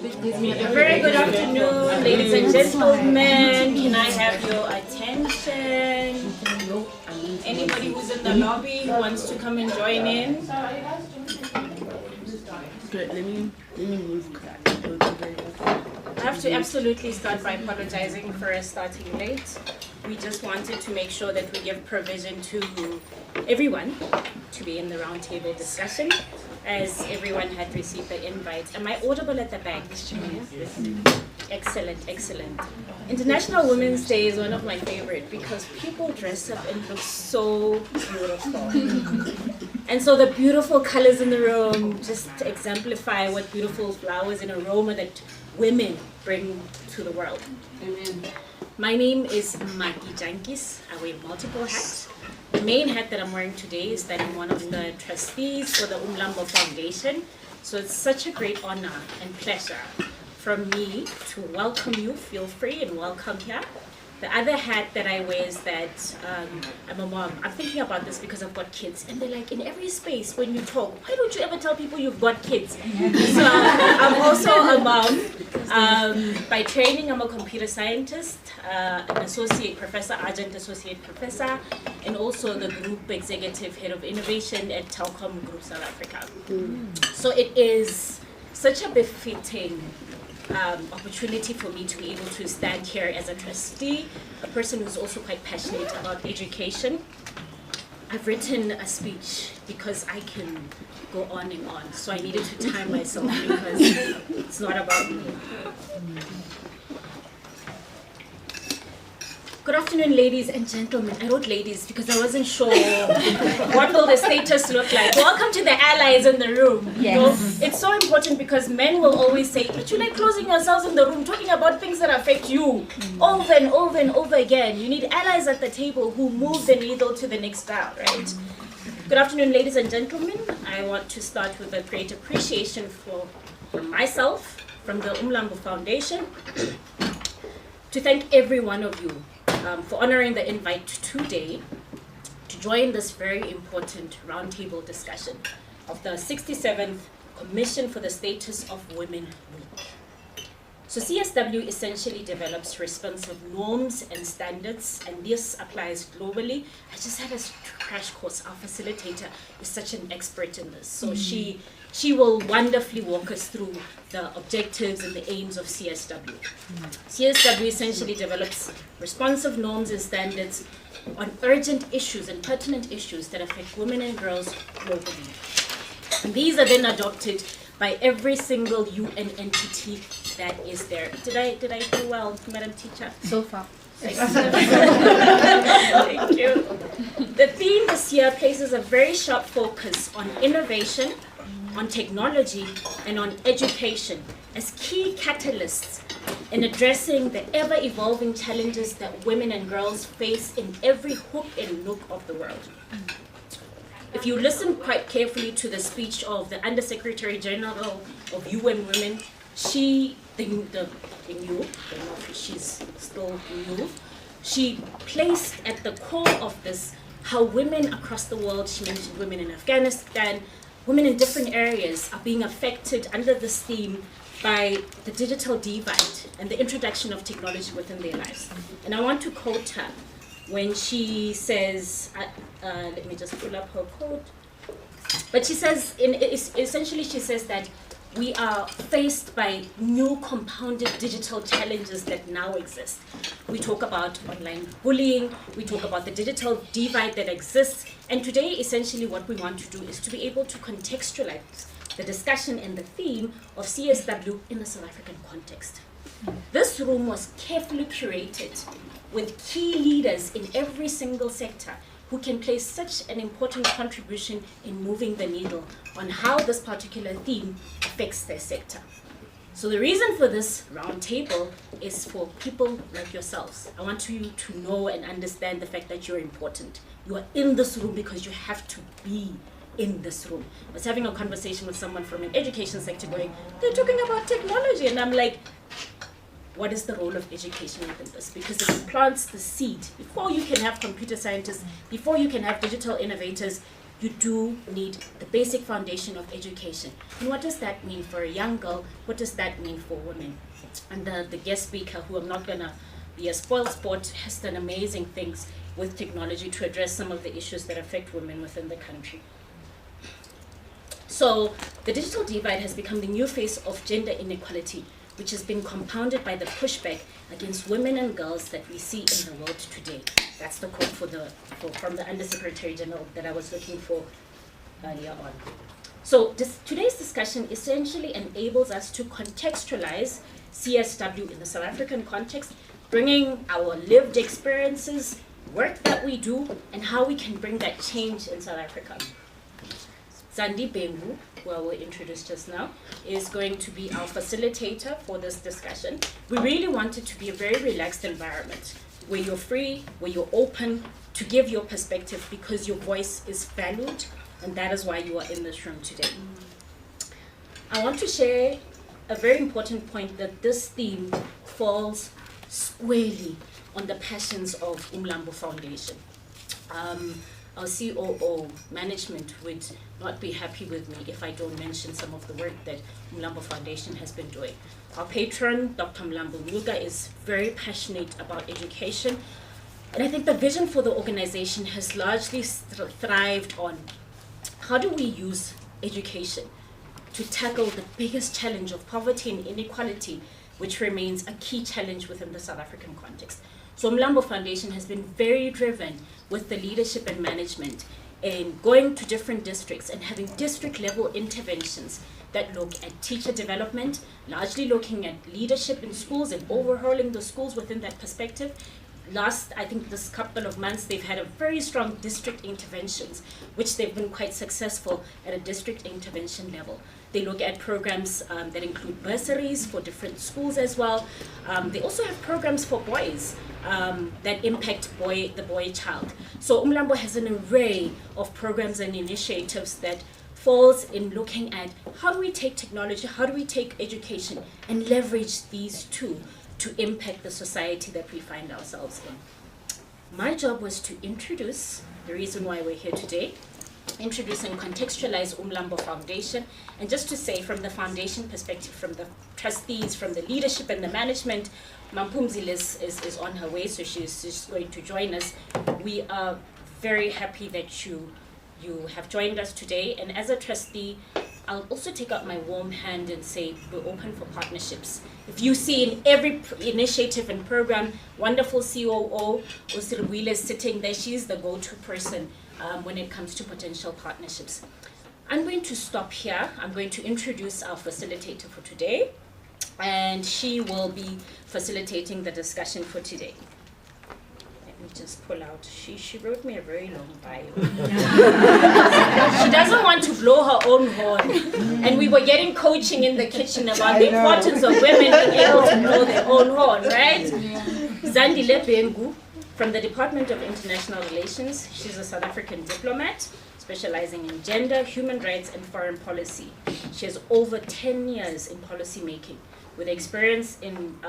Very good afternoon, ladies and gentlemen. Can I have your attention? Anybody who's in the lobby who wants to come and join in? Good. Let me move. I have to absolutely start by apologizing for us starting late. We just wanted to make sure that we give provision to everyone to be in the roundtable discussion, as everyone had received the invite. Am I audible at the back? Excellent, excellent. International Women's Day is one of my favorite because people dress up and look so beautiful. And so the beautiful colors in the room just exemplify what beautiful flowers and aroma that women bring to the world. Amen. My name is Maki Jankis. I wear multiple hats. The main hat that I'm wearing today is that I'm one of the trustees for the Umlambo Foundation. So it's such a great honor and pleasure from me to welcome you. Feel free and welcome here. The other hat that I wear is that I'm a mom. I'm thinking about this because I've got kids. And they're like, in every space when you talk, why don't you ever tell people you've got kids? So I'm also a mom. By training, I'm a computer scientist, an associate professor, adjunct associate professor, and also the group executive head of innovation at Telkom Group South Africa. So it is such a befitting opportunity for me to be able to stand here as a trustee, a person who's also quite passionate about education. I've written a speech because I can go on and on, so I needed to time myself because it's not about me. Good afternoon, ladies and gentlemen. I wrote ladies because I wasn't sure what will the status look like. Welcome to the allies in the room. Yes. So it's so important because men will always say, but you like closing yourselves in the room, talking about things that affect you over and over and over again. You need allies at the table who move the needle to the next round, right? Good afternoon, ladies and gentlemen. I want to start with a great appreciation from myself, from the Umlambo Foundation, to thank every one of you for honoring the invite today to join this very important roundtable discussion of the 67th Commission for the Status of Women Week. So CSW essentially develops responsive norms and standards, and this applies globally. I just had a crash course. Our facilitator is such an expert in this. So she will wonderfully walk us through the objectives and the aims of CSW. CSW essentially develops responsive norms and standards on urgent issues and pertinent issues that affect women and girls globally. And these are then adopted by every single UN entity that is there. Did I do well, Madam Teacher? So far. Thank you. The theme this year places a very sharp focus on innovation, on technology, and on education as key catalysts in addressing the ever-evolving challenges that women and girls face in every hook and nook of the world. If you listen quite carefully to the speech of the Undersecretary General of UN Women, she's still new, she placed at the core of this how women across the world, she mentioned women in Afghanistan, women in different areas are being affected under this theme by the digital divide and the introduction of technology within their lives. And I want to quote her when she says, let me just pull up her quote. But she says, essentially she says that we are faced by new compounded digital challenges that now exist. We talk about online bullying, we talk about the digital divide that exists, and today essentially what we want to do is to be able to contextualize the discussion and the theme of CSW in the South African context. This room was carefully curated with key leaders in every single sector who can play such an important contribution in moving the needle on how this particular theme affects their sector. So the reason for this roundtable is for people like yourselves. I want you to know and understand the fact that you're important. You are in this room because you have to be in this room. I was having a conversation with someone from an education sector going, they're talking about technology, and I'm like, what is the role of education within this? Because it plants the seed. Before you can have computer scientists, before you can have digital innovators, you do need the basic foundation of education. And what does that mean for a young girl? What does that mean for women? And the guest speaker, who I'm not gonna be a spoil sport, has done amazing things with technology to address some of the issues that affect women within the country. So the digital divide has become the new face of gender inequality, which has been compounded by the pushback against women and girls that we see in the world today. That's the quote from the Undersecretary General that I was looking for earlier on. So today's discussion essentially enables us to contextualize CSW in the South African context, bringing our lived experiences, work that we do, and how we can bring that change in South Africa. Zandi Bengu, who I will introduce just now, is going to be our facilitator for this discussion. We really want it to be a very relaxed environment where you're free, where you're open to give your perspective, because your voice is valued, and that is why you are in this room today. I want to share a very important point, that this theme falls squarely on the passions of Umlambo Foundation. Our COO management would not be happy with me if I don't mention some of the work that Umlambo Foundation has been doing. Our patron, Dr. Umlambo Mulga, is very passionate about education, and I think the vision for the organization has largely thrived on how do we use education to tackle the biggest challenge of poverty and inequality, which remains a key challenge within the South African context. So Umlambo Foundation has been very driven with the leadership and management in going to different districts and having district level interventions that look at teacher development, largely looking at leadership in schools and overhauling the schools within that perspective. I think this couple of months, they've had a very strong district interventions, which they've been quite successful at a district intervention level. They look at programs that include bursaries for different schools as well. They also have programs for boys that impact the boy child. So Umlambo has an array of programs and initiatives that falls in looking at how do we take technology, how do we take education and leverage these two to impact the society that we find ourselves in. My job was to introduce the reason why we're here today, introduce and contextualize Umlambo Foundation, and just to say from the foundation perspective, from the trustees, from the leadership and the management, Mampumzile is on her way, so she's going to join us. We are very happy that you have joined us today, and as a trustee, I'll also take out my warm hand and say we're open for partnerships. If you see in every initiative and program, wonderful COO, Usirwile is sitting there, she's the go-to person when it comes to potential partnerships. I'm going to stop here. I'm going to introduce our facilitator for today, and she will be facilitating the discussion for today. Let me just pull out, she wrote me a very long bio. She doesn't want to blow her own horn. And we were getting coaching in the kitchen about the importance of women being able to blow their own horn, right? Zandile Bengu from the Department of International Relations. She's a South African diplomat specializing in gender, human rights, and foreign policy. She has over 10 years in policy making, with experience in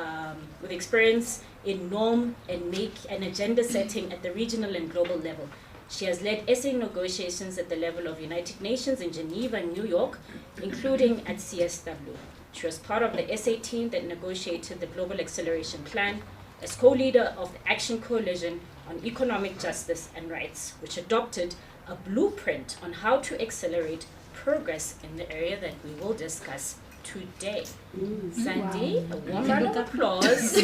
norm and agenda setting at the regional and global level. She has led SA negotiations at the level of United Nations in Geneva and New York, including at CSW. She was part of the SA team that negotiated the Global Acceleration Plan as co-leader of the Action Coalition on Economic Justice and Rights, which adopted a blueprint on how to accelerate progress in the area that we will discuss today. Sandy, a warm round of applause.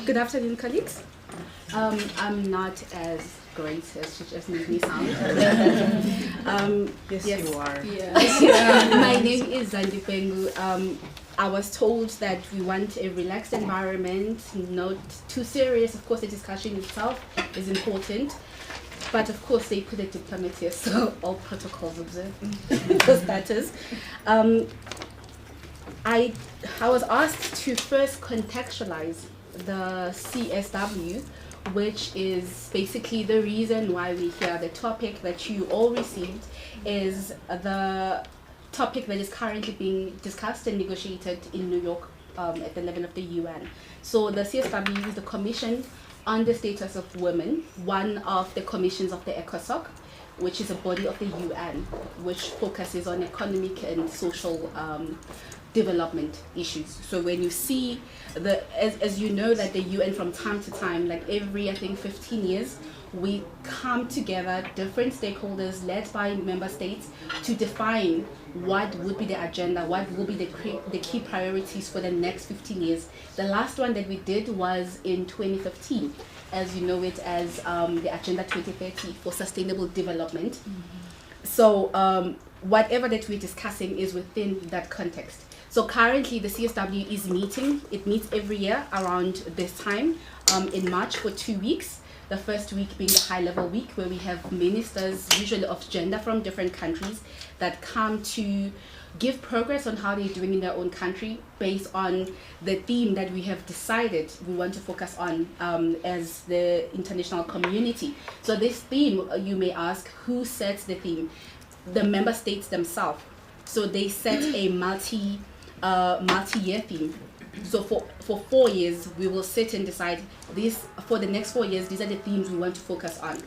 Good afternoon, colleagues. I'm not as great as she just made me sound. Yes, you are. Yeah. My name is Zandi Bengu. I was told that we want a relaxed environment, not too serious. Of course, the discussion itself is important. But of course, they put a diplomat here, so all protocols observed for starters. I was asked to first contextualize the CSW, which is basically the reason why we're here. The topic that you all received is the topic that is currently being discussed and negotiated in New York at the level of the UN. So the CSW is the Commission on the status of women, one of the commissions of the ECOSOC, which is a body of the UN, which focuses on economic and social development issues. So when you see as you know that the UN from time to time, like every I think 15 years, we come together, different stakeholders led by member states, to define what would be the agenda, what will be the key priorities for the next 15 years. The last one that we did was in 2015, as you know it as the Agenda 2030 for Sustainable Development. Mm-hmm. So whatever that we're discussing is within that context. So currently the CSW is meeting. It meets every year around this time in March for 2 weeks. The first week being the high-level week, where we have ministers, usually of gender from different countries, that come to give progress on how they're doing in their own country based on the theme that we have decided we want to focus on as the international community. So this theme, you may ask, who sets the theme? The member states themselves. So they set a multi-year theme. So for 4 years, we will sit and decide this. For the next 4 years, these are the themes we want to focus on.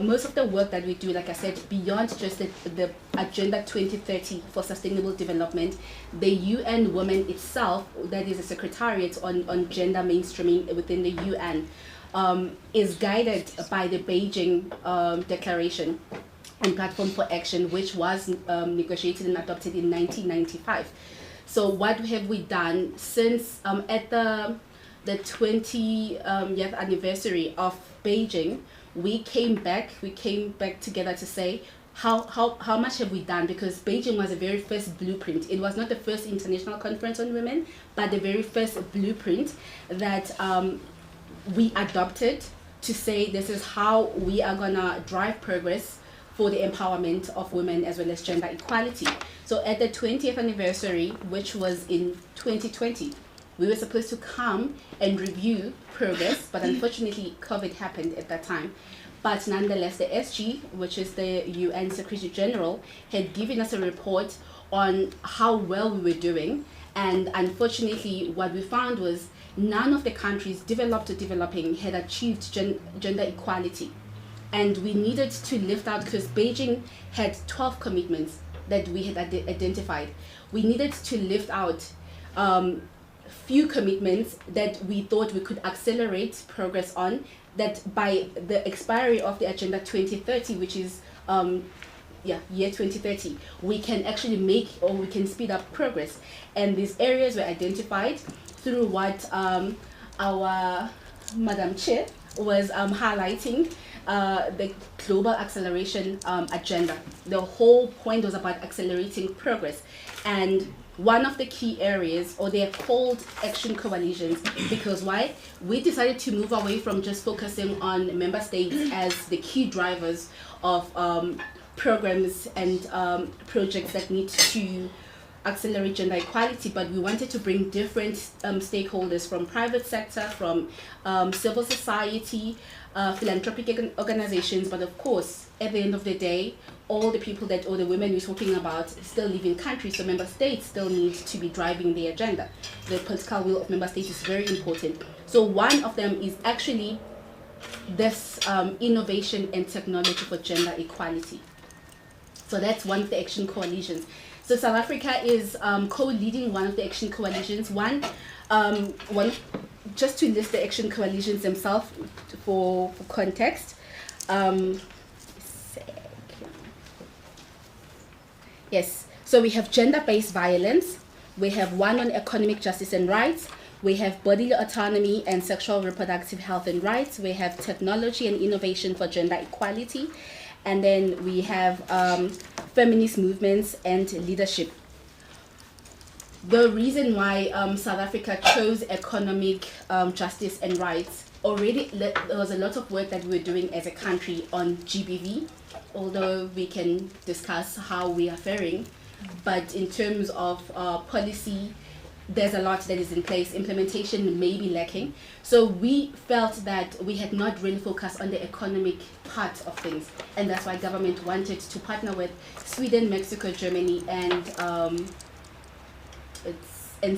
Most of the work that we do, like I said, beyond just the Agenda 2030 for Sustainable Development, the UN Women itself, that is a secretariat on gender mainstreaming within the UN, is guided by the Beijing Declaration and Platform for Action, which was negotiated and adopted in 1995. So what have we done since at the 20th anniversary of Beijing? We came back together to say how much have we done, because Beijing was the very first blueprint. It was not the first international conference on women, but the very first blueprint that we adopted to say this is how we are gonna drive progress for the empowerment of women as well as gender equality. So at the 20th anniversary, which was in 2020, we were supposed to come and review progress, but unfortunately COVID happened at that time. But nonetheless, the SG, which is the UN Secretary General, had given us a report on how well we were doing. And unfortunately, what we found was none of the countries, developed or developing, had achieved gender equality. And we needed to lift out, because Beijing had 12 commitments that we had identified. We needed to lift out few commitments that we thought we could accelerate progress on, that by the expiry of the Agenda 2030, which is year 2030, we can actually make, or we can speed up progress. And these areas were identified through what our Madam Chair was highlighting, the global acceleration agenda. The whole point was about accelerating progress. And one of the key areas, or they're called action coalitions, because why? We decided to move away from just focusing on member states as the key drivers of programs and projects that need to accelerate gender equality, but we wanted to bring different stakeholders from private sector, from civil society, philanthropic organizations, but of course, at the end of the day, all the people that, or the women we're talking about, still live in countries, so member states still need to be driving the agenda. The political will of member states is very important. So one of them is actually this innovation and technology for gender equality. So that's one of the action coalitions. So South Africa is co-leading one of the action coalitions. One, just to list the action coalitions themselves for context. Yes, so we have gender-based violence. We have one on economic justice and rights. We have bodily autonomy and sexual reproductive health and rights. We have technology and innovation for gender equality. And then we have feminist movements and leadership. The reason why South Africa chose economic justice and rights, already there was a lot of work that we were doing as a country on GBV, although we can discuss how we are faring. But in terms of policy, there's a lot that is in place. Implementation may be lacking. So we felt that we had not really focused on the economic part of things. And that's why government wanted to partner with Sweden, Mexico, Germany, and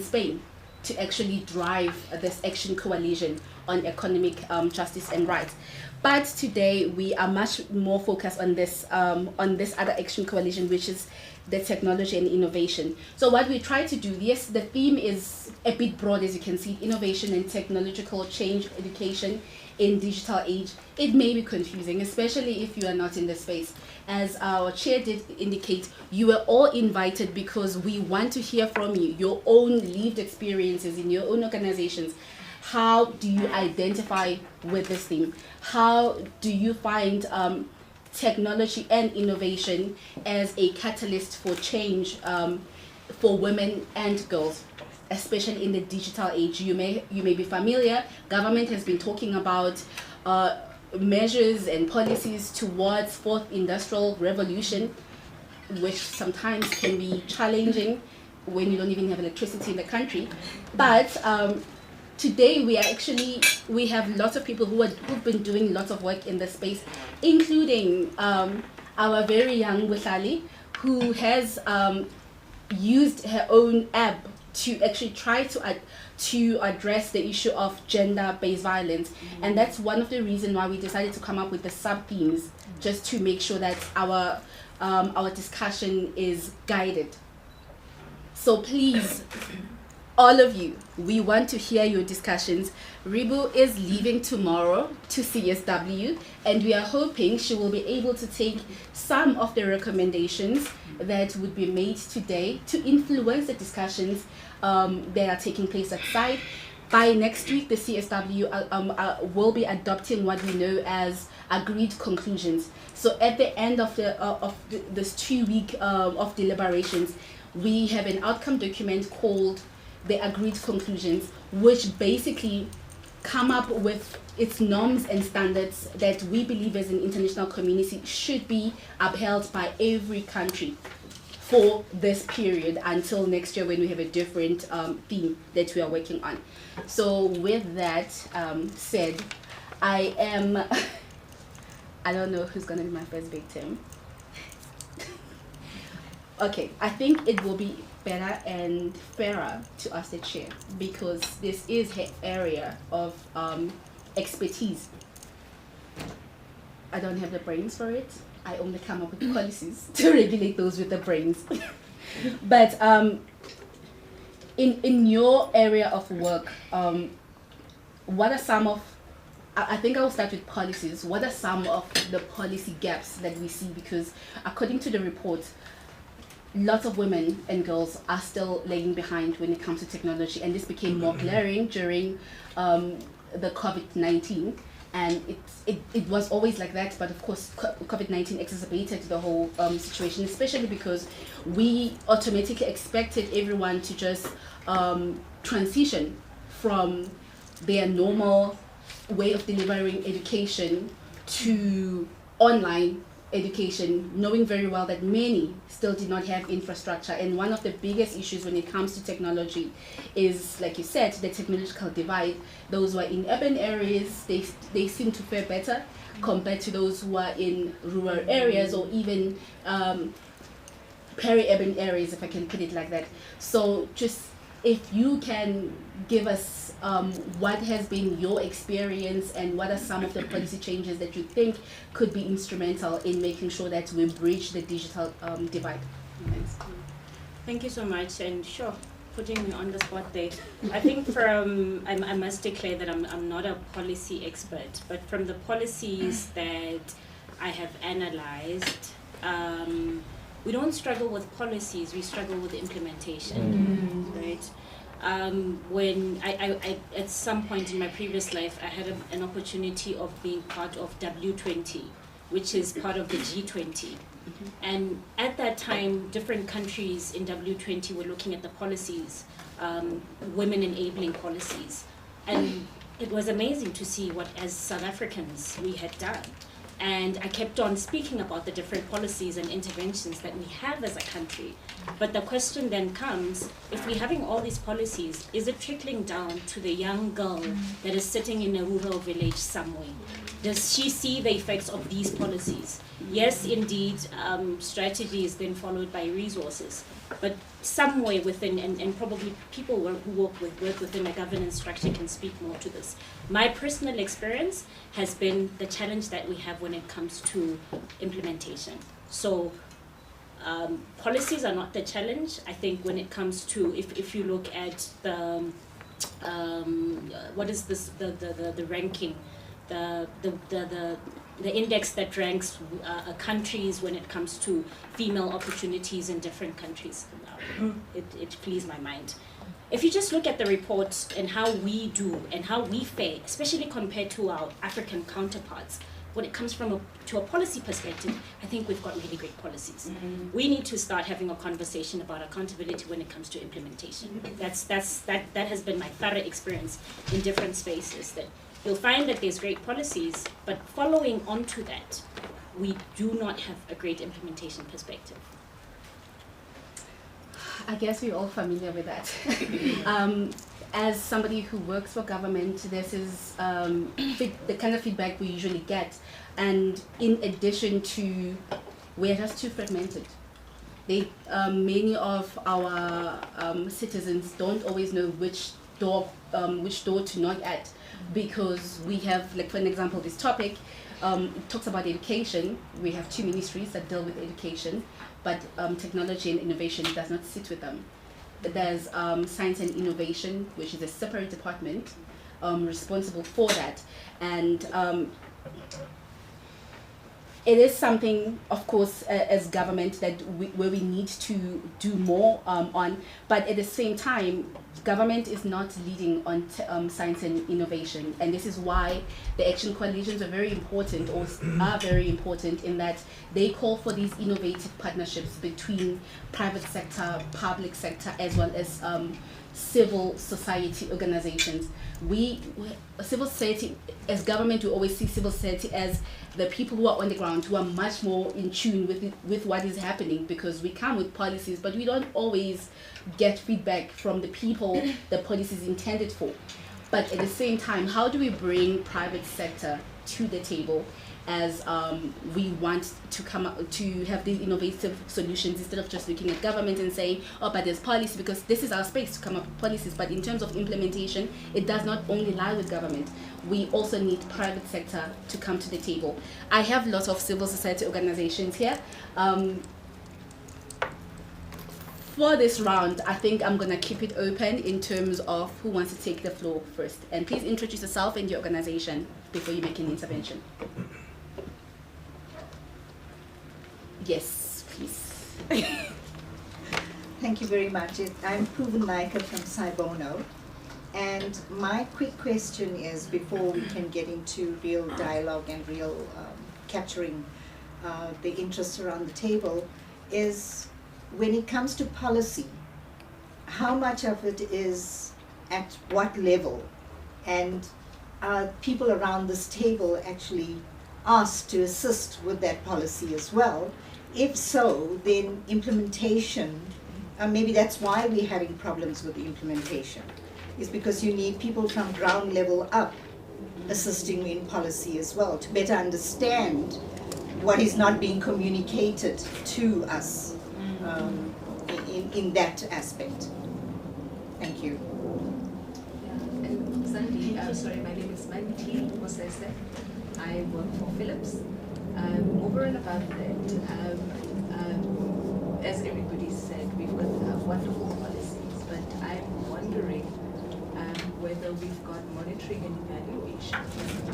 Spain to actually drive this action coalition on economic justice and rights. But today we are much more focused on this other action coalition, which is the technology and innovation. So what we try to do, yes, the theme is a bit broad, as you can see, innovation and technological change, education in digital age. It may be confusing, especially if you are not in the space. As our chair did indicate, you were all invited because we want to hear from you, your own lived experiences in your own organizations. How do you identify with this theme? How do you find technology and innovation as a catalyst for change for women and girls, especially in the digital age? You may be familiar. Government has been talking about measures and policies towards fourth industrial revolution, which sometimes can be challenging when you don't even have electricity in the country. But today we have lots of people who've been doing lots of work in this space, including our very young Buhlali, who has used her own app to actually try to address the issue of gender-based violence. And that's one of the reasons why we decided to come up with the sub-themes, just to make sure that our discussion is guided. So please, all of you, we want to hear your discussions. Ribu is leaving tomorrow to CSW, and we are hoping she will be able to take some of the recommendations that would be made today to influence the discussions that are taking place at site. By next week, the CSW will be adopting what we know as agreed conclusions. So at the end of this 2 week of deliberations, we have an outcome document called the agreed conclusions, which basically come up with its norms and standards that we believe as an international community should be upheld by every country for this period until next year, when we have a different theme that we are working on. So with that said, I don't know who's gonna be my first victim. Okay, I think it will be better and fairer to ask the chair, because this is her area of expertise. I don't have the brains for it. I only come up with policies to regulate those with the brains. But in your area of work, what are some of, I think I will start with policies. What are some of the policy gaps that we see? Because according to the report, lots of women and girls are still lagging behind when it comes to technology, and this became more glaring during the COVID-19. And it was always like that, but of course COVID-19 exacerbated the whole situation, especially because we automatically expected everyone to just transition from their normal way of delivering education to online education, knowing very well that many still did not have infrastructure. And one of the biggest issues when it comes to technology is, like you said, the technological divide. Those who are in urban areas, they seem to fare better compared to those who are in rural areas, or even peri-urban areas, if I can put it like that. So just if you can give us what has been your experience, and what are some of the policy changes that you think could be instrumental in making sure that we bridge the digital divide. Thanks. Thank you so much, and sure, putting me on the spot there. I think I must declare that I'm not a policy expert, but from the policies that I have analyzed, we don't struggle with policies, we struggle with implementation, right? When I at some point in my previous life, I had an opportunity of being part of W20, which is part of the G20. And at that time, different countries in W20 were looking at the policies, women enabling policies. And it was amazing to see what, as South Africans, we had done. And I kept on speaking about the different policies and interventions that we have as a country. But the question then comes, if we're having all these policies, is it trickling down to the young girl that is sitting in a rural village somewhere? Does she see the effects of these policies? Yes, indeed, strategy is then followed by resources. But somewhere within, and probably people who work within a governance structure can speak more to this. My personal experience has been the challenge that we have when it comes to implementation. So policies are not the challenge. I think when it comes to, if you look at the, what is this, the ranking, the index that ranks countries when it comes to female opportunities in different countries. It pleased my mind. If you just look at the report and how we do and how we fare, especially compared to our African counterparts, when it comes to a policy perspective, I think we've got really great policies. We need to start having a conversation about accountability when it comes to implementation. That has been my thorough experience in different spaces, that you'll find that there's great policies, but following on to that, we do not have a great implementation perspective. I guess we're all familiar with that. As somebody who works for government, this is the kind of feedback we usually get. And in addition to, we're just too fragmented. Many of our citizens don't always know which door to knock at, because we have, like for an example, this topic it talks about education. We have 2 ministries that deal with education, but technology and innovation does not sit with them. There's science and innovation, which is a separate department responsible for that. And it is something, of course, as government that where we need to do more on, but at the same time, government is not leading on science and innovation, and this is why the action coalitions are very important, or are very important, in that they call for these innovative partnerships between private sector, public sector, as well as civil society organizations. Civil society, as government, we always see civil society as the people who are on the ground, who are much more in tune with what is happening, because we come with policies, but we don't always get feedback from the people the policy is intended for. But at the same time, how do we bring private sector to the table, as we want to come up to have these innovative solutions, instead of just looking at government and saying, oh, but there's policy, because this is our space to come up with policies. But in terms of implementation, it does not only lie with government. We also need private sector to come to the table. I have lots of civil society organizations here. For this round, I think I'm going to keep it open in terms of who wants to take the floor first. And please introduce yourself and your organization before you make an intervention. Yes, please. Thank you very much. I'm Proven Naika from Saibono. And my quick question is, before we can get into real dialogue and real capturing the interests around the table, is when it comes to policy, how much of it is at what level? And are people around this table actually asked to assist with that policy as well? If so, then implementation, maybe that's why we're having problems with the implementation, is because you need people from ground level up assisting in policy as well, to better understand what is not being communicated to us in that aspect. Thank you. And Sandy, sorry, my name is Manti Mosese. I work for Philips. Over and above that, as everybody said, we've got wonderful policies, but I'm wondering whether we've got monitoring and evaluation.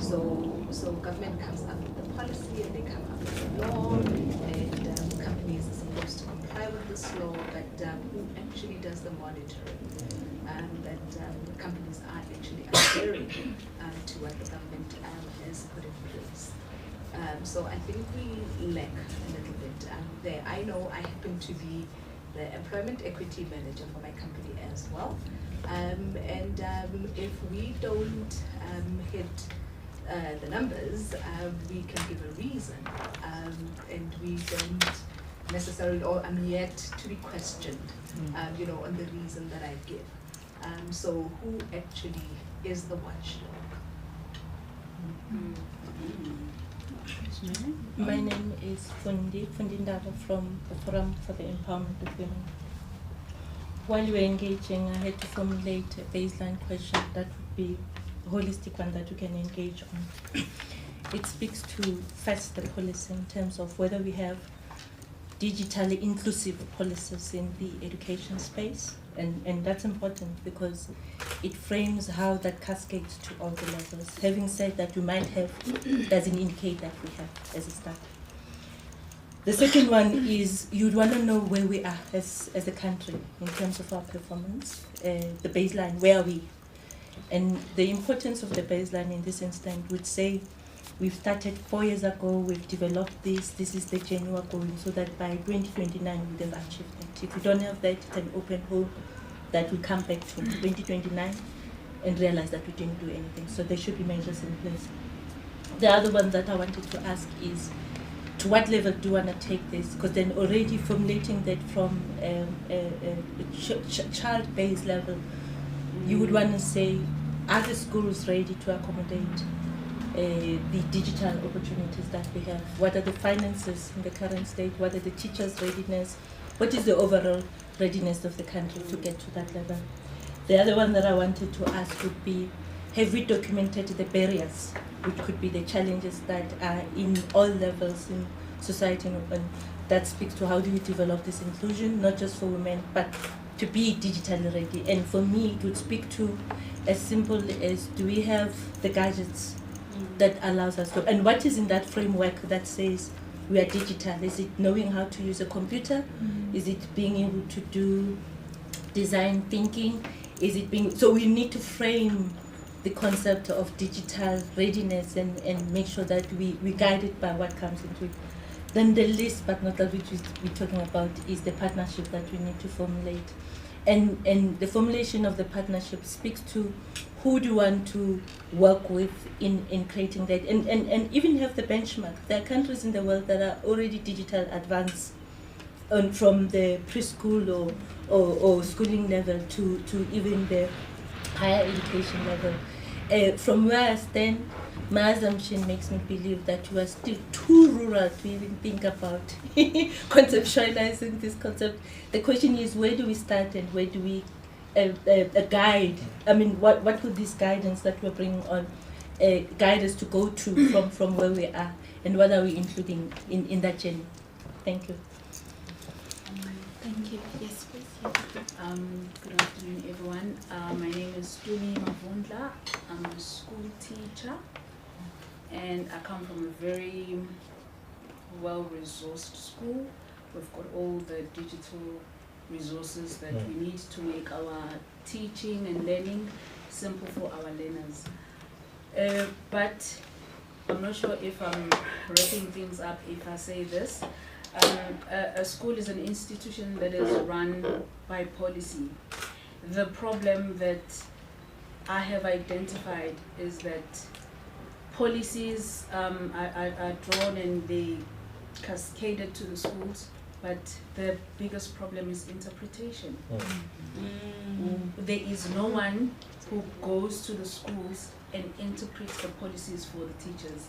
So government comes up with the policy, and they come up with the law, and companies are supposed to comply with this law, but who actually does the monitoring? That companies are actually adhering to what the government has put in place. So I think we lack a little bit there. I know I happen to be the employment equity manager for my company as well. And if we don't hit the numbers, we can give a reason. And we don't necessarily, or I'm yet to be questioned, on the reason that I give. So who actually is the watchdog? My name is Fundindaba from the Forum for the Empowerment of Women. While you were engaging, I had to formulate a baseline question that would be a holistic one that we can engage on. It speaks to first the policy in terms of whether we have digitally inclusive policies in the education space, and that's important because it frames how that cascades to all the levels. Having said that, we might have doesn't indicate that we have as a start. The second one is you'd want to know where we are as a country in terms of our performance, the baseline, where are we? And the importance of the baseline in this instant would say we've started 4 years ago, we've developed this is the journey we're going, so that by 2029 we'd have achieved that. If we don't have that, it's an open hole that we come back to 2029 and realize that we didn't do anything. So there should be measures in place. The other one that I wanted to ask is, to what level do you want to take this? Because then already formulating that from a child-based level, you would want to say, are the schools ready to accommodate the digital opportunities that we have? What are the finances in the current state? What are the teachers' readiness? What is the overall readiness of the country to get to that level? The other one that I wanted to ask would be, have we documented the barriers, which could be the challenges that are in all levels in society, and that speaks to how do we develop this inclusion, not just for women, but to be digitally ready. And for me, it would speak to as simple as, do we have the gadgets that allows us to, and what is in that framework that says we are digital? Is it knowing how to use a computer? Is it being able to do design thinking? Is it being, so we need to frame the concept of digital readiness and make sure that we guide it by what comes into it. Then the least but not the which we're talking about is the partnership that we need to formulate. And the formulation of the partnership speaks to who do you want to work with in creating that, and even have the benchmark. There are countries in the world that are already digital advanced from the preschool or schooling level to even the higher education level. From where I stand, my assumption makes me believe that we are still too rural to even think about conceptualizing this concept. The question is, where do we start and where do we guide? I mean, what would this guidance that we're bringing on guide us to go to from where we are, and what are we including in that journey? Thank you. Thank you. Yes, please. Good afternoon, everyone. My name is Tumi Mavundla. I'm a school teacher, and I come from a very well-resourced school. We've got all the digital resources that we need to make our teaching and learning simple for our learners. But I'm not sure if I'm wrapping things up if I say this. A school is an institution that is run by policy. The problem that I have identified is that policies are drawn and they cascaded to the schools, but the biggest problem is interpretation. There is no one who goes to the schools and interprets the policies for the teachers,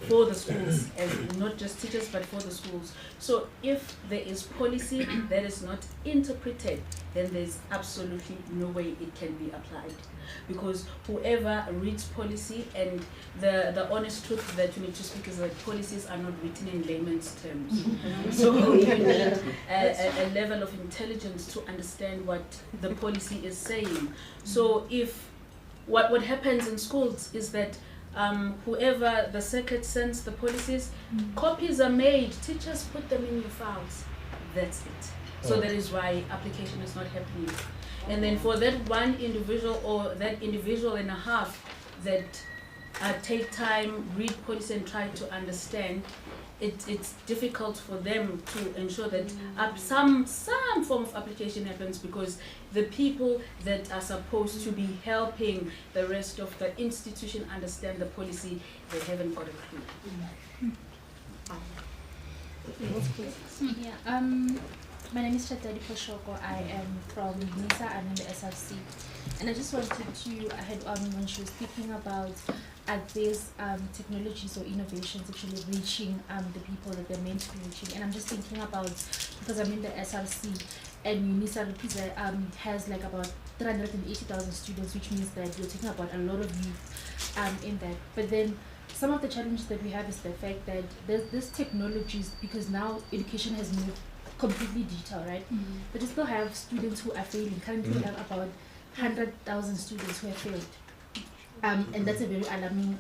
for the schools, and not just teachers, but for the schools. So if there is policy that is not interpreted, then there's absolutely no way it can be applied. Because whoever reads policy, and the honest truth that you need to speak is that policies are not written in layman's terms. So you need a level of intelligence to understand what the policy is saying. So if what happens in schools is that whoever the circuit sends the policies, copies are made, teachers put them in your files. That's it. So that is why application is not happening. And then for that one individual or that individual and a half that take time, read policy and try to understand, it's difficult for them to ensure that some form of application happens, because the people that are supposed to be helping the rest of the institution understand the policy, they haven't got a clue. Yeah. My name is Chatadi Poshoko. I am from NISA and in the SRC. And I just wanted to, I had when she was speaking about are these technologies or innovations actually reaching the people that they're meant to be reaching? And I'm just thinking about, because I'm in the SRC, and UNISA has like about 380,000 students, which means that you're talking about a lot of youth in that. But then some of the challenges that we have is the fact that there's this technologies, because now education has moved completely digital, right? But you still have students who are failing. Currently we have about 100,000 students who have failed. And that's a very alarming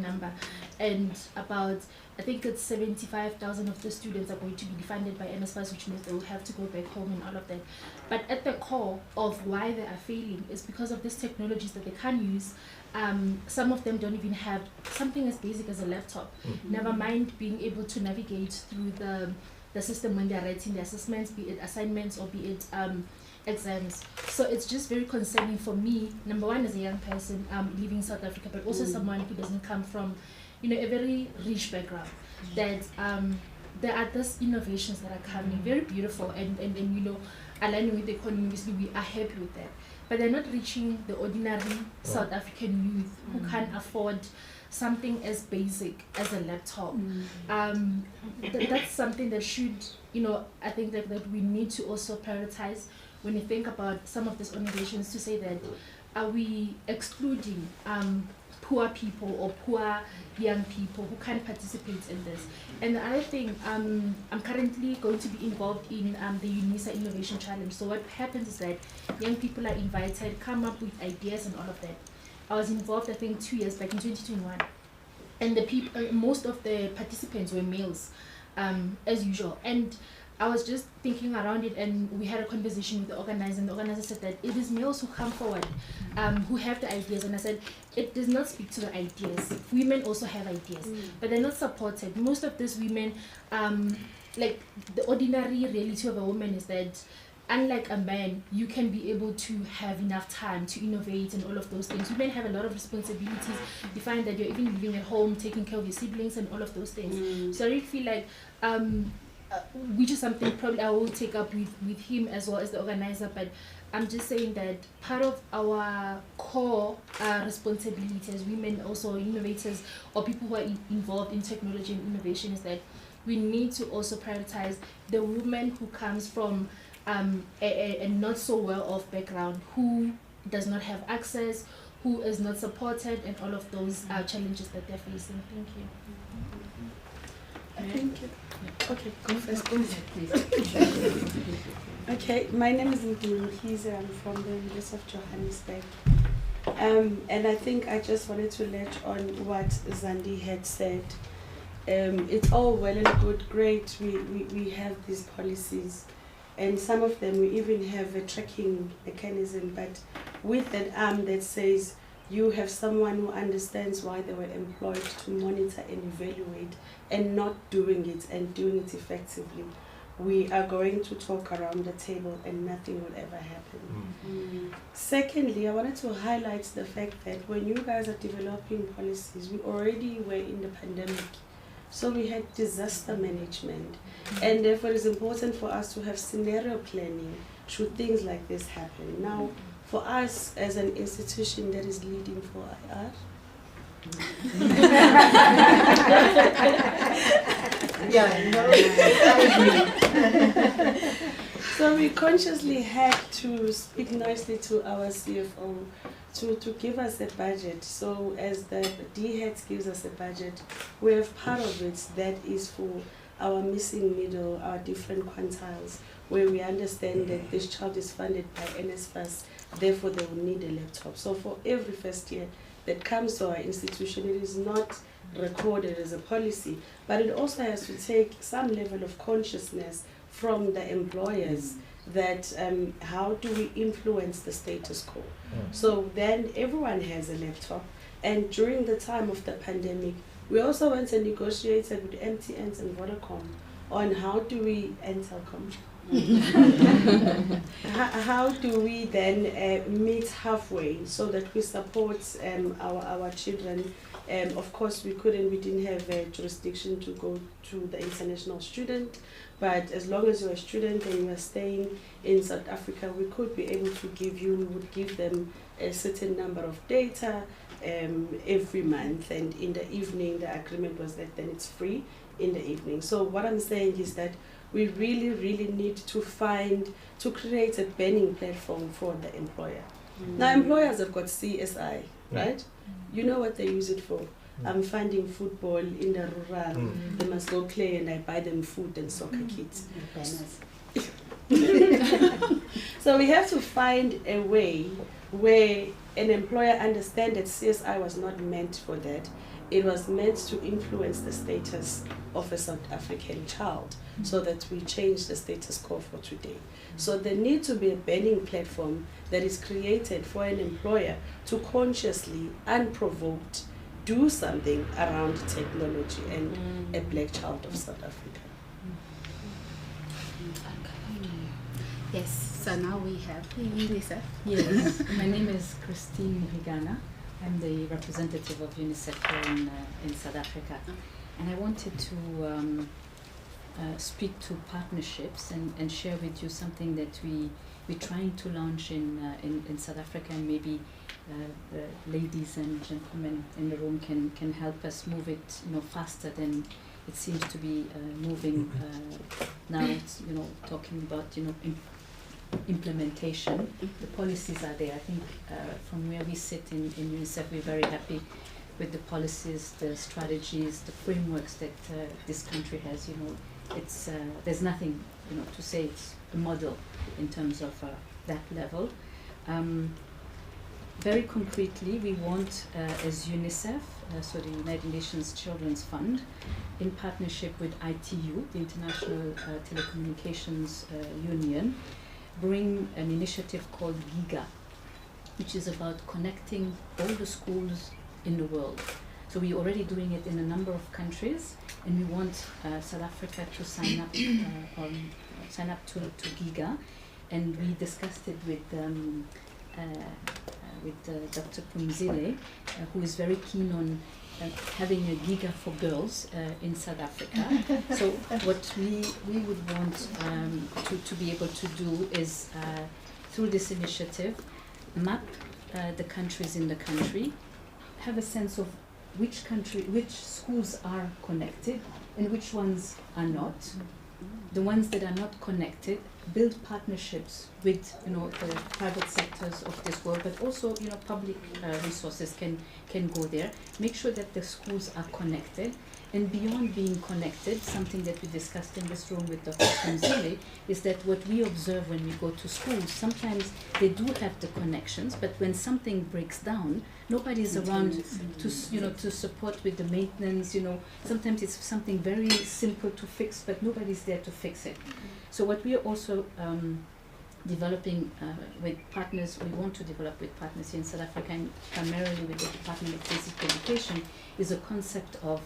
number. And about, I think it's 75,000 of the students are going to be funded by NSFAS, which means they will have to go back home and all of that. But at the core of why they are failing is because of these technologies that they can't use. Some of them don't even have something as basic as a laptop. Never mind being able to navigate through the system when they are writing the assessments, be it assignments or be it exams. So it's just very concerning for me, number one, as a young person living in South Africa, but also someone who doesn't come from, a very rich background, that there are these innovations that are coming, very beautiful, and aligning with the economy. Obviously we are happy with that, but they're not reaching the ordinary South African youth who can't afford something as basic as a laptop. That's something that should, I think that we need to also prioritize when you think about some of these innovations, to say that, are we excluding poor people or poor young people who can't participate in this? And the other thing, I'm currently going to be involved in the UNISA Innovation Challenge. So what happens is that young people are invited, come up with ideas and all of that. I was involved, I think, 2 years back in 2021. And the people, most of the participants were males, as usual. And I was just thinking around it, and we had a conversation with the organizer, and the organizer said that it is males who come forward, who have the ideas. And I said, it does not speak to the ideas. Women also have ideas, but they're not supported. Most of these women, like the ordinary reality of a woman is that, unlike a man, you can be able to have enough time to innovate and all of those things. Women have a lot of responsibilities. You find that you're even living at home, taking care of your siblings and all of those things. So I really feel like, which is something probably I will take up with him as well as the organizer, but I'm just saying that part of our core responsibility as women, also innovators or people who are involved in technology and innovation, is that we need to also prioritize the woman who comes from a not so well off background, who does not have access, who is not supported, and all of those challenges that they're facing. Thank you. Thank you. Okay, go first, please. Okay, my name is Mdimhize. I'm from the University of Johannesburg. And I think I just wanted to latch on what Zandi had said. It's all well and good, great, we have these policies, and some of them we even have a tracking mechanism, but with an arm that says you have someone who understands why they were employed to monitor and evaluate, and not doing it and doing it effectively, we are going to talk around the table and nothing will ever happen. Secondly, I wanted to highlight the fact that when you guys are developing policies, we already were in the pandemic. So we had disaster management, and therefore it is important for us to have scenario planning should things like this happen. Now, for us as an institution that is leading for IR, so we consciously had to speak nicely to our CFO to give us a budget. So as the DHEADS gives us a budget, we have part of it that is for our missing middle, our different quantiles, where we understand that this child is funded by NSFAS, therefore they will need a laptop. So for every first year that comes to our institution, it is not recorded as a policy, but it also has to take some level of consciousness from the employers that how do we influence the status quo. So then everyone has a laptop, and during the time of the pandemic, we also went and negotiated with MTNs and Vodacom on how do we, and Telkom, how do we then meet halfway so that we support our children. Of course, we didn't have a jurisdiction to go to the international student, but as long as you're a student and you are staying in South Africa, we would give them a certain number of data, every month, and in the evening the agreement was that then it's free in the evening. So what I'm saying is that we really need to create a banning platform for the employer. Now employers have got CSI, right? You know what they use it for. I'm funding football in the rural. They must go play and I buy them food and soccer kits. So we have to find a way where an employer understands that CSI was not meant for that. It was meant to influence the status of a South African child, so that we change the status quo for today. So there needs to be a banning platform that is created for an employer to consciously, unprovoked, do something around technology and a black child of South Africa. Yes, so now we have UNICEF. Yes, my name is Christine Higana. I'm the representative of UNICEF here in South Africa. And I wanted to speak to partnerships and share with you something that we're trying to launch in South Africa, and maybe the ladies and gentlemen in the room can help us move it faster than it seems to be moving now. It's talking about implementation. The policies are there. I think from where we sit in UNICEF, we're very happy with the policies, the strategies, the frameworks that this country has. It's there's nothing to say it's a model in terms of that level. Very concretely, we want, as UNICEF, so the United Nations Children's Fund, in partnership with ITU, the International Telecommunications Union, bring an initiative called GIGA, which is about connecting all the schools in the world. So we're already doing it in a number of countries, and we want South Africa to sign up to GIGA, and we discussed it with Dr. Punzile, who is very keen on having a GIGA for girls in South Africa. So what we would want to be able to do is, through this initiative, map the countries in the country, have a sense of which schools are connected and which ones are not. The ones that are not connected, build partnerships with the private sectors of this world, but also public resources can go there. Make sure that the schools are connected, and beyond being connected, something that we discussed in this room with Dr. Kunzile is that what we observe when we go to schools, sometimes they do have the connections, but when something breaks down, nobody's around to support with the maintenance. Sometimes it's something very simple to fix, but nobody's there to fix it. So what we are also developing with partners, we want to develop with partners here in South Africa, and primarily with the Department of Basic Education, is a concept of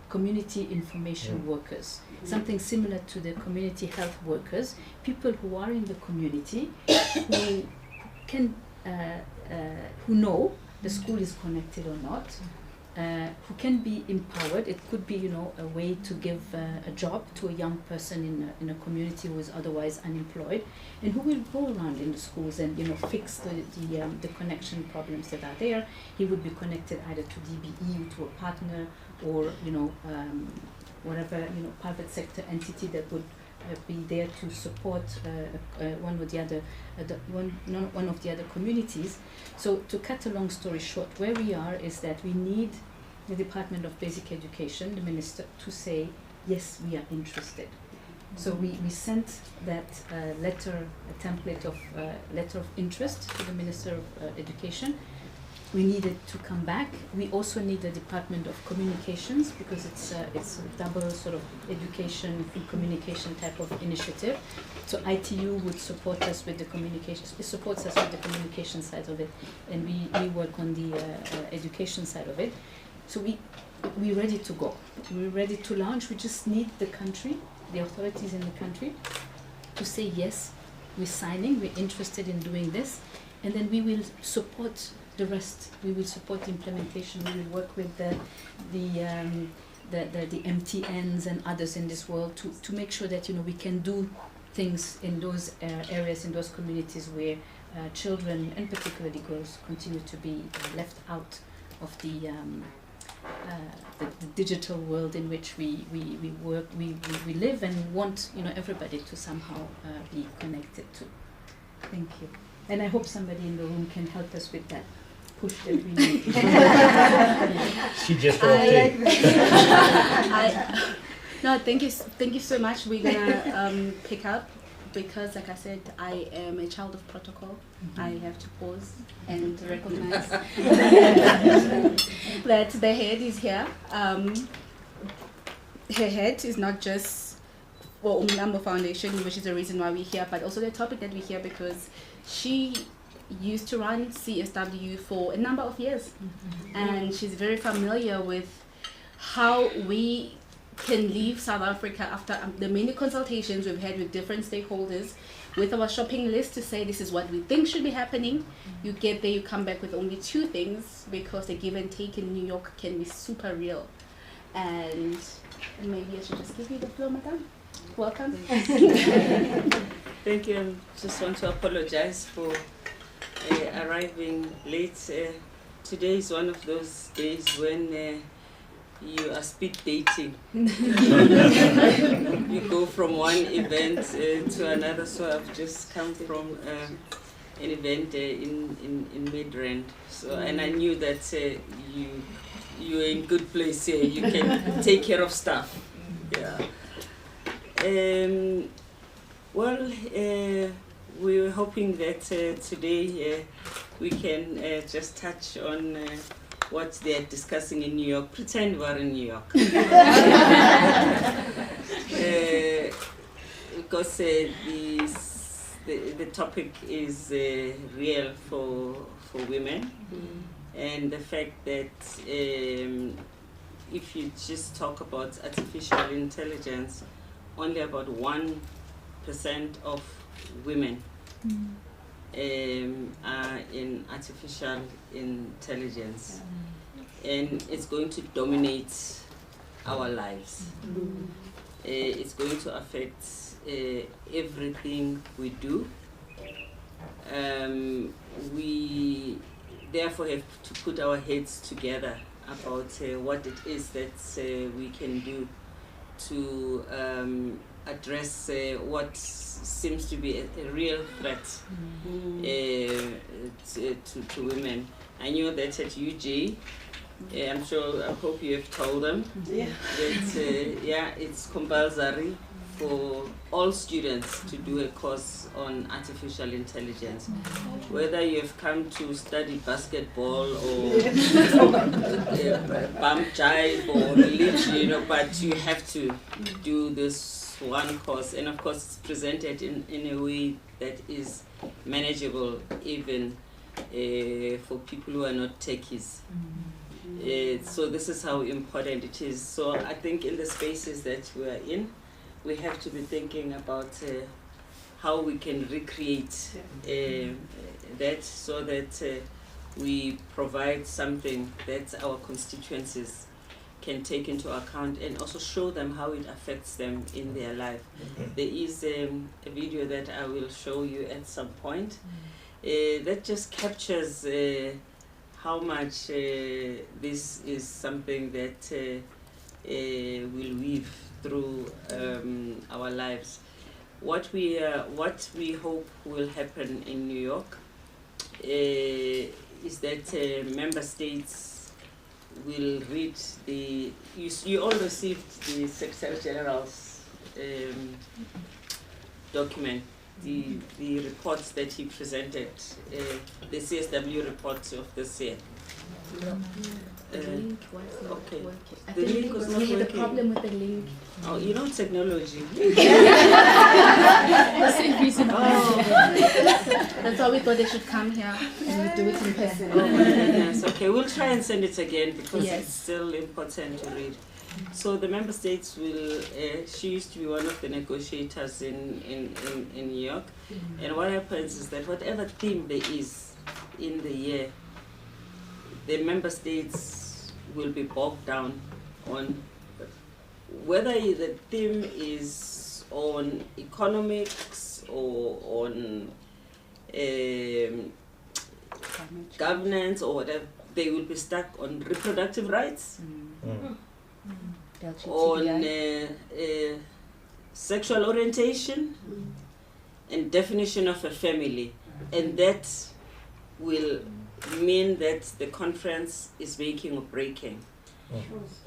community information workers, something similar to the community health workers, people who are in the community, who can who know the school is connected or not, who can be empowered. It could be a way to give a job to a young person in a community who is otherwise unemployed, and who will go around in the schools and fix the connection problems that are there. He would be connected either to DBE, to a partner, or whatever private sector entity that would be there to support one or the other, one of the other communities. So to cut a long story short, where we are is that we need the Department of Basic Education, the minister, to say, yes, we are interested. So we sent that letter, a template of letter of interest to the Minister of Education. We needed to come back. We also need the Department of Communications, because it's a double sort of education and communication type of initiative. So ITU would support us with the communications. It supports us with the communication side of it, and we work on the education side of it. So we're ready to go. We're ready to launch. We just need the country, the authorities in the country, to say yes, we're signing, we're interested in doing this, and then we will support the rest. We will support the implementation. We will work with the MTNs and others in this world to make sure that we can do things in those areas, in those communities where children, and particularly girls, continue to be left out the digital world in which we work, we live, and want everybody to somehow be connected to. Thank you. And I hope somebody in the room can help us with that push that we need. She just okay. No, thank you so much. We're gonna pick up, because like I said, I am a child of protocol. I have to pause and recognize that the head is here. Her head is not just for Umlambo Foundation, which is the reason why we're here, but also the topic that we're here because she used to run CSW for a number of years, and she's very familiar with how we can leave South Africa after the many consultations we've had with different stakeholders with our shopping list to say this is what we think should be happening. You get there, you come back with only 2 things, because the give and take in New York can be super real. And maybe I should just give you the floor, madam. Welcome. Thank you. I just want to apologize for arriving late. Today is one of those days when you are speed dating. You go from one event to another. So I've just come from an event in Midrand. So and I knew that you're in good place here. You can take care of stuff. Yeah. Well, we were hoping that today we can just touch on what they are discussing in New York. Pretend we're in New York. Because the topic is real for women, and the fact that if you just talk about artificial intelligence, only about 1% of women are in artificial intelligence, and it's going to dominate our lives. It's going to affect everything we do. We therefore have to put our heads together about what it is that we can do to address what seems to be a real threat to women. I know that at UJ, I hope you have told them that it's compulsory for all students to do a course on artificial intelligence. Whether you have come to study basketball or bump jive or religion, but you have to do this one course. And of course, it's presented in a way that is manageable even for people who are not techies. So this is how important it is. So I think in the spaces that we are in, we have to be thinking about how we can recreate that, so that we provide something that our constituencies can take into account, and also show them how it affects them in their life. There is a video that I will show you at some point that just captures how much this is something that will weave through our lives. What we hope will happen in New York is that member states will read you all received the Secretary General's document, the reports that he presented, the CSW reports of this year. The link was not okay. working. I The think link was we not had a working. problem with the link. Oh, you know technology. That's why we thought they should come here and do it in person. Oh my goodness. Okay, we'll try and send it again because Yes. it's still important to read. So the member states will, she used to be one of the negotiators in New York. And what happens is that whatever theme there is in the year, the member states will be bogged down on whether the theme is on economics or on governance or whatever. they will be stuck on reproductive rights, LGBTI. on sexual orientation, and definition of a family. And that will mean that the conference is making or breaking.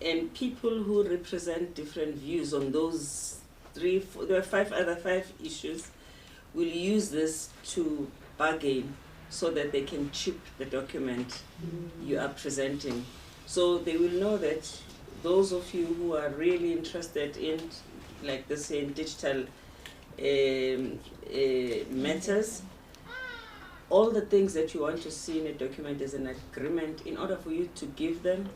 And people who represent different views on those there are five issues, will use this to bargain so that they can chip the document you are presenting. So they will know that those of you who are really interested in, like they say, in digital matters, all the things that you want to see in a document as an agreement, in order for you to give them,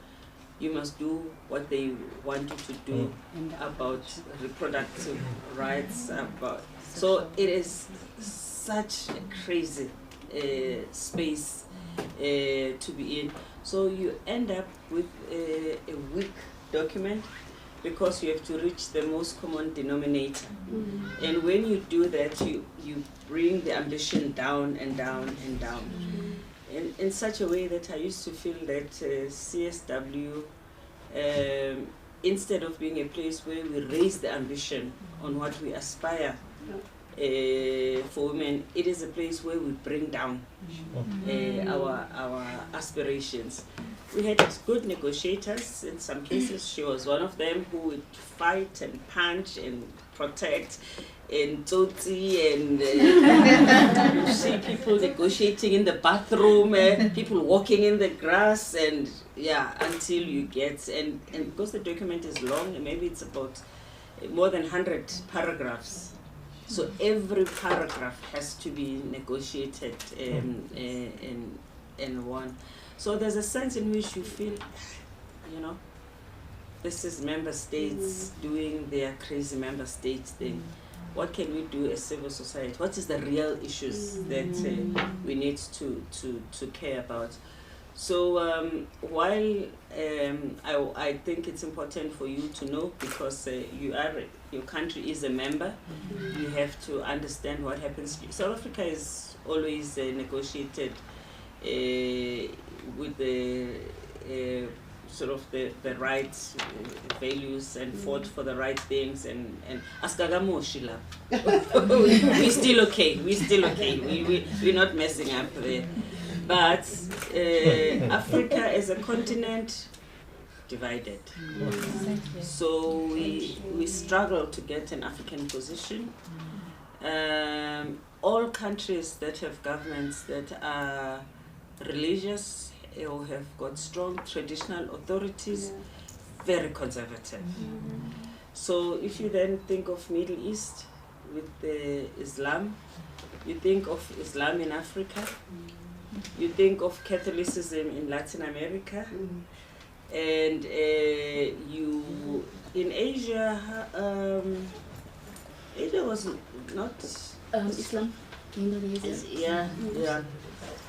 you must do what they want you to do about reproductive rights. So it is such a crazy space to be in. So you end up with a weak document because you have to reach the most common denominator. And when you do that, you bring the ambition down and down and down. In such a way that I used to feel that CSW, instead of being a place where we raise the ambition on what we aspire for women, it is a place where we bring down our aspirations. We had good negotiators. In some cases, she was one of them who would fight and punch and protect and tsotsi and you see people negotiating in the bathroom, people walking in the grass, and until you get, and because the document is long, maybe it's about more than 100 paragraphs. So every paragraph has to be negotiated and won. So there's a sense in which you feel, this is member states doing their crazy member states thing. What can we do as civil society? What is the real issues that we need to care about? So while I think it's important for you to know, because your country is a member, you have to understand what happens. South Africa is always negotiated with the sort of the right values and fought for the right things, and askagamoshila. We're still okay. We're not messing up there. But Africa as a continent divided. So we struggle to get an African position. All countries that have governments that are religious or have got strong traditional authorities, very conservative. So if you then think of Middle East with the Islam, you think of Islam in Africa, you think of Catholicism in Latin America, and you in Asia, Asia was not Islam, Indonesia. Yeah.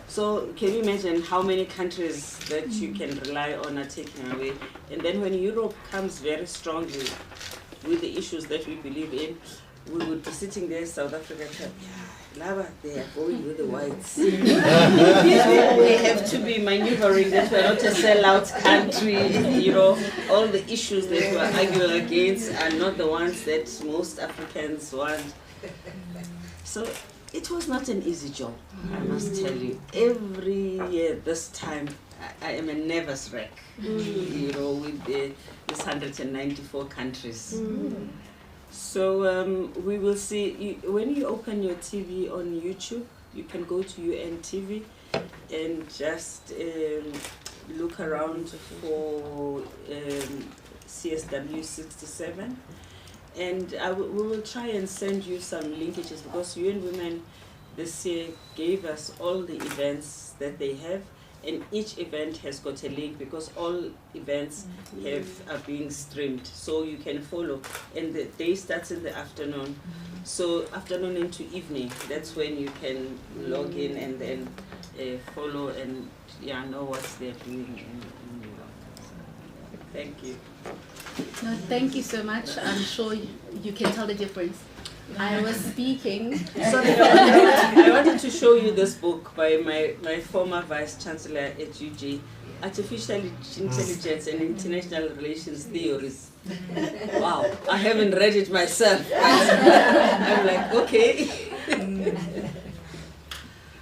So can you imagine how many countries that you can rely on are taken away? And then when Europe comes very strongly with the issues that we believe in, we would be sitting there in South Africa, Lava, they are going with the whites. They have to be maneuvering that we're not a sellout country, all the issues that we're arguing against are not the ones that most Africans want. So it was not an easy job, I must tell you. Every year this time, I am a nervous wreck, with this 194 countries. So we will see, when you open your TV on YouTube, you can go to UN TV and just look around for CSW 67. And we will try and send you some linkages, because UN Women this year gave us all the events that they have, and each event has got a link, because all events are being streamed, so you can follow. And the day starts in the afternoon, so afternoon into evening, that's when you can log in and then follow and know what they're doing. Thank you. No, thank you so much. I'm sure you can tell the difference. I was speaking. Sorry, I wanted to show you this book by my former Vice Chancellor at UG, artificial intelligence and international relations theories. Wow, I haven't read it myself. I'm like, okay.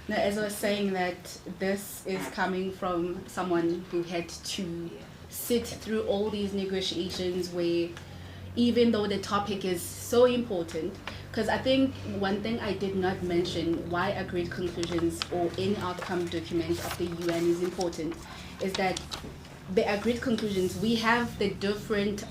Now, as I was saying, that this is coming from someone who had to sit through all these negotiations where, even though the topic is so important, because I think one thing I did not mention why agreed conclusions or any outcome document of the UN is important is that the agreed conclusions, we have the different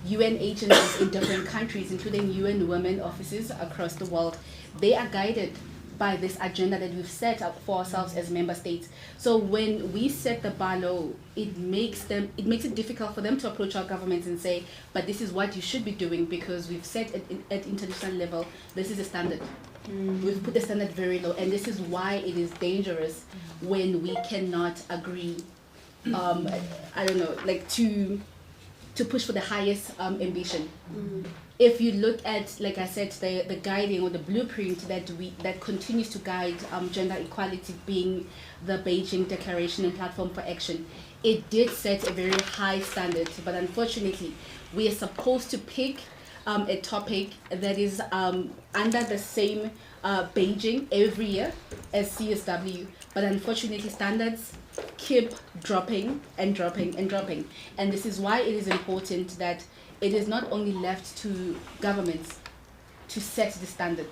UN agencies in different countries, including UN women offices across the world. They are guided by this agenda that we've set up for ourselves as member states. So when we set the bar low, it makes it difficult for them to approach our governments and say, but this is what you should be doing, because we've set at international level, this is a standard. We've put the standard very low, and this is why it is dangerous when we cannot agree, I don't know, like to push for the highest ambition. If you look at, like I said, the guiding or the blueprint that continues to guide gender equality, being the Beijing Declaration and Platform for Action, it did set a very high standard. But unfortunately, we are supposed to pick a topic that is under the same Beijing every year as CSW. But unfortunately, standards keep dropping and dropping and dropping. And this is why it is important that it is not only left to governments to set the standard.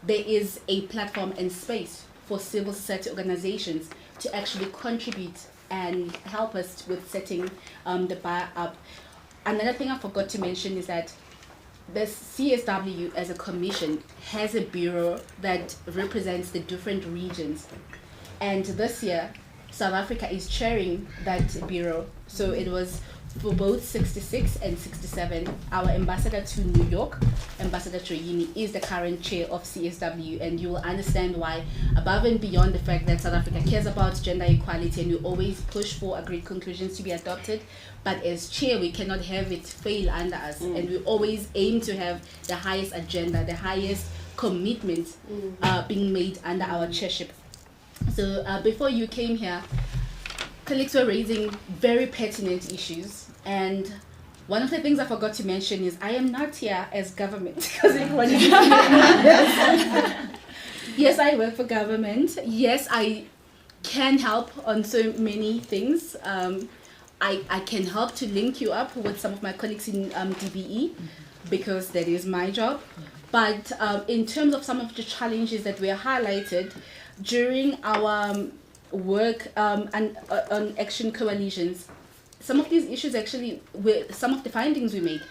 There is a platform and space for civil society organizations to actually contribute and help us with setting the bar up. Another thing I forgot to mention is that the CSW as a commission has a bureau that represents the different regions. And this year, South Africa is chairing that bureau. So it was for both 66 and 67, our ambassador to New York, Ambassador Troyini, is the current chair of CSW, and you will understand why, above and beyond the fact that South Africa cares about gender equality and we always push for agreed conclusions to be adopted, but as chair we cannot have it fail under us, and we always aim to have the highest agenda, the highest commitment being made under our chairship. So before you came here, colleagues were raising very pertinent issues, and one of the things I forgot to mention is I am not here as government, because everyone is yes, I work for government. Yes, I can help on so many things. I can help to link you up with some of my colleagues in DBE, because that is my job. But in terms of some of the challenges that were highlighted during our work on action coalitions, some of these issues actually were some of the findings we made,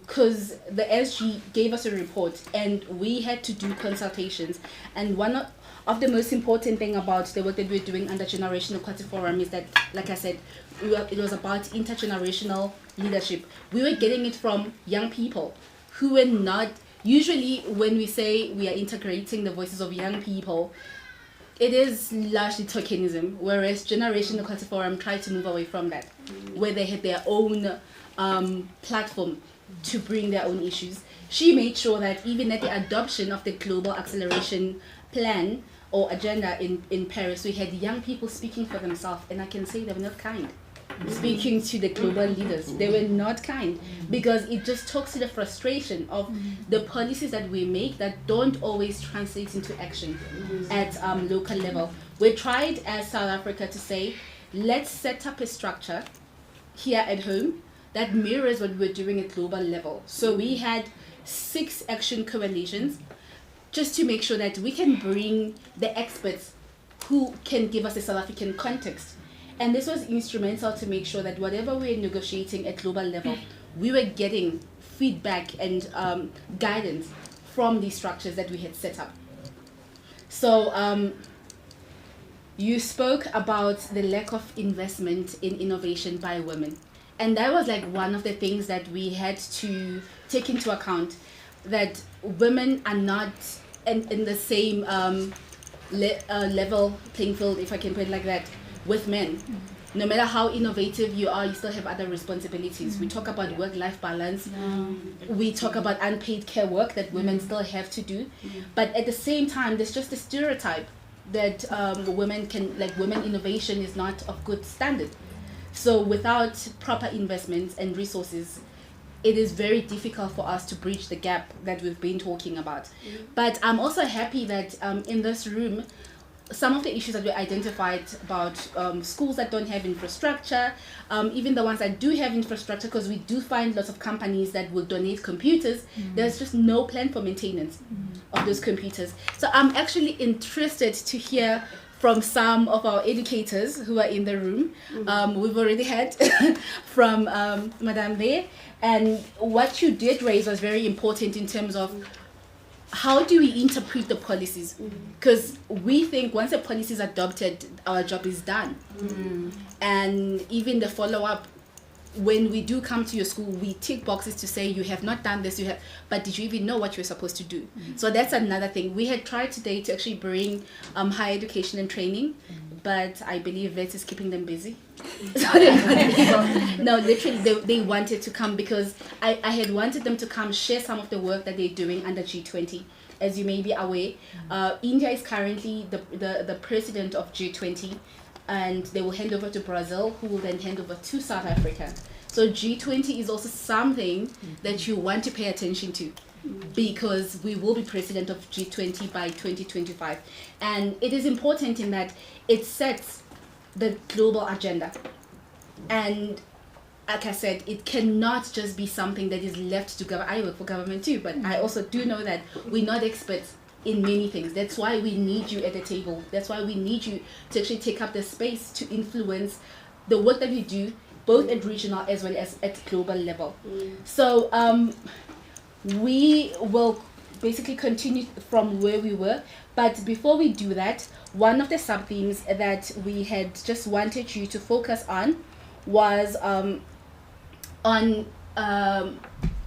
because the SG gave us a report and we had to do consultations, and one of the most important thing about the work that we're doing under Generational Equality Forum is that, like I said, it was about intergenerational leadership. We were getting it from young people who were not, usually when we say we are integrating the voices of young people, it is largely tokenism, whereas Generational Equality Forum tried to move away from that, where they had their own platform to bring their own issues. She made sure that even at the adoption of the Global Acceleration Plan or agenda in Paris, we had young people speaking for themselves, and I can say they were not kind. Speaking to the global leaders, they were not kind, because it just talks to the frustration of the policies that we make that don't always translate into action at local level. We tried as South Africa to say, let's set up a structure here at home that mirrors what we're doing at global level. So we had 6 action coalitions just to make sure that we can bring the experts who can give us a South African context. And this was instrumental to make sure that whatever we're negotiating at global level, we were getting feedback and guidance from these structures that we had set up. So you spoke about the lack of investment in innovation by women. And that was like one of the things that we had to take into account, that women are not in the same level playing field, if I can put it like that, with men. No matter how innovative you are, you still have other responsibilities. We talk about work-life balance. We talk about unpaid care work that women still have to do. But at the same time, there's just a stereotype that women innovation is not of good standard. So without proper investments and resources, it is very difficult for us to bridge the gap that we've been talking about. But I'm also happy that in this room, some of the issues that we identified about schools that don't have infrastructure, even the ones that do have infrastructure, because we do find lots of companies that will donate computers, there's just no plan for maintenance of those computers. So I'm actually interested to hear from some of our educators who are in the room. We've already heard from Madame there, and what you did raise was very important in terms of how do we interpret the policies? Because we think once a policy is adopted, our job is done. And even the follow-up, when we do come to your school, we tick boxes to say you have not done this, but did you even know what you're supposed to do? So that's another thing. We had tried today to actually bring higher education and training, but I believe VET is keeping them busy. So no, literally they wanted to come because I had wanted them to come share some of the work that they're doing under G20. As you may be aware, India is currently the president of G20, and they will hand over to Brazil, who will then hand over to South Africa. So G20 is also something that you want to pay attention to, because we will be president of G20 by 2025. And it is important in that it sets the global agenda. And like I said, it cannot just be something that is left to government. I work for government too, but I also do know that we're not experts in many things. That's why we need you at the table. That's why we need you to actually take up the space to influence the work that we do, both at regional as well as at global level. So we will basically continue from where we were. But before we do that, one of the sub-themes that we had just wanted you to focus on was on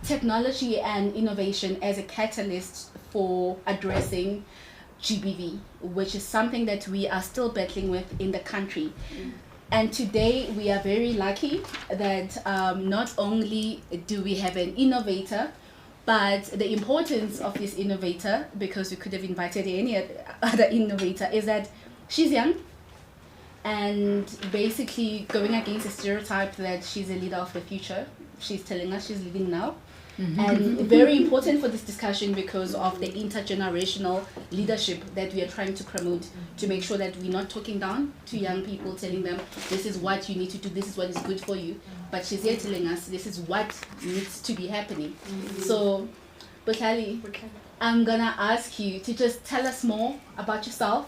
technology and innovation as a catalyst for addressing GBV, which is something that we are still battling with in the country. And today we are very lucky that not only do we have an innovator, but the importance of this innovator, because we could have invited any other innovator, is that she's young and basically going against a stereotype that she's a leader of the future. She's telling us she's living now. And very important for this discussion because of the intergenerational leadership that we are trying to promote, to make sure that we're not talking down to young people, telling them this is what you need to do, this is what is good for you, but she's here telling us this is what needs to be happening. So Bukhali, I'm gonna ask you to just tell us more about yourself,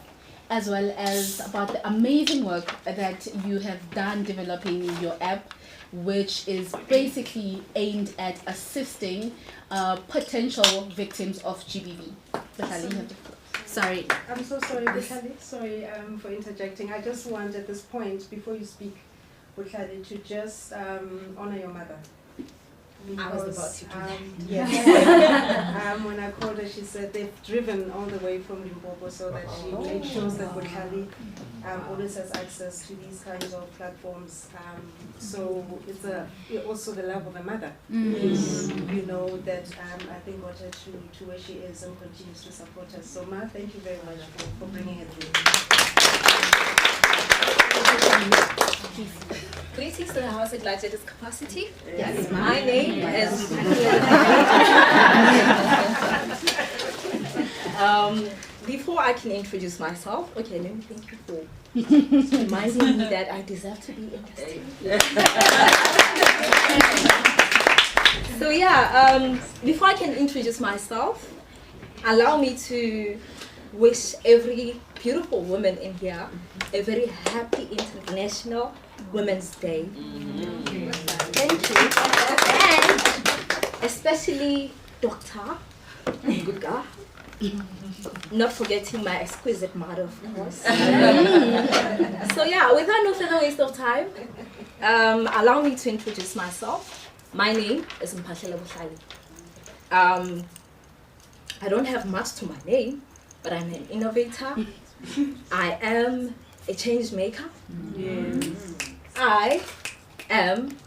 as well as about the amazing work that you have done developing your app, which is basically aimed at assisting potential victims of GBV. Sorry. I'm so sorry, Bukhali. Sorry for interjecting. I just want at this point, before you speak, Bukhali, to just honor your mother. I was about to do that. Yes. When I called her, she said they've driven all the way from Limpopo so that she made sure that Bukhali always has access to these kinds of platforms. So it's also the love of a mother. You know, that I think got her to where she is and continues to support us. So Ma, thank you very much for bringing it through. Greetings to the House at Large Capacity. Yes, my name is. Before I can introduce myself, okay, let me thank you for reminding me that I deserve to be interested. So yeah, before I can introduce myself, allow me to wish every beautiful woman in here a very happy International Women's Day. Thank you. And especially Dr. Guga, not forgetting my exquisite mother, of course. So yeah, without no further waste of time, allow me to introduce myself. My name is Mpahlela Bukhali. I don't have much to my name, but I'm an innovator. I am a change maker. I am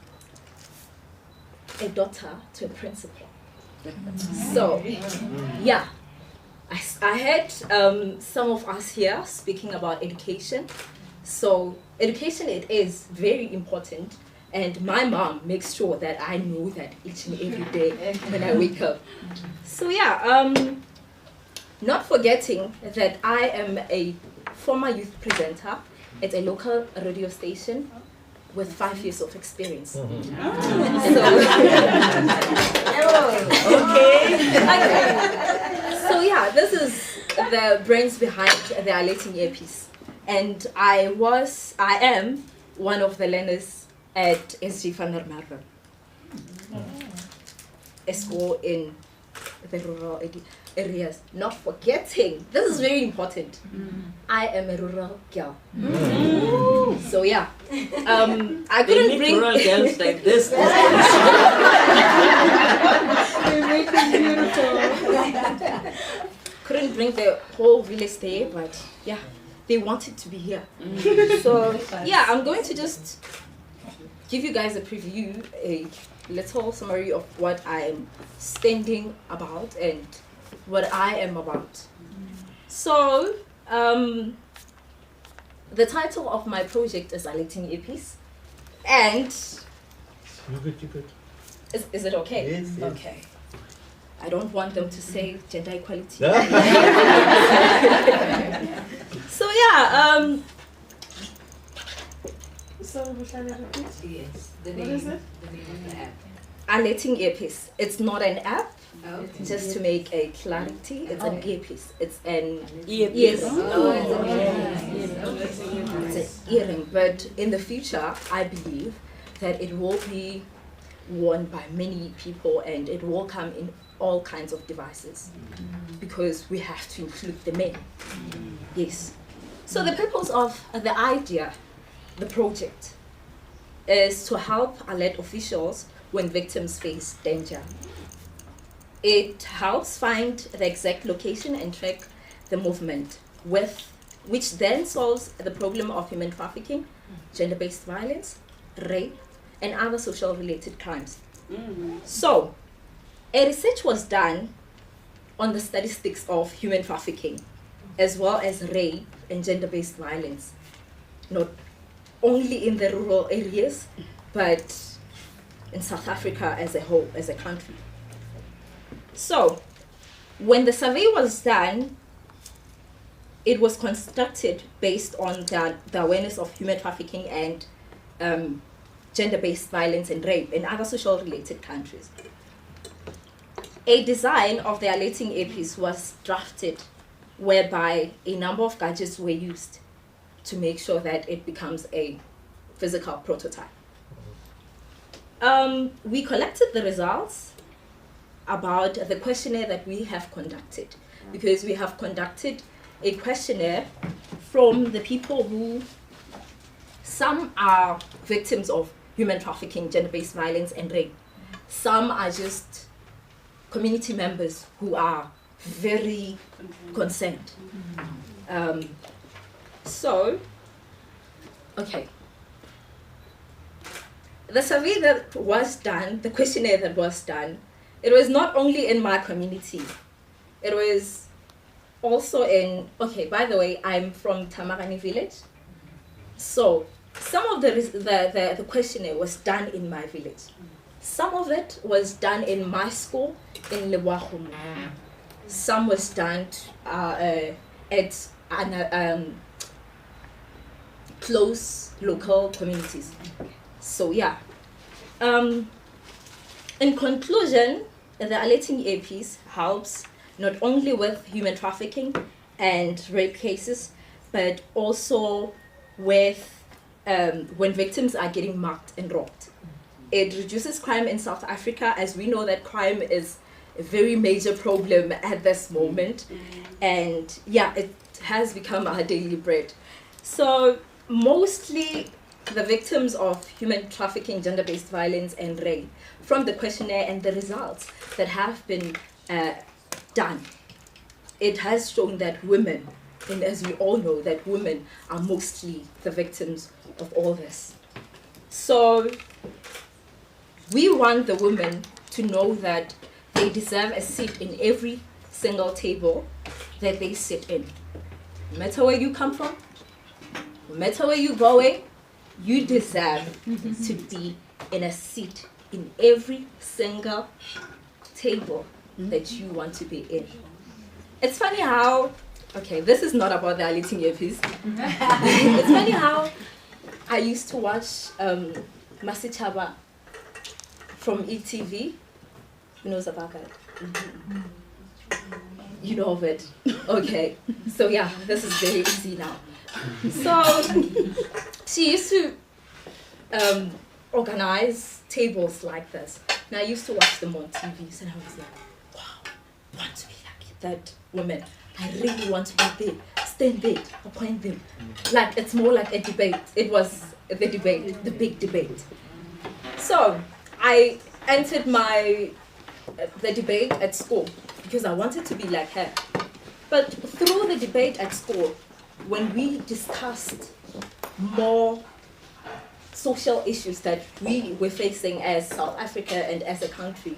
a daughter to a principal. So, yeah, I heard some of us here speaking about education. So education, it is very important, and my mom makes sure that I know that each and every day when I wake up. So yeah, not forgetting that I am a former youth presenter at a local radio station with 5 years of experience. Mhm. So yeah, this is the brains behind the Alating earpiece, and I am one of the learners at SG van der Merwe, a school in the rural areas. Not forgetting, this is very important, I am a rural girl. So yeah, I They couldn't need bring rural girls like this. They make it beautiful. couldn't bring the whole village there, but yeah, they wanted to be here. So yeah, I'm going to just give you guys a preview, a little summary of what I am standing about and what I am about. So the title of my project is Alating earpiece, and You good. is it okay? Yes, yes. Okay. I don't want them to say gender equality. So yeah, So, repeat? Yes. The What name, is it? the name of the app. Alating earpiece. It's not an app. Oh. Just to make a clarity, it's an earpiece. It's an Earpiece. Yes. It's an earring. But in the future, I believe that it will be worn by many people, and it will come in all kinds of devices, because we have to include the men. Yes. So the purpose of the idea, the project, is to help alert officials when victims face danger. It helps find the exact location and track the movement, which then solves the problem of human trafficking, gender-based violence, rape, and other social-related crimes. So, a research was done on the statistics of human trafficking, as well as rape and gender-based violence, not only in the rural areas, but in South Africa as a whole, as a country. So, when the survey was done, it was constructed based on the awareness of human trafficking and gender-based violence and rape in other social-related countries. A design of the Alating earpiece was drafted, whereby a number of gadgets were used to make sure that it becomes a physical prototype. We collected the results about the questionnaire that we have conducted, because we have conducted a questionnaire from the people who, some are victims of human trafficking, gender-based violence, and rape. Some are just community members who are very concerned. Okay. The survey that was done, the questionnaire that was done, it was not only in my community, it was also in, okay, by the way, I'm from Tamarani village. So some of the questionnaire was done in my village. Some of it was done in my school in Lewahumu. Some was done at close local communities. So yeah. In conclusion, the Alating earpiece helps not only with human trafficking and rape cases, but also with when victims are getting mugged and robbed. It reduces crime in South Africa, as we know that crime is a very major problem at this moment. And yeah, it has become our daily bread. So mostly the victims of human trafficking, gender-based violence, and rape, from the questionnaire and the results that have been done, it has shown that women, and as we all know, that women are mostly the victims of all this. So we want the women to know that they deserve a seat in every single table that they sit in. No matter where you come from, no matter where you're going, you deserve to be in a seat in every single table that you want to be in. It's funny how, okay, this is not about the Aliting earpiece. It's funny how I used to watch Masichaba from ETV. You know Zabaka? You know of it. Okay. So yeah, this is very easy now. So she used to organize tables like this. And I used to watch them on TV, and I was like, wow, I want to be like that woman. I really want to be there, stand there, appoint them. Like, it's more like a debate. It was the debate, the big debate. So I entered the debate at school because I wanted to be like her. But through the debate at school, when we discussed more social issues that we were facing as South Africa and as a country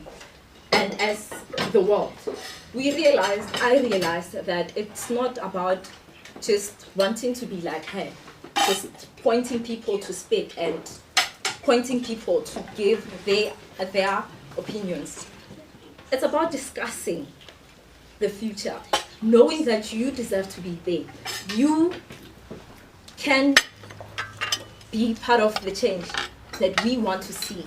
and as the world, I realized that it's not about just wanting to be like her, just pointing people to speak and pointing people to give their opinions. It's about discussing the future, knowing that you deserve to be there. You can be part of the change that we want to see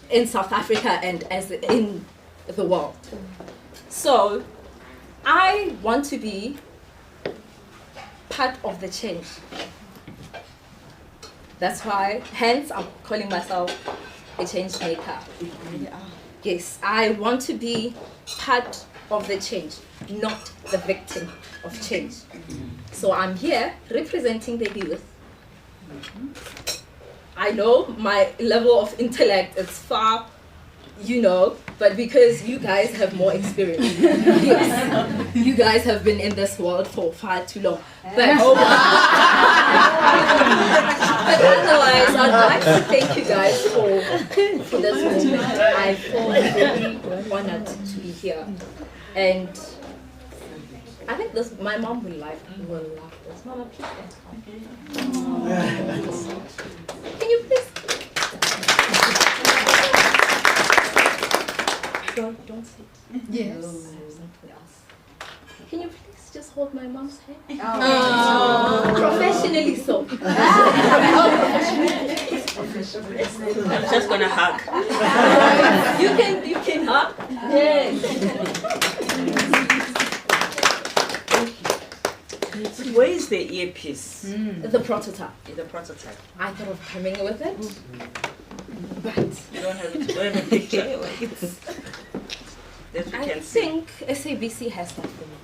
in South Africa and as in the world. So I want to be part of the change. That's why, hence, I'm calling myself a change maker. Yes, I want to be part of the change, not the victim of change. So I'm here representing the youth. I know my level of intellect is far, but because you guys have more experience. Yes, you guys have been in this world for far too long. But otherwise, I'd like to thank you guys for this moment. I feel very honored to be here. And I think my mom will love this. Mama, please. Can you please? Don't sit. Yes. I have something else. Can you please just hold my mom's hand? Oh. Professionally so. I'm just gonna hug. You can hug. Yes. Where is the earpiece? The prototype. The prototype. I thought of coming with it, but You don't have a picture. That we I can see. think SABC has that for me.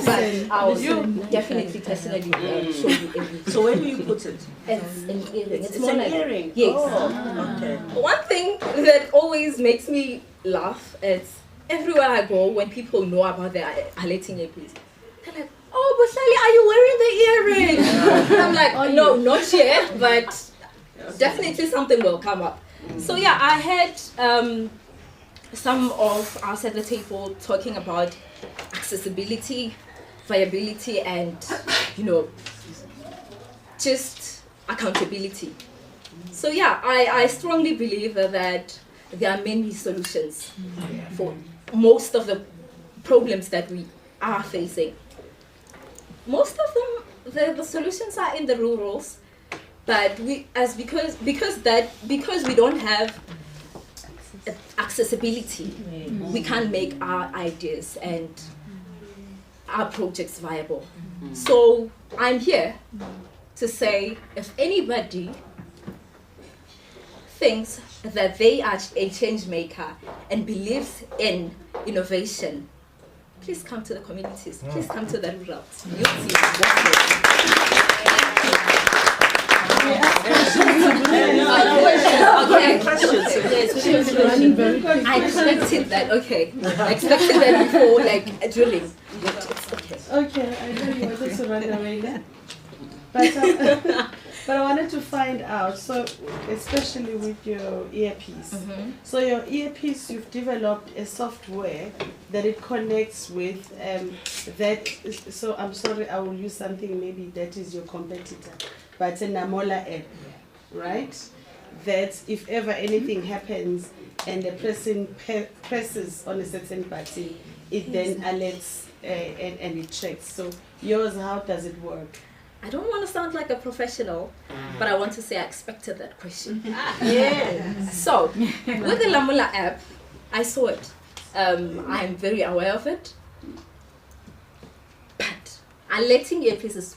But I will definitely personally show you everything. So where do you put it? It's an earring. It's more an like earring. Yes. Oh, okay. One thing that always makes me laugh is everywhere I go when people know about the Aliting earpiece, they're like, "Oh, but Sally, are you wearing the earring?" And I'm like, "No, not yet, but definitely something will come up." So yeah, I had some of us at the table talking about accessibility, viability, and just accountability. So yeah, I strongly believe that there are many solutions for most of the problems that we are facing. Most of them, the solutions are in the rurals, but because we don't have accessibility, we can't make our ideas and our projects viable. So I'm here to say, if anybody thinks that they are a change maker and believes in innovation, please come to the communities. Please come to the rurals. You'll see. I expected that. Okay, I expected that before, like drilling. But it's okay. okay, I know you wanted to run away now. But But I wanted to find out, so especially with your earpiece. So your earpiece, you've developed a software that it connects with that. So I'm sorry, I will use something maybe that is your competitor, but a Namola app, right? That if ever anything happens and the person presses on a certain button, it then alerts and it checks. So yours, how does it work? I don't want to sound like a professional, but I want to say I expected that question. Yes. So, with the Lamula app, I saw it. I'm very aware of it. But alerting earpiece is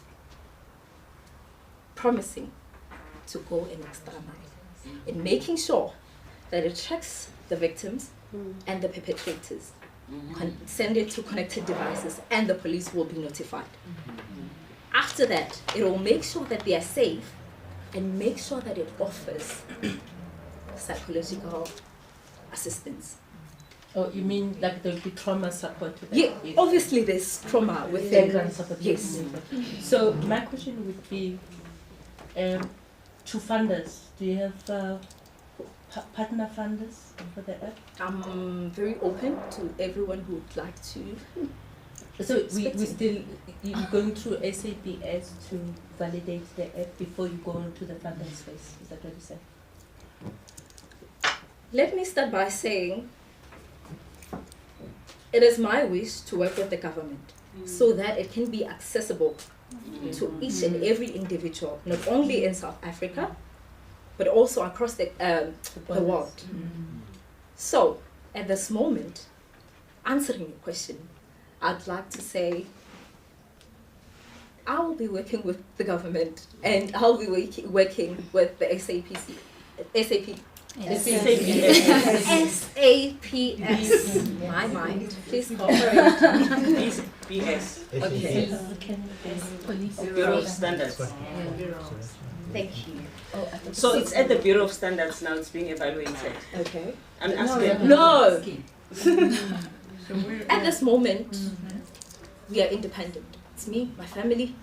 promising to go an extra mile in making sure that it tracks the victims and the perpetrators, send it to connected devices, and the police will be notified. After that, it will make sure that they are safe and make sure that it offers psychological assistance. Oh, you mean like there will be trauma support to that? Yeah, obviously there's trauma with background support. Yes. So my question would be, to funders, do you have partner funders for the app? I'm very open to everyone who would like to. So we still, you're going through SAPS to validate the app before you go into the funding space. Is that what you said? Let me start by saying it is my wish to work with the government so that it can be accessible to each and every individual, not only in South Africa, but also across the world. So, at this moment, answering your question, I'd like to say I will be working with the government and I'll be working with the SAPS. My mind, please cooperate. BS. Okay. Bureau of Standards. Thank you. So it's at the Bureau of Standards now, it's being evaluated. Okay. I'm asking. No. At this moment, we are independent. It's me, my family,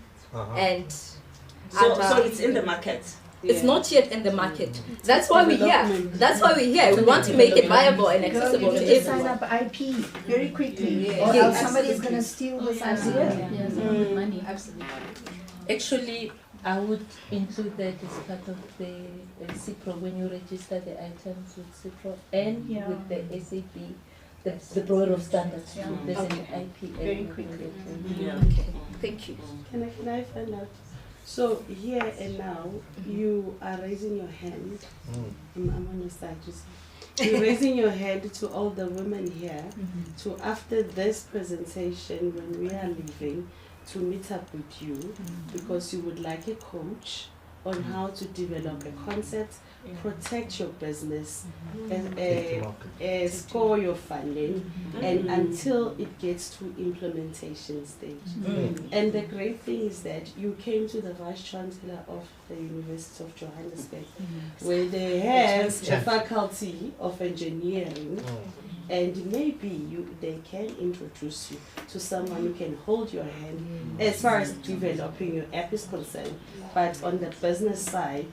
and so it's in the market. It's not yet in the market. That's why we're here. That's why we're here. We want to make it viable and accessible to You sign everyone. up IP very quickly, or Yes. else somebody's going to steal this idea. Money. Absolutely. Actually, I would include that as part of the CIPRO when you register the items with CIPRO and with the SAP, the Bureau of Standards. There's an IP. Very quickly. Okay. Thank you. Can I find out? So here and now, you are raising your hand. I'm on your side, just. You're raising your hand to all the women here to, after this presentation, when we are leaving, to meet up with you because you would like a coach on how to develop a concept, protect your business, score your funding, and until it gets to implementation stage. And the great thing is that you came to the Vice Chancellor of the University of Johannesburg, where they have a faculty of engineering, and maybe they can introduce you to someone who can hold your hand as far as developing your app is concerned. But on the business side,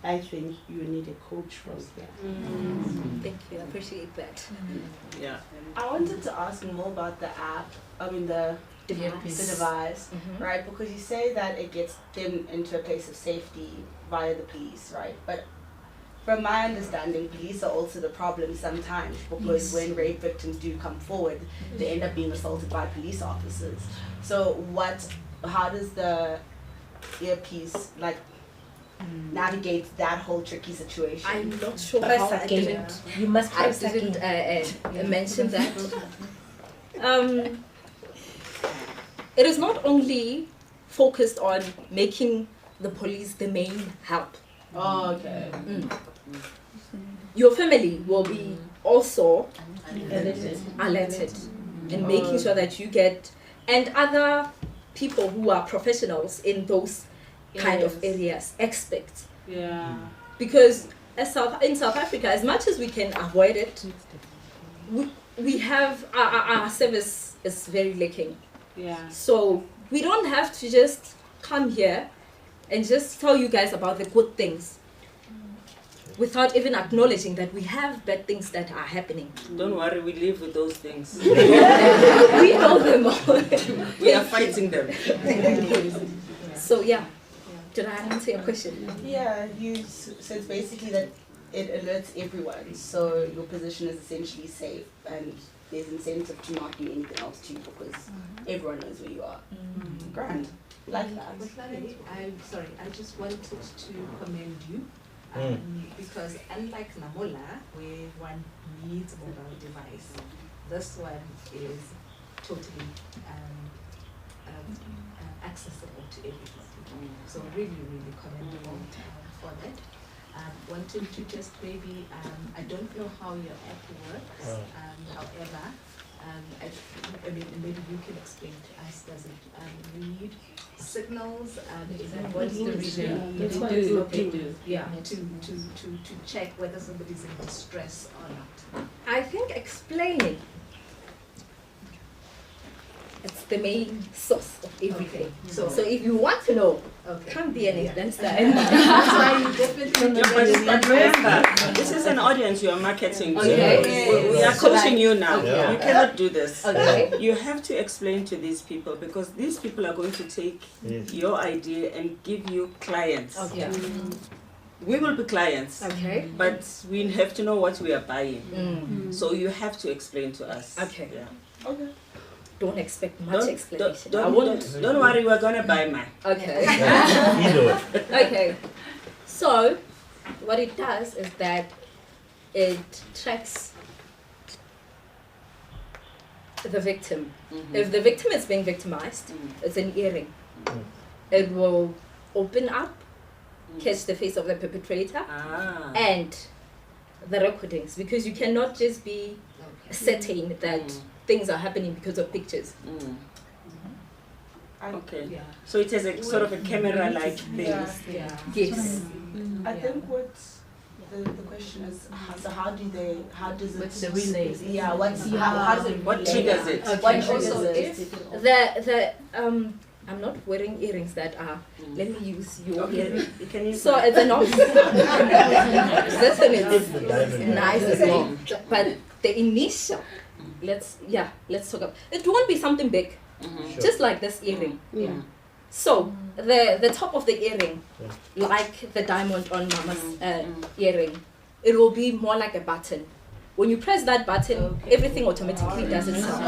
I think you need a coach from here. Thank you. I appreciate that. Yeah. I wanted to ask more about the app, the device, right? Because you say that it gets them into a place of safety via the police, right? But from my understanding, police are also the problem sometimes because when rape victims do come forward, they end up being assaulted by police officers. So how does the earpiece navigate that whole tricky situation? I'm not sure how I didn't. You must I didn't mention that. It is not only focused on making the police the main help. Oh, okay. Your family will be also alerted and making sure that you get, and other people who are professionals in those kind of areas, experts. Yeah. Because in South Africa, as much as we can avoid it, we have our service is very lacking. Yeah. So we don't have to just come here and just tell you guys about the good things without even acknowledging that we have bad things that are happening. Don't worry, we live with those things. We know them all. We are fighting them. So yeah, did I answer your question? Yeah, so it's basically that it alerts everyone. So your position is essentially safe, and there's incentive to not do anything else too, because everyone knows where you are. Grand. Like that. I'm sorry, I just wanted to commend you. Because unlike Namola, where one needs a mobile device, this one is totally accessible to everybody. So really, really commendable for that. Wanted to just maybe, I don't know how your app works, however, I mean, maybe you can explain to us, does it read signals? Is that what's the reason? Yeah, to check whether somebody's in distress or not. I think explaining. It's the main source of everything. So if you want to know, come be an influencer. But remember, this is an audience you are marketing to. Okay. We are coaching you now. Yeah. You cannot do this. Okay. You have to explain to these people, because these people are going to take your idea and give you clients. Okay. We will be clients, Okay. but we have to know what we are buying. So you have to explain to us. Okay. Yeah. Okay. Don't expect much explanation. Don't worry, we're gonna buy mine. Okay. You know it. Okay. So, what it does is that it tracks the victim. If the victim is being victimized, it's an earring. It will open up, catch the face of the perpetrator, and the recordings, because you cannot just be certain that things are happening because of pictures. Okay. Yeah. So it has a sort of a camera-like thing. Yes. I think what the question is, how does it? What's the relay? Yeah, how does it? What triggers it? What triggers Also, it? I'm not wearing earrings that are. Let me use your earring. You can use So it's an option. This one is nice as well. But the initial, let's talk about. It won't be something big, just like this earring. So the top of the earring, like the diamond on Mama's earring, it will be more like a button. When you press that button, everything automatically does itself.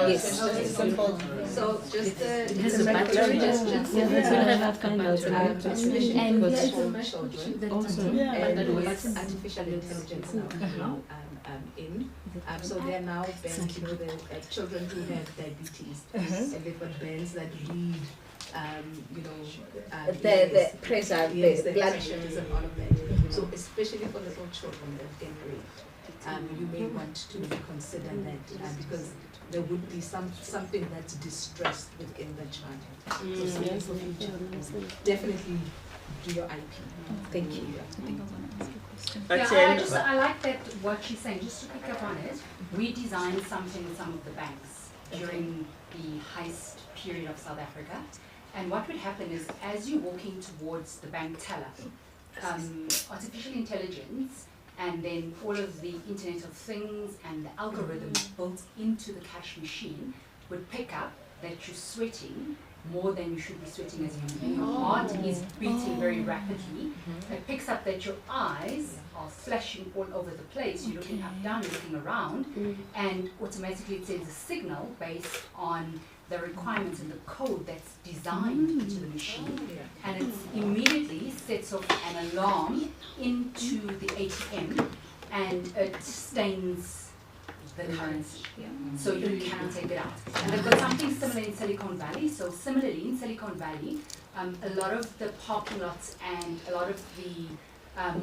Yes. Simple. So just It has a battery. just It's going to have kind of especially And because yes, for children. also. And with artificial intelligence now in, so they are now banned, the children who have diabetes, and they've got bands that read, The pressure, the blood pressures and all of that. So especially for little children that get raped, you may want to consider that because there would be something that's distressed within the child. So something for future. Definitely do your IP. Thank you. But I like that what she's saying. Just to pick up on it, we designed something with some of the banks during the heist period of South Africa. And what would happen is, as you're walking towards the bank teller, artificial intelligence and then all of the Internet of Things and the algorithms built into the cash machine would pick up that you're sweating more than you should be sweating as a human being. Your heart is beating very rapidly. It picks up that your eyes are flashing all over the place. You're looking up, down, you're looking around, and automatically it sends a signal based on the requirements and the code that's designed into the machine. And it immediately sets off an alarm into the ATM, and it stains the currency. So you can take it out. And they've got something similar in Silicon Valley. So similarly, in Silicon Valley, a lot of the parking lots and a lot of the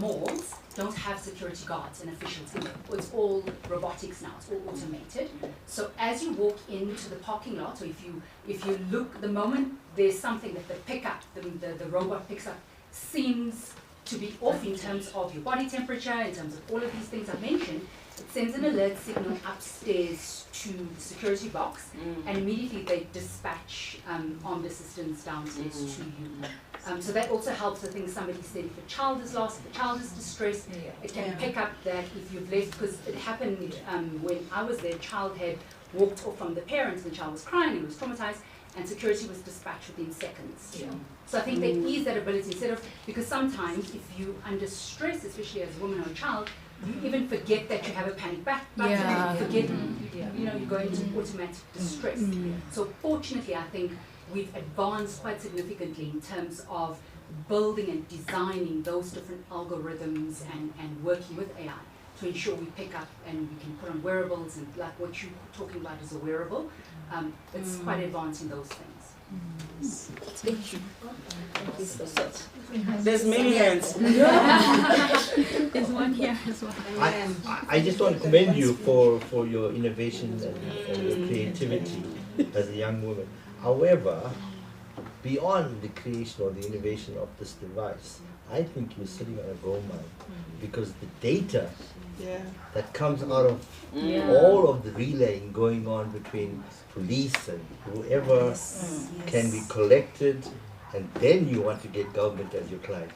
malls don't have security guards and officials in them. It's all robotics now, it's all automated. So as you walk into the parking lot, or if you look, the moment there's something that the robot picks up seems to be off in terms of your body temperature, in terms of all of these things I've mentioned, it sends an alert signal upstairs to the security box, and immediately they dispatch armed assistance downstairs to you. So that also helps. I think somebody said if a child is lost, if a child is distressed, it can pick up that if you've left, because it happened when I was there, a child had walked off from the parents, the child was crying and was traumatized, and security was dispatched within seconds. So I think there is that ability, instead of, because sometimes if you under stress, especially as a woman or a child, you even forget that you have a panic button, you forget, you know, you go into automatic distress. So fortunately, I think we've advanced quite significantly in terms of building and designing those different algorithms and working with AI to ensure we pick up and we can put on wearables, and like what you're talking about is a wearable. It's quite advanced in those things. Thank you. Thank you so much. There's many hands. There's one here as well. I just want to commend you for your innovation and your creativity as a young woman. However, beyond the creation or the innovation of this device, I think you're sitting on a gold mine, because the data that comes out of all of the relaying going on between police and whoever can be collected, and then you want to get government as your client.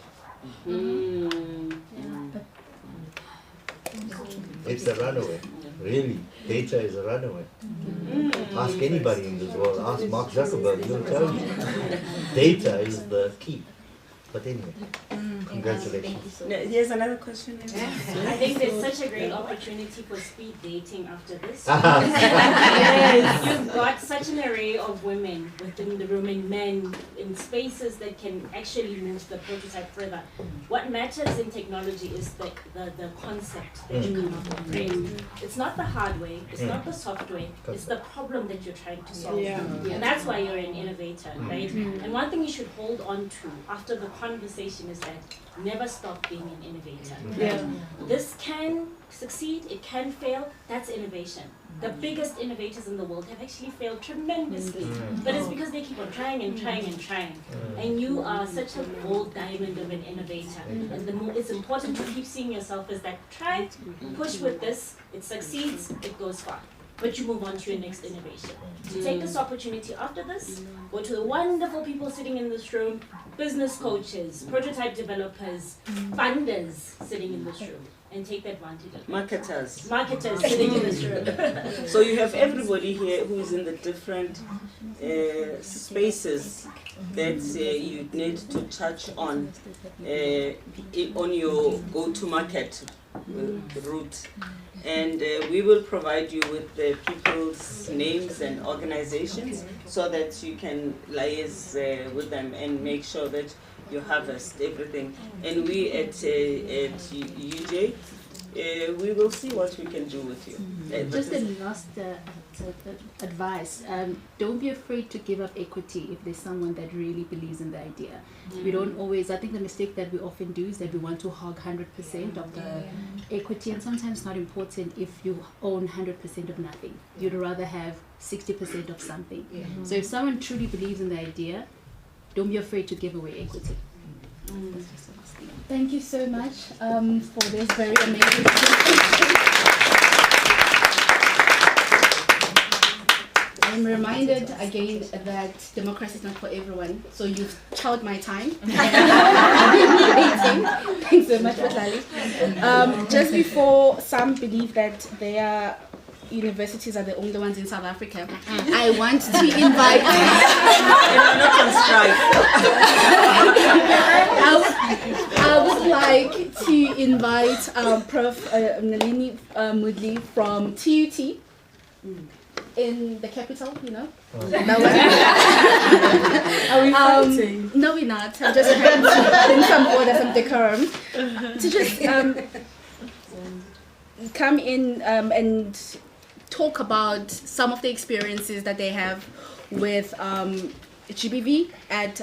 It's a runaway. Really, data is a runaway. Ask anybody in this world, ask Mark Zuckerberg, he'll tell you. Data is the key. But anyway, congratulations. Here's another question. I think there's such a great opportunity for speed dating after this. You've got such an array of women within the room and men in spaces that can actually move the prototype further. What matters in technology is the concept that you come up with, right? It's not the hardware, it's not the software, it's the problem that you're trying to solve. And that's why you're an innovator, right? And one thing you should hold on to after the conversation is that never stop being an innovator. This can succeed, it can fail, that's innovation. The biggest innovators in the world have actually failed tremendously, but it's because they keep on trying and trying and trying. And you are such a gold diamond of an innovator. And it's important to keep seeing yourself as that. Try, push with this, it succeeds, it goes far. But you move on to your next innovation. So take this opportunity after this, go to the wonderful people sitting in this room, business coaches, prototype developers, funders sitting in this room, and take advantage of it. Marketers sitting in this room. So you have everybody here who is in the different spaces that you need to touch on your go-to-market route. And we will provide you with the people's names and organizations so that you can liaise with them and make sure that you harvest everything. And we at UJ, we will see what we can do with you. Just a last advice. Don't be afraid to give up equity if there's someone that really believes in the idea. We don't always, I think the mistake that we often do is that we want to hog 100% of the equity, and sometimes it's not important if you own 100% of nothing. You'd rather have 60% of something. So if someone truly believes in the idea, don't be afraid to give away equity. Thank you so much for this very amazing I'm reminded again that democracy is not for everyone, so you've chowed my time. Thanks so much for Lali. Just before some believe that their universities are the only ones in South Africa, I want to invite I would like to invite Prof. Nalini Mudli from TUT in the capital, you know. Are we fighting? No, we're not. I'm just trying to bring some order, some decorum, to just come in and talk about some of the experiences that they have with GBV at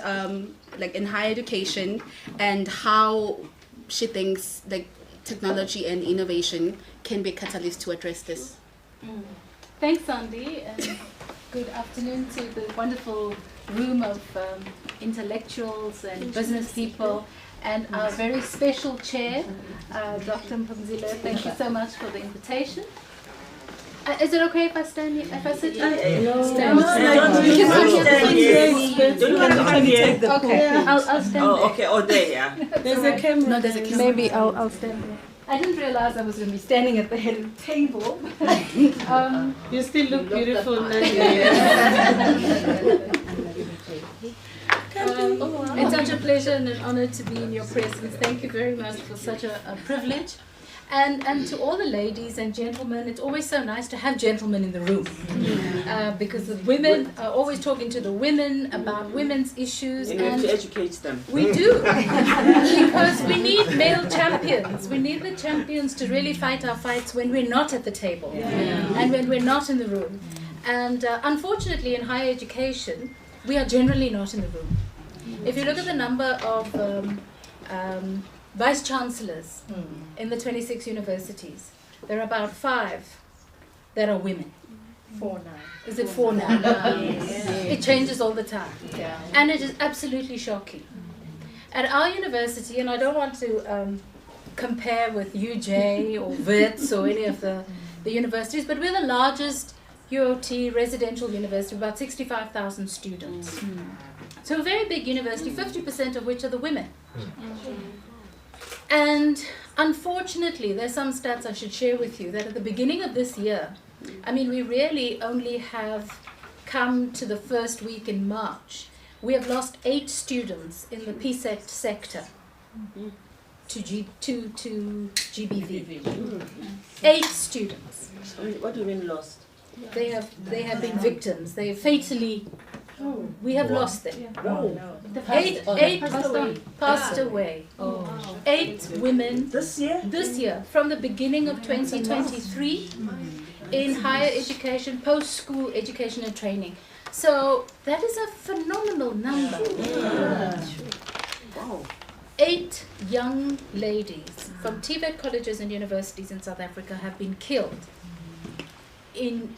like in higher education, and how she thinks like technology and innovation can be a catalyst to address this. Thanks, Sandy, and good afternoon to the wonderful room of intellectuals and business people and our very special chair, Dr. Mpumzile. Thank you so much for the invitation. Is it okay if I stand here? If I sit here? No, stand. Okay, I'll stand there. Oh, okay. Oh, there, yeah. There's a camera. No, there's a camera. Maybe I'll stand there. I didn't realize I was going to be standing at the head of the table. You still look beautiful, It's such a pleasure and an honor to be in your presence. Thank you very much for such a privilege. And to all the ladies and gentlemen, it's always so nice to have gentlemen in the room. Because the women are always talking to the women about women's issues. And we have to educate them. We do. Because we need male champions. We need the champions to really fight our fights when we're not at the table. And when we're not in the room. And unfortunately in higher education, we are generally not in the room. If you look at the number of vice chancellors in the 26 universities, there are about 5 that are women. 4 now. Is it 4 now? Yes. It changes all the time. Yeah. And it is absolutely shocking. At our university, and I don't want to compare with UJ or WITS or any of the universities, but we're the largest UOT residential university, about 65,000 students. So a very big university, 50% of which are the women. And unfortunately, there's some stats I should share with you that at the beginning of this year, I mean, we really only have come to the first week in March. We have lost 8 students in the PSET sector to GBV. 8 students. What do you mean lost? They have been victims. They have fatally. We have lost them. Eight passed away. 8 women this year from the beginning of 2023 in higher education, post-school education and training. So that is a phenomenal number. 8 young ladies from TVET colleges and universities in South Africa have been killed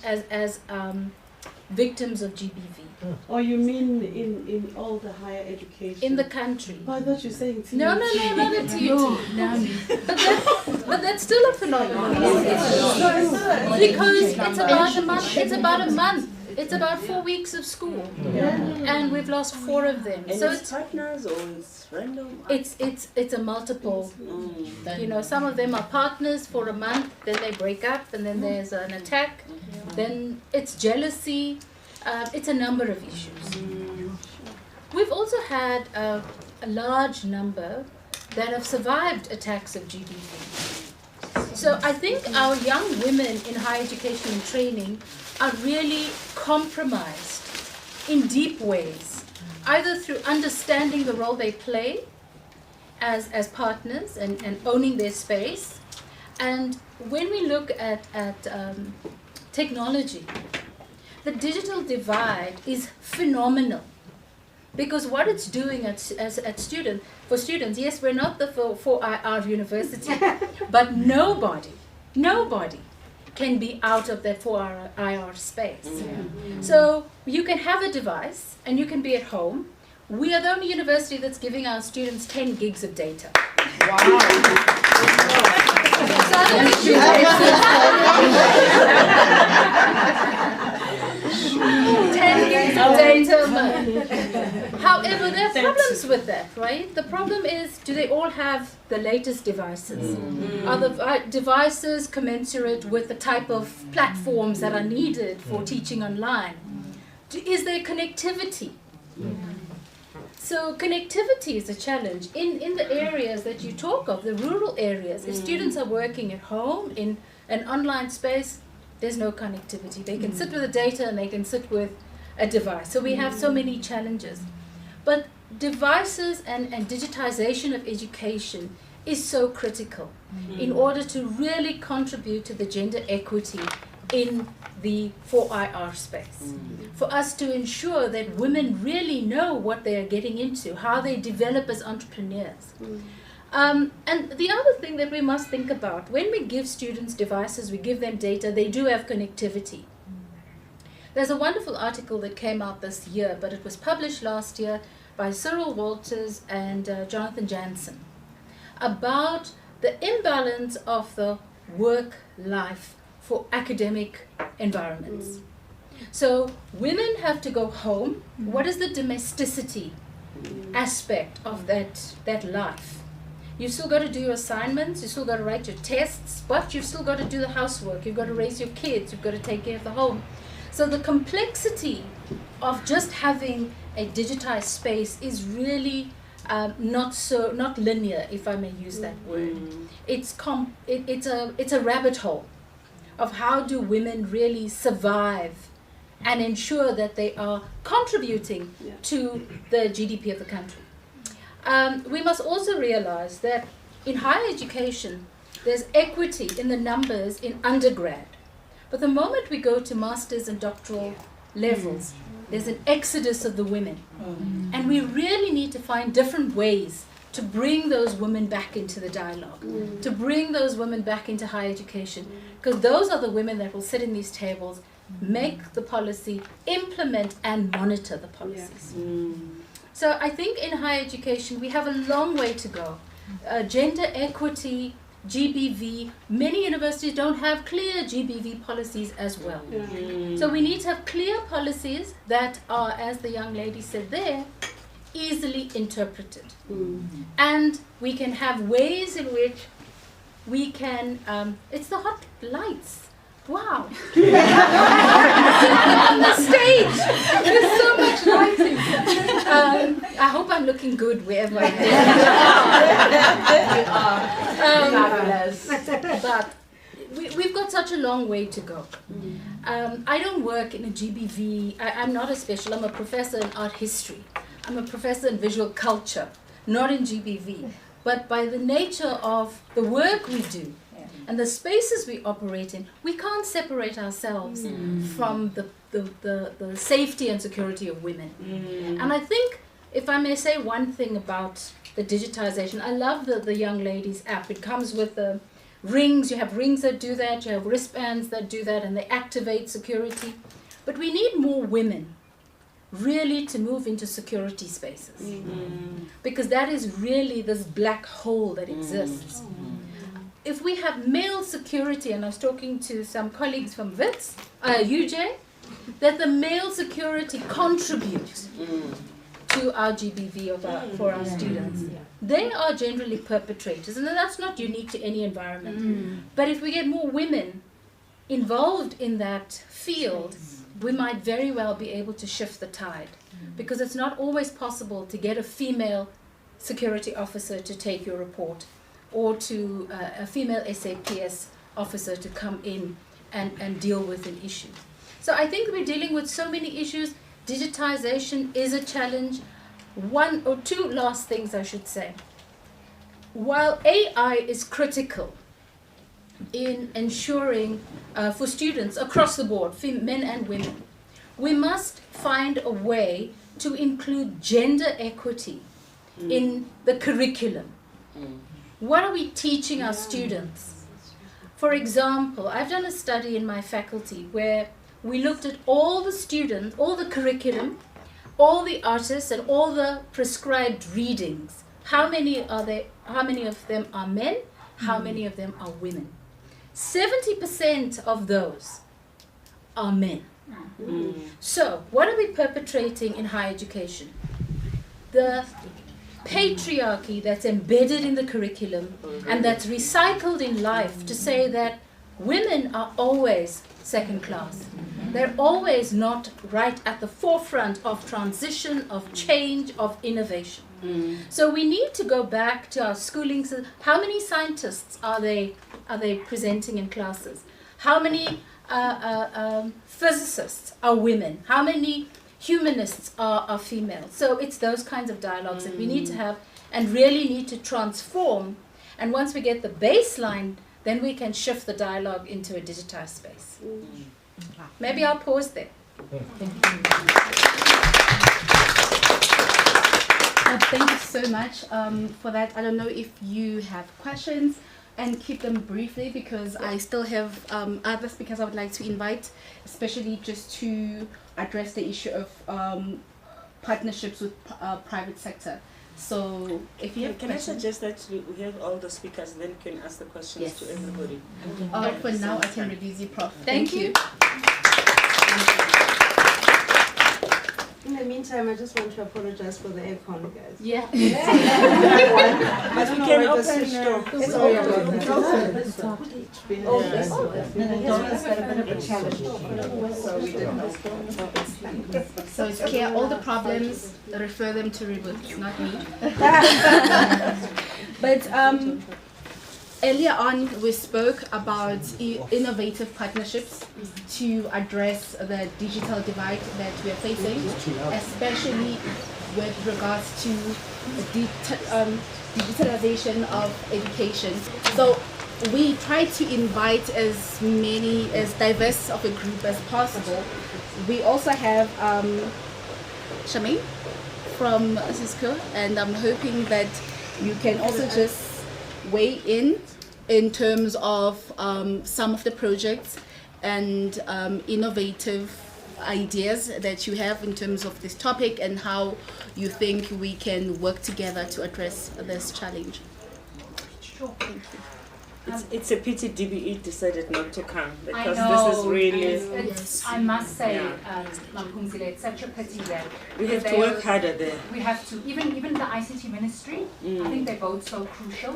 as victims of GBV. Oh, you mean in all the higher education? In the country. Oh, I thought you were saying TUT. No, not at TUT. But that's still a phenomenon. Because it's about a month. It's about 4 weeks of school, and we've lost 4 of them. And so it's partners or it's random? It's a multiple. You know, some of them are partners for a month, then they break up, and then there's an attack. Then it's jealousy. It's a number of issues. We've also had a large number that have survived attacks of GBV. So I think our young women in higher education and training are really compromised in deep ways, either through understanding the role they play as partners and owning their space. And when we look at technology, the digital divide is phenomenal. Because what it's doing for students, yes, we're not the 4IR university, but nobody can be out of that 4IR space. So you can have a device and you can be at home. We are the only university that's giving our students 10 gigs of data. Wow. 10 gigs of data a month. However, there are problems with that, right? The problem is, do they all have the latest devices? Are the devices commensurate with the type of platforms that are needed for teaching online? Is there connectivity? So connectivity is a challenge. In the areas that you talk of, the rural areas, if students are working at home in an online space, there's no connectivity. They can sit with the data and they can sit with a device. So we have so many challenges. But devices and digitization of education is so critical in order to really contribute to the gender equity in the 4IR space. For us to ensure that women really know what they are getting into, how they develop as entrepreneurs. And the other thing that we must think about, when we give students devices, we give them data, they do have connectivity. There's a wonderful article that came out this year, but it was published last year by Cyril Walters and Jonathan Jansen about the imbalance of the work life for academic environments. So women have to go home. What is the domesticity aspect of that life? You've still got to do your assignments, you've still got to write your tests, but you've still got to do the housework, you've got to raise your kids, you've got to take care of the home. So the complexity of just having a digitized space is really not linear, if I may use that word. It's a rabbit hole of how do women really survive and ensure that they are contributing to the GDP of the country. We must also realize that in higher education, there's equity in the numbers in undergrad. But the moment we go to master's and doctoral levels, there's an exodus of the women. And we really need to find different ways to bring those women back into the dialogue, to bring those women back into higher education, because those are the women that will sit in these tables, make the policy, implement and monitor the policies. So I think in higher education we have a long way to go. Gender equity, GBV, many universities don't have clear GBV policies as well. So we need to have clear policies that are, as the young lady said there, easily interpreted. And we can have ways in which we can, it's the hot lights. Wow. On the stage, there's so much lighting. I hope I'm looking good wherever I am. But we've got such a long way to go. I don't work in a GBV. I'm not a special. I'm a professor in art history. I'm a professor in visual culture, not in GBV. But by the nature of the work we do, and the spaces we operate in, we can't separate ourselves from the safety and security of women. And I think, if I may say one thing about the digitization, I love the young ladies app. It comes with the rings. You have rings that do that, you have wristbands that do that, and they activate security. But we need more women really to move into security spaces. Because that is really this black hole that exists. If we have male security, and I was talking to some colleagues from WITS, UJ, that the male security contributes to our GBV for our students. They are generally perpetrators, and that's not unique to any environment. But if we get more women involved in that field, we might very well be able to shift the tide, because it's not always possible to get a female security officer to take your report, or to a female SAPS officer to come in and deal with an issue. So I think we're dealing with so many issues. Digitization is a challenge. One or two last things I should say. While AI is critical in ensuring for students across the board, men and women, we must find a way to include gender equity in the curriculum. What are we teaching our students? For example, I've done a study in my faculty where we looked at all the students, all the curriculum, all the artists and all the prescribed readings. How many of them are men? How many of them are women? 70% of those are men. So, what are we perpetrating in higher education? The patriarchy that's embedded in the curriculum and that's recycled in life to say that women are always second class. They're always not right at the forefront of transition, of change, of innovation. So we need to go back to our schooling. So how many scientists are they presenting in classes? How many physicists are women? How many humanists are female? So it's those kinds of dialogues that we need to have and really need to transform. And once we get the baseline, then we can shift the dialogue into a digitized space. Maybe I'll pause there. Thank you so much for that. I don't know if you have questions, and keep them briefly because I still have other speakers I would like to invite, especially just to address the issue of partnerships with private sector. So if you have Can I questions- suggest that we have all the speakers, then you can ask the questions Yes. to everybody? For now, I can reduce you, Prof. Thank you. In the meantime, I just want to apologize for the aircon, guys. Yeah. I don't know can why it was open, switched off. it's Sorry open. about It's that. open. Oh, yes. Donna's got a bit of a challenge, so we didn't. So it's clear all the problems, refer them to Rebooth, not me. But earlier on, we spoke about innovative partnerships to address the digital divide that we are facing, especially with regards to the digitalization of education. So we try to invite as diverse of a group as possible. We also have Charmaine from Cisco, and I'm hoping that you can also just weigh in terms of some of the projects and innovative ideas that you have in terms of this topic and how you think we can work together to address this challenge. Sure. Thank you. It's a pity DBE decided not to come, because I know, this is really... it's, I must say, Yeah. Mamphumzile, it's such a pity that We have to work harder there. We have to, even the ICT ministry, I think they're both so crucial.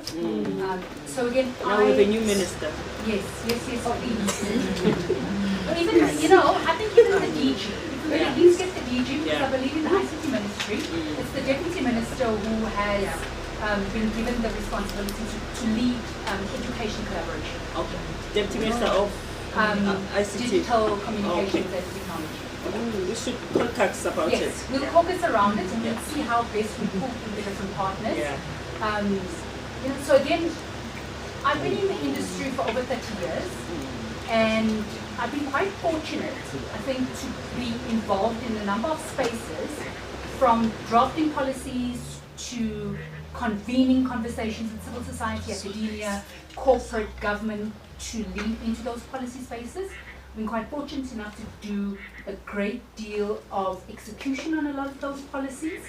So again, Now with the new minister. Yes, please. But even, I think even the DG, if we at least get the DG, because I believe in the ICT ministry, it's the deputy minister who has been given the responsibility to lead education collaboration. Okay. Deputy Minister of ICT. Digital Communications and Technology. We should caucus about it. Yes, we'll focus around it and we'll see how best we pull through the different partners. So again, I've been in the industry for over 30 years and I've been quite fortunate, I think, to be involved in a number of spaces, from drafting policies to convening conversations with civil society, academia, corporate, government, to lead into those policy spaces. I've been quite fortunate enough to do a great deal of execution on a lot of those policies.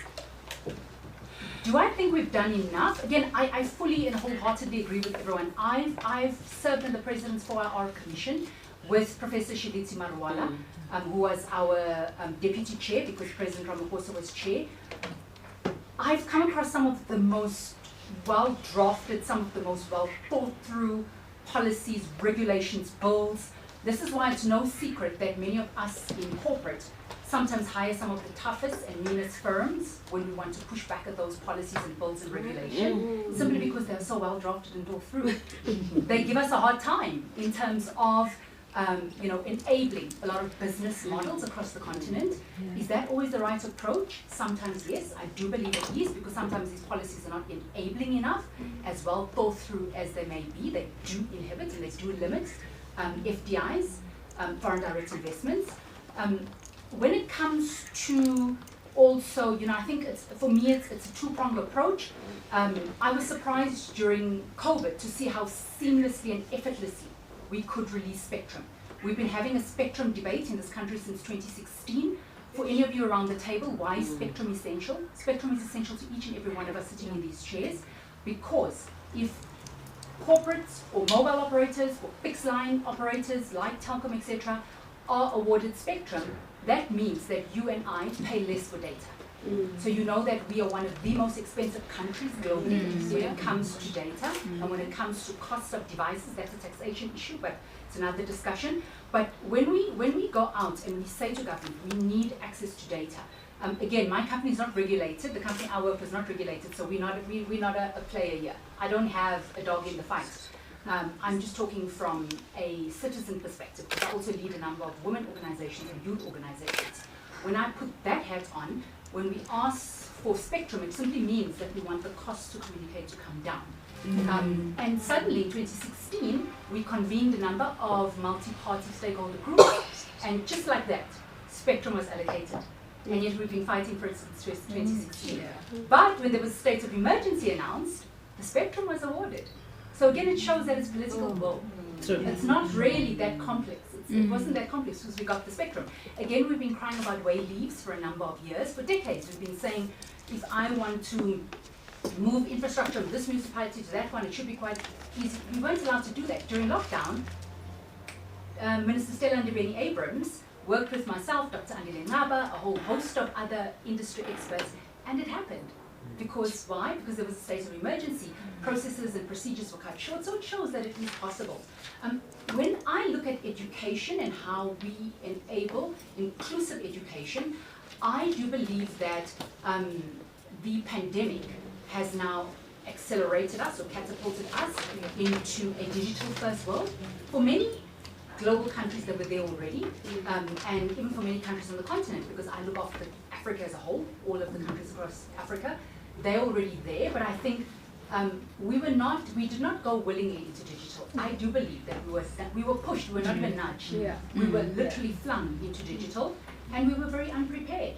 Do I think we've done enough? Again, I fully and wholeheartedly agree with everyone. I've served in the President's 4-Hour Commission with Professor Shilitsi Marwala, who was our deputy chair because President Ramaphosa was chair. I've come across some of the most well-drafted, some of the most well-thought-through policies, regulations, bills. This is why it's no secret that many of us in corporate sometimes hire some of the toughest and meanest firms when we want to push back at those policies and bills and regulation, simply because they're so well-drafted and thought through. They give us a hard time in terms of enabling a lot of business models across the continent. Is that always the right approach? Sometimes yes, I do believe it is, because sometimes these policies are not enabling enough, as well thought through as they may be. They do inhibit and they do limit FDIs, foreign direct investments. When it comes to also, I think for me it's a two-pronged approach. I was surprised during COVID to see how seamlessly and effortlessly we could release spectrum. We've been having a spectrum debate in this country since 2016. For any of you around the table, why is spectrum essential? Spectrum is essential to each and every one of us sitting in these chairs, because if corporates or mobile operators or fixed line operators like telecom, etc., are awarded spectrum, that means that you and I pay less for data. So you know that we are one of the most expensive countries globally when it comes to data, and when it comes to cost of devices. That's a taxation issue, but it's another discussion. But when we go out and we say to government, we need access to data. Again, my company is not regulated. The company I work for is not regulated, so we're not a player here. I don't have a dog in the fight. I'm just talking from a citizen perspective, because I also lead a number of women organizations and youth organizations. When I put that hat on, when we ask for spectrum, it simply means that we want the cost to communicate to come down. And suddenly, in 2016, we convened a number of multi-party stakeholder groups, and just like that, spectrum was allocated. And yet we've been fighting for it since 2016. But when there was a state of emergency announced, the spectrum was awarded. So again, it shows that it's political will. It's not really that complex. It wasn't that complex because we got the spectrum. Again, we've been crying about way leaves for a number of years. For decades, we've been saying, if I want to move infrastructure from this municipality to that one, it should be quite easy. We weren't allowed to do that. During lockdown, Minister Stella Ndebeni Abrams worked with myself, Dr. Andile Ngaba, a whole host of other industry experts, and it happened. Because why? Because there was a state of emergency. Processes and procedures were cut short, so it shows that it is possible. When I look at education and how we enable inclusive education, I do believe that the pandemic has now accelerated us or catapulted us into a digital first world. For many global countries that were there already, and even for many countries on the continent, because I look after Africa as a whole, all of the countries across Africa, they're already there, but I think we did not go willingly into digital. I do believe that we were pushed, we were not even nudged. We were literally flung into digital, and we were very unprepared,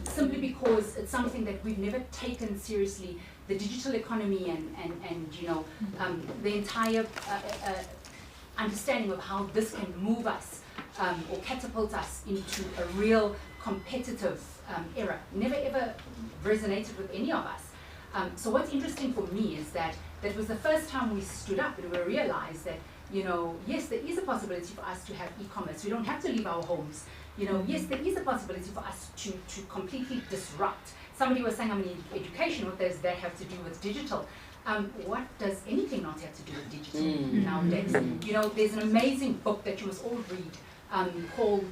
simply because it's something that we've never taken seriously. The digital economy and the entire understanding of how this can move us or catapult us into a real competitive era never ever resonated with any of us. So what's interesting for me is that was the first time we stood up and we realized that, yes, there is a possibility for us to have e-commerce. We don't have to leave our homes. Yes, there is a possibility for us to completely disrupt. Somebody was saying, education, what does that have to do with digital? What does anything not have to do with digital nowadays? There's an amazing book that you must all read called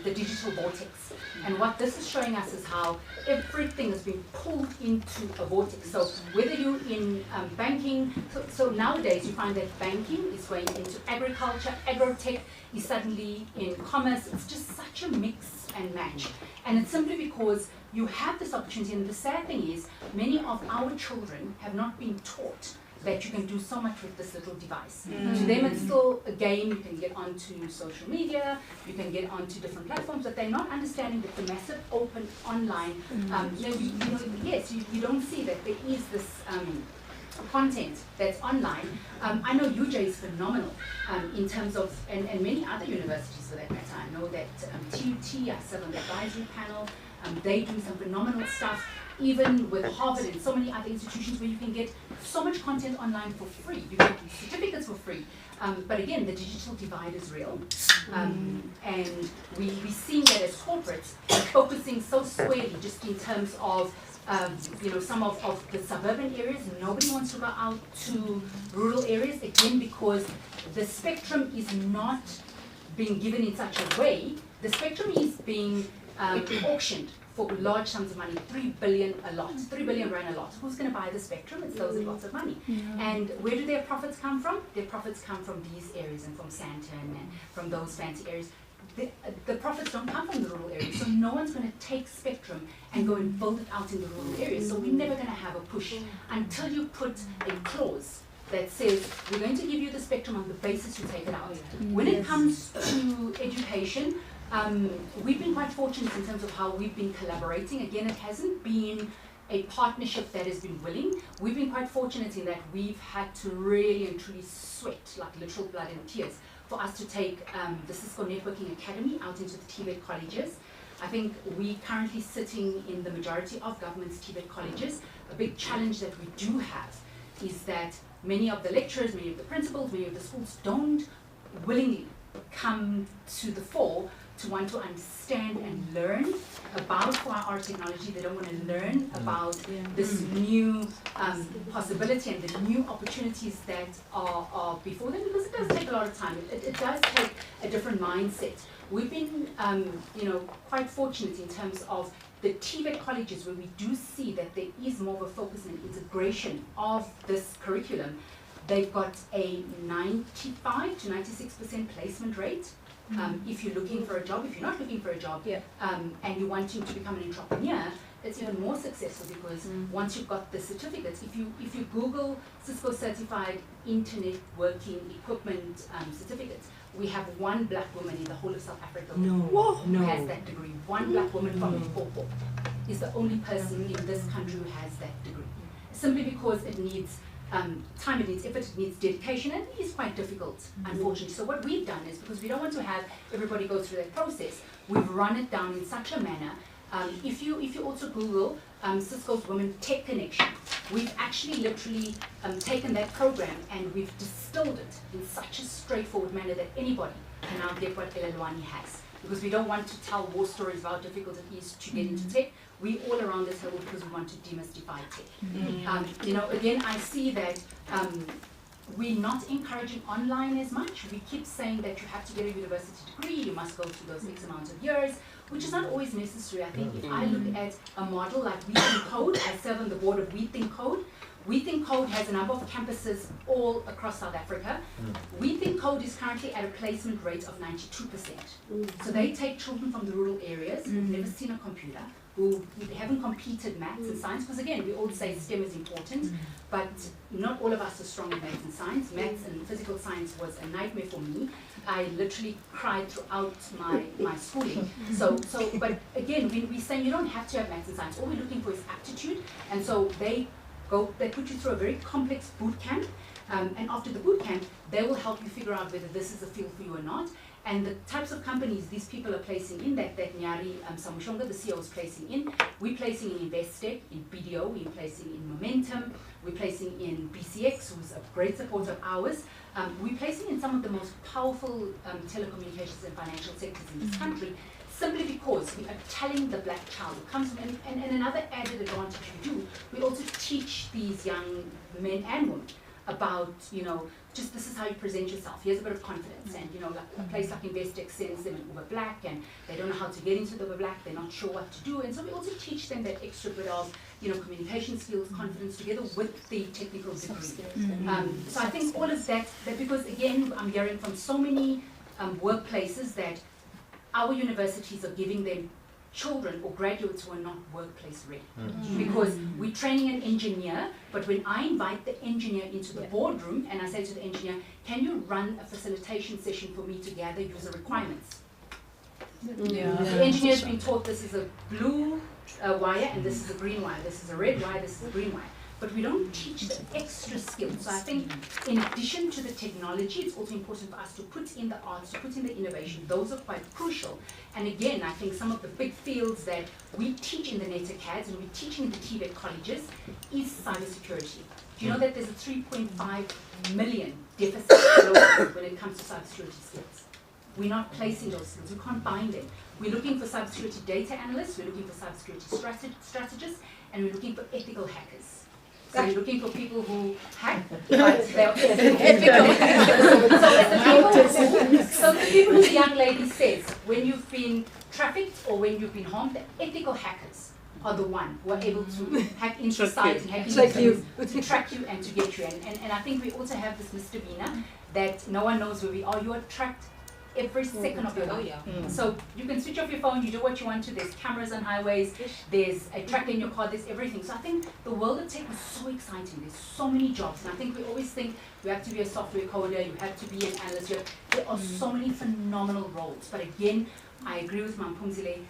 The Digital Vortex. And what this is showing us is how everything has been pulled into a vortex. So whether you're in banking, so nowadays you find that banking is going into agriculture, agrotech is suddenly in commerce. It's just such a mix and match. And it's simply because you have this opportunity, and the sad thing is many of our children have not been taught that you can do so much with this little device. To them it's still a game. You can get onto social media, you can get onto different platforms, but they're not understanding that the massive open online, you don't see that there is this content that's online. I know UJ is phenomenal in terms of, and many other universities for that matter. I know that TUT, I serve on the advisory panel, they do some phenomenal stuff, even with Harvard and so many other institutions where you can get so much content online for free. You get certificates for free. But again, the digital divide is real. And we're seeing that as corporates, focusing so squarely just in terms of some of the suburban areas. Nobody wants to go out to rural areas, again, because the spectrum is not being given in such a way. The spectrum is being auctioned for large sums of money, 3 billion a lot, 3 billion rand a lot. Who's going to buy the spectrum? It's those with lots of money. And where do their profits come from? Their profits come from these areas and from Sandton and from those fancy areas. The profits don't come from the rural areas, so no one's going to take spectrum and go and build it out in the rural areas. So we're never going to have a push until you put a clause that says we're going to give you the spectrum on the basis you take it out. When it comes to education, we've been quite fortunate in terms of how we've been collaborating. Again, it hasn't been a partnership that has been willing. We've been quite fortunate in that we've had to really and truly sweat, like literal blood and tears, for us to take the Cisco Networking Academy out into the TVET colleges. I think we're currently sitting in the majority of government's TVET colleges. A big challenge that we do have is that many of the lecturers, many of the principals, many of the schools don't willingly come to the fore to want to understand and learn about 4R technology. They don't want to learn about this new possibility and the new opportunities that are before them, because it does take a lot of time. It does take a different mindset. We've been quite fortunate in terms of the TVET colleges, where we do see that there is more of a focus and integration of this curriculum. They've got a 95 to 96% placement rate. If you're looking for a job, if you're not looking for a job, and you're wanting to become an entrepreneur, it's even more successful, because once you've got the certificates, if you Google Cisco Certified Internet Working Equipment certificates, we have one black woman in the whole of South Africa who has that degree. One black woman from Limpopo is the only person in this country who has that degree. Simply because it needs time it needs, effort it needs, dedication, and it is quite difficult, unfortunately. So what we've done is, because we don't want to have everybody go through that process, we've run it down in such a manner. If you also Google Cisco's Women Tech Connection, we've actually literally taken that program and we've distilled it in such a straightforward manner that anybody can now get what Elelwani has. Because we don't want to tell war stories about how difficult it is to get into tech. We all around the table because we want to demystify tech. You know, again, I see that we're not encouraging online as much. We keep saying that you have to get a university degree, you must go through those X amount of years, which is not always necessary. I think if I look at a model like We Think Code, I serve on the board of We Think Code. We Think Code has a number of campuses all across South Africa. We Think Code is currently at a placement rate of 92%. So they take children from the rural areas who've never seen a computer, who haven't competed maths and science, because again, we all say STEM is important, but not all of us are strong in maths and science. Maths and physical science was a nightmare for me. I literally cried throughout my schooling. But again, when we say you don't have to have maths and science, all we're looking for is aptitude, and so they put you through a very complex boot camp, and after the boot camp, they will help you figure out whether this is a field for you or not. And the types of companies these people are placing in, that Nyari Samushonga, the CEO, is placing in, we're placing in Investec, in BDO, we're placing in Momentum, we're placing in BCX, who's a great supporter of ours. We're placing in some of the most powerful telecommunications and financial sectors in this country, simply because we are telling the black child who comes from, and another added advantage we do, we also teach these young men and women about, you know, just this is how you present yourself. Here's a bit of confidence, and you know, like a place like Investec sends them an Uber Black, and they don't know how to get into the Uber Black. They're not sure what to do, and so we also teach them that extra bit of, you know, communication skills, confidence, together with the technical degree. So I think all of that because again, I'm hearing from so many workplaces that our universities are giving them children or graduates who are not workplace ready. Because we're training an engineer, but when I invite the engineer into the boardroom and I say to the engineer, can you run a facilitation session for me to gather user requirements? The engineer's been taught this is a blue wire and this is a green wire, this is a red wire, this is a green wire. But we don't teach the extra skills. So I think in addition to the technology, it's also important for us to put in the arts, to put in the innovation. Those are quite crucial. And again, I think some of the big fields that we teach in the NETACADs and we're teaching in the TVET colleges is cybersecurity. Do you know that there's a 3.5 million deficit globally when it comes to cybersecurity skills? We're not placing those skills. We can't find them. We're looking for cybersecurity data analysts, we're looking for cybersecurity strategists, and we're looking for ethical hackers. So you're looking for people who hack, but they're ethical. So the people who the young lady says, when you've been trafficked or when you've been harmed, the ethical hackers are the one who are able to hack into sites and hack into things to track you and to get you. And I think we also have this misdemeanor that no one knows where we are. You are tracked every second of your life. So you can switch off your phone, you do what you want to, there's cameras on highways, there's a tracker in your car, there's everything. So I think the world of tech is so exciting, there's so many jobs, and I think we always think you have to be a software coder, you have to be an analyst, there are so many phenomenal roles. But again, I agree with Mampumzile,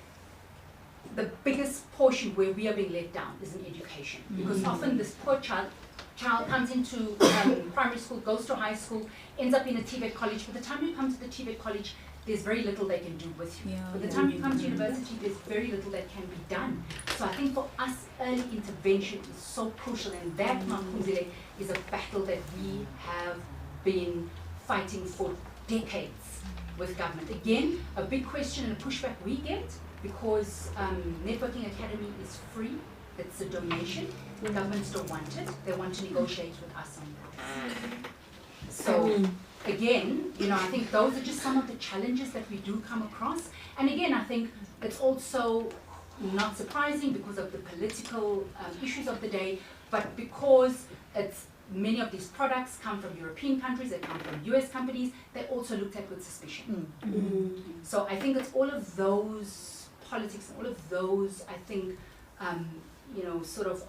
the biggest portion where we are being let down is in education. Because often this poor child comes into primary school, goes to high school, ends up in a TVET college. By the time you come to the TVET college, there's very little they can do with you. By the time you come to university, there's very little that can be done. So I think for us, early intervention is so crucial, and that, Mampumzile, is a battle that we have been fighting for decades with government. Again, a big question and a pushback we get, because Networking Academy is free, it's a donation. Governments don't want it. They want to negotiate with us on price. So again, you know, I think those are just some of the challenges that we do come across. And again, I think it's also not surprising because of the political issues of the day, but because it's many of these products come from European countries, they come from US companies, they're also looked at with suspicion. So I think it's all of those politics, all of those, I think, you know, sort of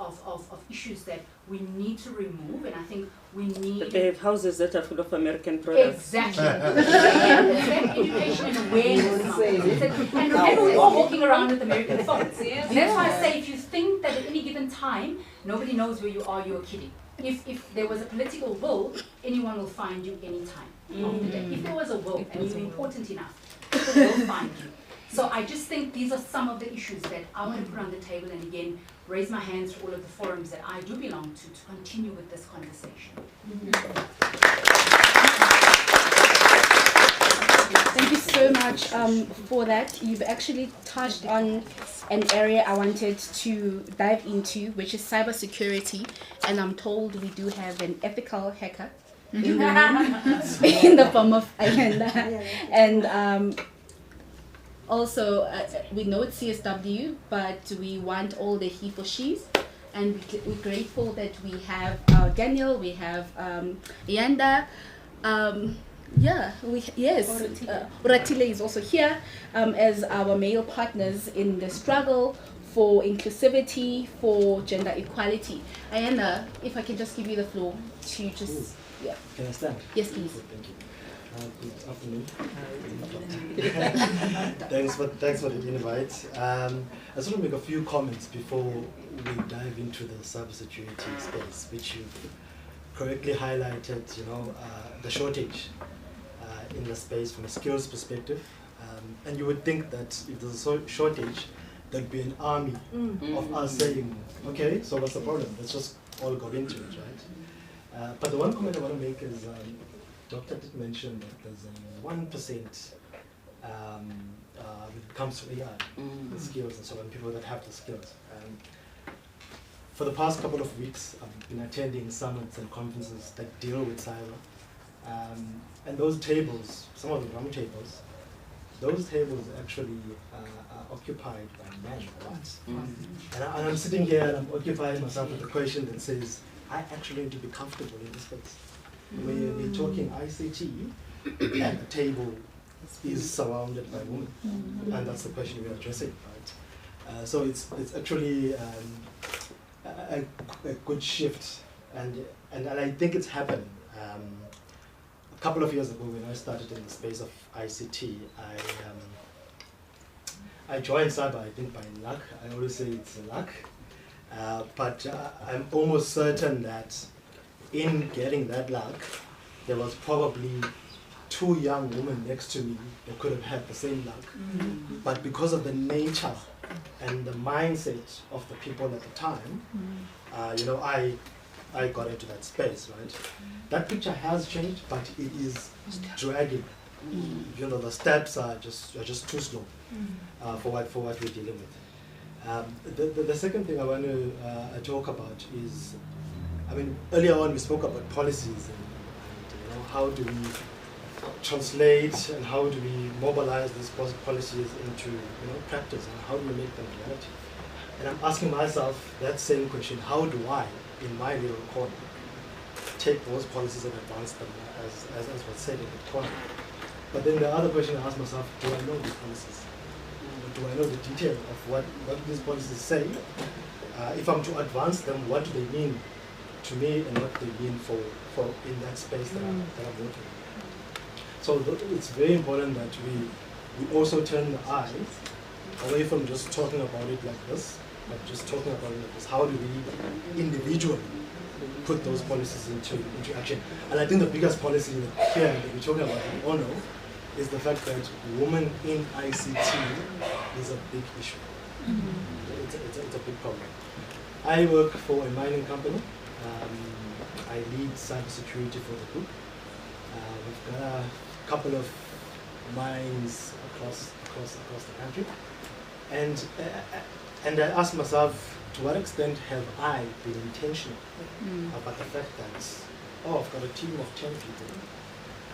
issues that we need to remove, and I think we need... But they have houses that are full of American products. Exactly. Education and awareness. And we're all walking around with American phones. That's why I say, if you think that at any given time, nobody knows where you are, you're kidding. if there was a political will, anyone will find you anytime of the day. If there was a will and it's important enough, people will find you. So I just think these are some of the issues that I want to put on the table, and again, raise my hands to all of the forums that I do belong to continue with this conversation. Thank you so much for that. You've actually touched on an area I wanted to dive into, which is cybersecurity. And I'm told we do have an ethical hacker in the room, in the form of Ayanda. And also, we know it's CSW, but we want all the he for she's. And we're grateful that we have Daniel, we have Ayanda. Uratile is also here as our male partners in the struggle for inclusivity, for gender equality. Ayanda, if I can just give you the floor to just, yeah. Can I stand? Yes, please. Thank you. Good afternoon. Thanks for the invite. I just want to make a few comments before we dive into the cybersecurity space, which you've correctly highlighted, the shortage in the space from a skills perspective. And you would think that if there's a shortage, there'd be an army of us saying, okay, so what's the problem? Let's just all go into it, right? But the one comment I want to make is, Doctor did mention that there's a 1% when it comes to AI, the skills and so on, people that have the skills. For the past couple of weeks, I've been attending summits and conferences that deal with cyber. And those tables, some of the round tables, those tables actually are occupied by men a lot. And I'm sitting here and I'm occupying myself with a question that says, I actually need to be comfortable in this space. When we're talking ICT, and the table is surrounded by women. And that's the question we're addressing, right? So it's actually a good shift, and I think it's happening. A couple of years ago, when I started in the space of ICT, I joined cyber, I think, by luck. I always say it's luck, but I'm almost certain that in getting that luck, there was probably 2 young women next to me that could have had the same luck, but because of the nature and the mindset of the people at the time, I got into that space, right? That picture has changed, but it is dragging. The steps are just too slow for what we're dealing with. The second thing I want to talk about is, earlier on we spoke about policies and how do we translate and how do we mobilize these policies into practice, and how do we make them reality? And I'm asking myself that same question: how do I, in my little corner, take those policies and advance them as was said in the corner? But then the other question I ask myself: do I know these policies? Do I know the detail of what these policies say? If I'm to advance them, what do they mean to me and what they mean for in that space that I'm working in? So it's very important that we also turn the eye away from just talking about it like this, but just talking about it like this. How do we individually put those policies into action? And I think the biggest policy here that we're talking about, that we all know, is the fact that women in ICT is a big issue. It's a big problem. I work for a mining company. I lead cybersecurity for the group. We've got a couple of mines across the country, and I ask myself, to what extent have I been intentional about the fact that I've got a team of 10 people,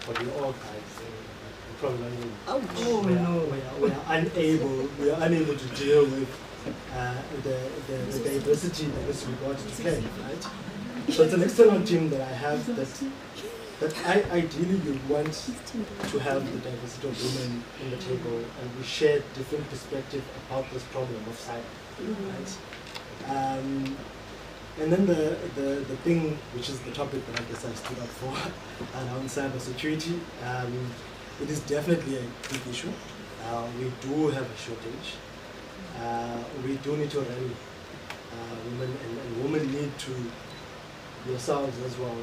but we're all guys. We are unable to deal with the diversity that is required to play, right? So it's an external team that I have that I ideally would want to have the diversity of women in the table, and we share different perspectives about this problem of cyber, right? And then the thing, which is the topic that I guess I stood up for, around cybersecurity, it is definitely a big issue. We do have a shortage. We do need to rally women, and women need to yourselves as well,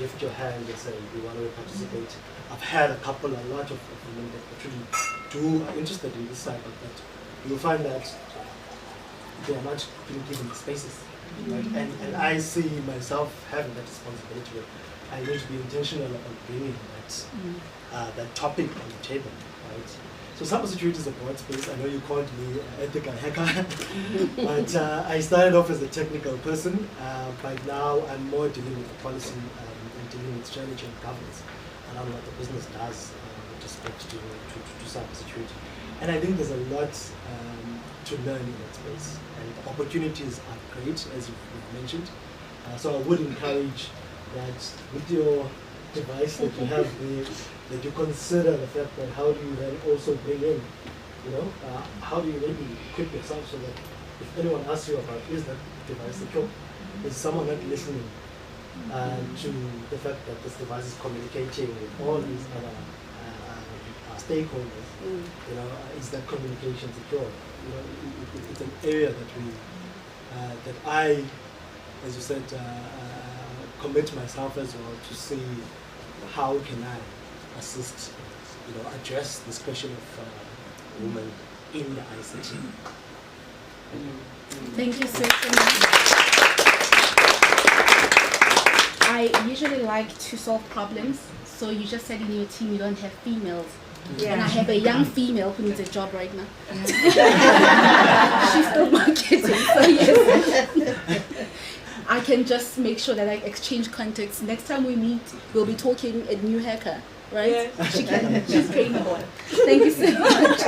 lift your hand and say you want to participate. I've had a lot of women that actually are interested in this side, but you'll find that they are not being given the spaces. Right? And I see myself having that responsibility where I need to be intentional about bringing that topic on the table. Right? So cybersecurity is a broad space. I know you called me ethical hacker, but I started off as a technical person, but now I'm more dealing with the policy and dealing with strategy and governance around what the business does with respect to cybersecurity. And I think there's a lot to learn in that space, and the opportunities are great, as you've mentioned. So I would encourage that with your device that you have there, that you consider the fact that how do you then also bring in, how do you maybe equip yourself so that if anyone asks you about is that device secure, is someone not listening to the fact that this device is communicating with all these other stakeholders, is that communication secure? It's an area that that I, as you said, commit myself as well to see how can I assist, address this question of women in the ICT. Thank you so much. I usually like to solve problems. So you just said in your team you don't have females. Yeah. And I have a young female who needs a job right now. She's still marketing, so yes. I can just make sure that I exchange contacts. Next time we meet, we'll be talking a new hacker, right? Yeah. She's trainable. Thank you so much.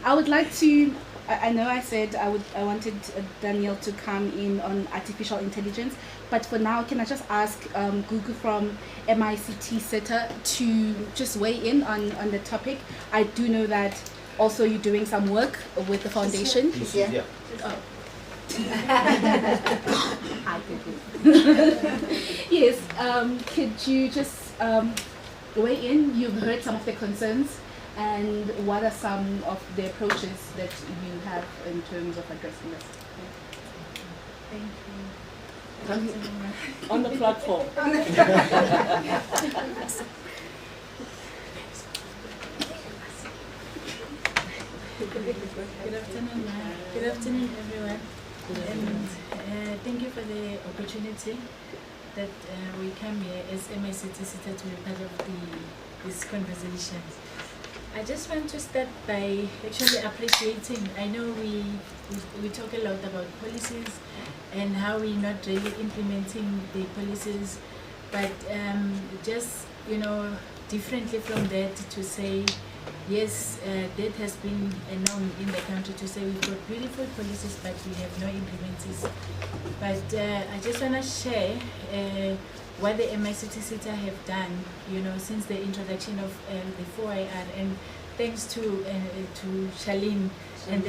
I would like to. I know I said I wanted Daniel to come in on artificial intelligence, but for now, can I just ask Gugu from MICT SETA to just weigh in on the topic? I do know that also you're doing some work with the foundation. Yeah. Oh. Hi, Gugu. Yes, could you just weigh in? You've heard some of the concerns. And what are some of the approaches that you have in terms of addressing this? Thank you. On the platform. Good afternoon. Good afternoon, everyone. And thank you for the opportunity that we come here as MICT SETA to be part of this conversation. I just want to start by actually appreciating. I know we talk a lot about policies and how we're not really implementing the policies, but just differently from that to say yes, that has been a norm in the country to say we've got beautiful policies but we have no implementers. But I just want to share what the MICT SETA have done, since the introduction of the 4IR, and thanks to Charlene and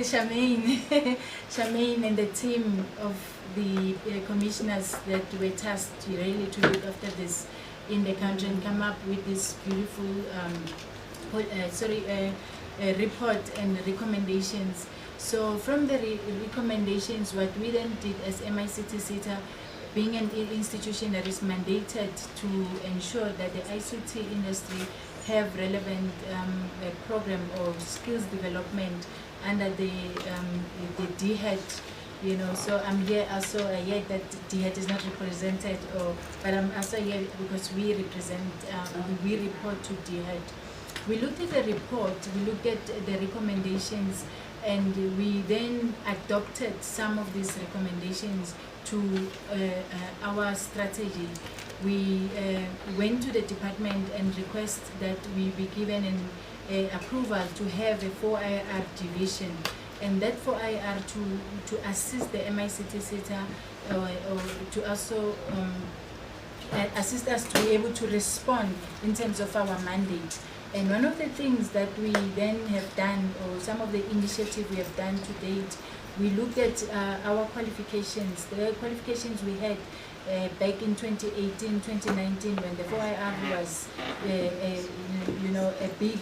Charmaine, Charmaine and the team of the commissioners that were tasked really to look after this in the country and come up with this beautiful report and recommendations. So from the recommendations, what we then did as MICT SETA, being an institution that is mandated to ensure that the ICT industry have relevant program or skills development under the DHET, so I'm here also, yet that DHET is not represented, but I'm also here because we represent, we report to DHET. We looked at the report, we looked at the recommendations, and we then adopted some of these recommendations to our strategy. We went to the department and request that we be given an approval to have a 4IR division, and that 4IR to assist the MICT SETA or to also assist us to be able to respond in terms of our mandate. And one of the things that we then have done, or some of the initiatives we have done to date, we looked at our qualifications, the qualifications we had back in 2018, 2019, when the 4IR was a big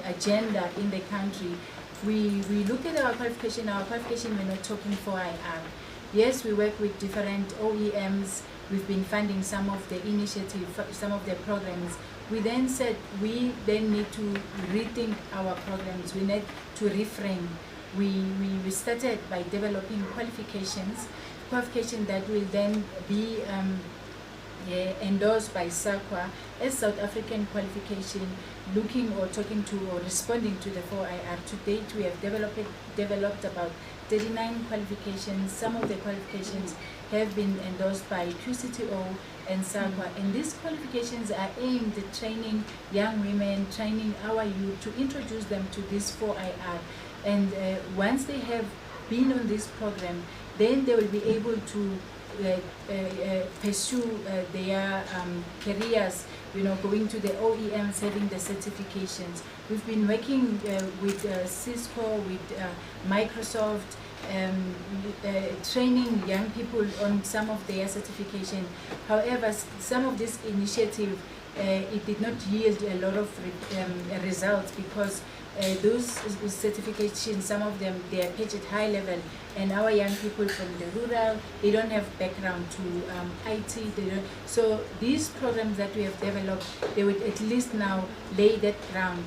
agenda in the country. We looked at our qualification were not talking 4IR. yes, we work with different OEMs. We've been funding some of the initiative, some of the programs. We then said we then need to rethink our programs. We need to reframe. We started by developing qualifications that will then be endorsed by SAQA as South African qualification, looking or talking to or responding to the 4IR. To date, we have developed about 39 qualifications. Some of the qualifications have been endorsed by QCTO and SAQA, and these qualifications are aimed at training young women, training our youth to introduce them to this 4IR. And once they have been on this program, then they will be able to pursue their careers, going to the OEMs, having the certifications. We've been working with Cisco, with Microsoft, training young people on some of their certification. However, some of this initiative, it did not yield a lot of results because those certifications, some of them, they are pitched at high level, and our young people from the rural, they don't have background to IT. So these programs that we have developed, they would at least now lay that ground,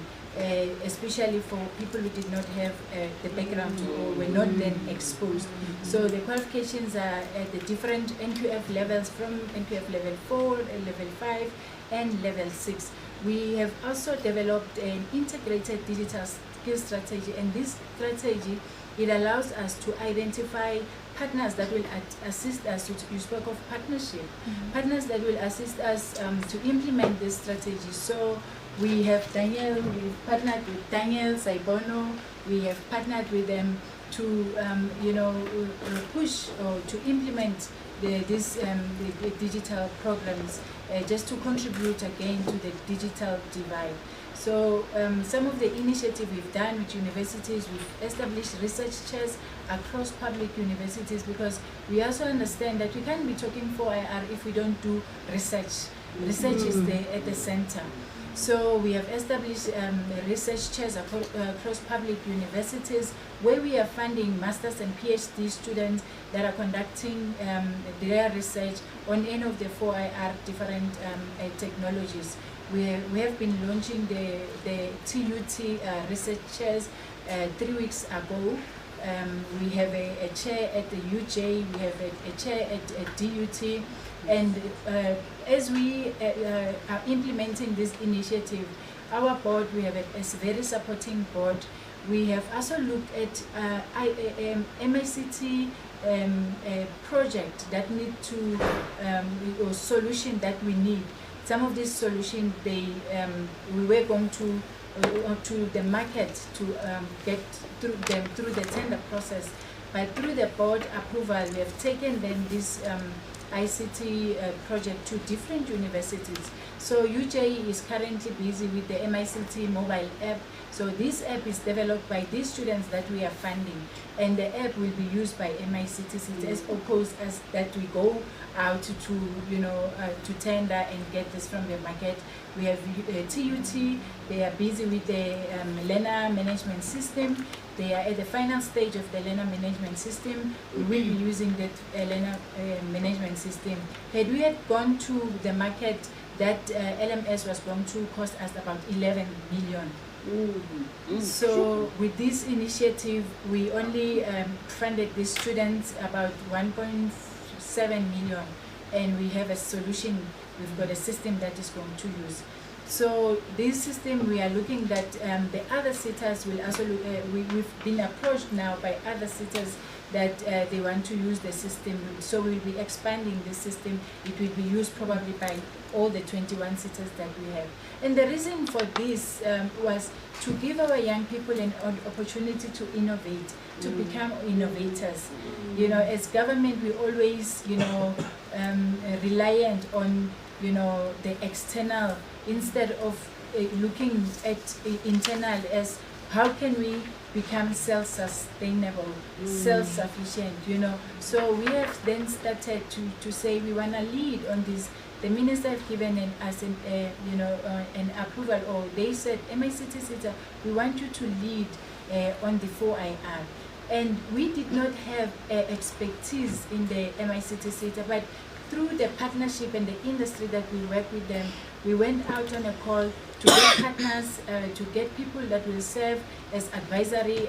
especially for people who did not have the background or were not then exposed. So the qualifications are at the different NQF levels, from NQF level 4, level 5, and level 6. We have also developed an integrated digital skills strategy, and this strategy, it allows us to identify partners that will assist us. You spoke of partnership, partners that will assist us to implement this strategy. So we have we've partnered with Daniel Saibono, we have partnered with them to push or to implement the digital programs, just to contribute again to the digital divide. So some of the initiatives we've done with universities, we've established research chairs across public universities, because we also understand that we can't be talking 4IR if we don't do research. Research is at the center. So we have established research chairs across public universities, where we are funding masters and PhD students that are conducting their research on any of the 4IR different technologies. We have been launching the TUT research chairs 3 weeks ago. We have a chair at the UJ, we have a chair at DUT, and as we are implementing this initiative, our board, we have a very supporting board. We have also looked at MICT project that need to, or solution that we need. Some of these solutions, we were going to the market to get through them through the tender process, but through the board approval, we have taken then this ICT project to different universities. So UJ is currently busy with the MICT mobile app. So this app is developed by these students that we are funding, and the app will be used by MICT as opposed as that we go out to tender and get this from the market. We have TUT, they are busy with the learner management system. They are at the final stage of the learner management system. We will be using that learner management system. Had we had gone to the market, that LMS was going to cost us about 11 million. So with this initiative, we only funded the students about 1.7 million, and we have a solution. We've got a system that is going to use. So this system, we are looking that the other sitters will also look, we've been approached now by other sitters that they want to use the system. So we'll be expanding the system. It will be used probably by all the 21 sitters that we have. And the reason for this was to give our young people an opportunity to innovate, to become innovators. As government, we always, reliant on, the external, instead of looking at internal as how can we become self-sustainable, self-sufficient, So we have then started to say we want to lead on this. The minister have given us an approval, or they said, MICT, we want you to lead on the 4IR. And we did not have expertise in the MICT sector, but through the partnership and the industry that we work with them, we went out on a call to get partners, to get people that will serve as advisory,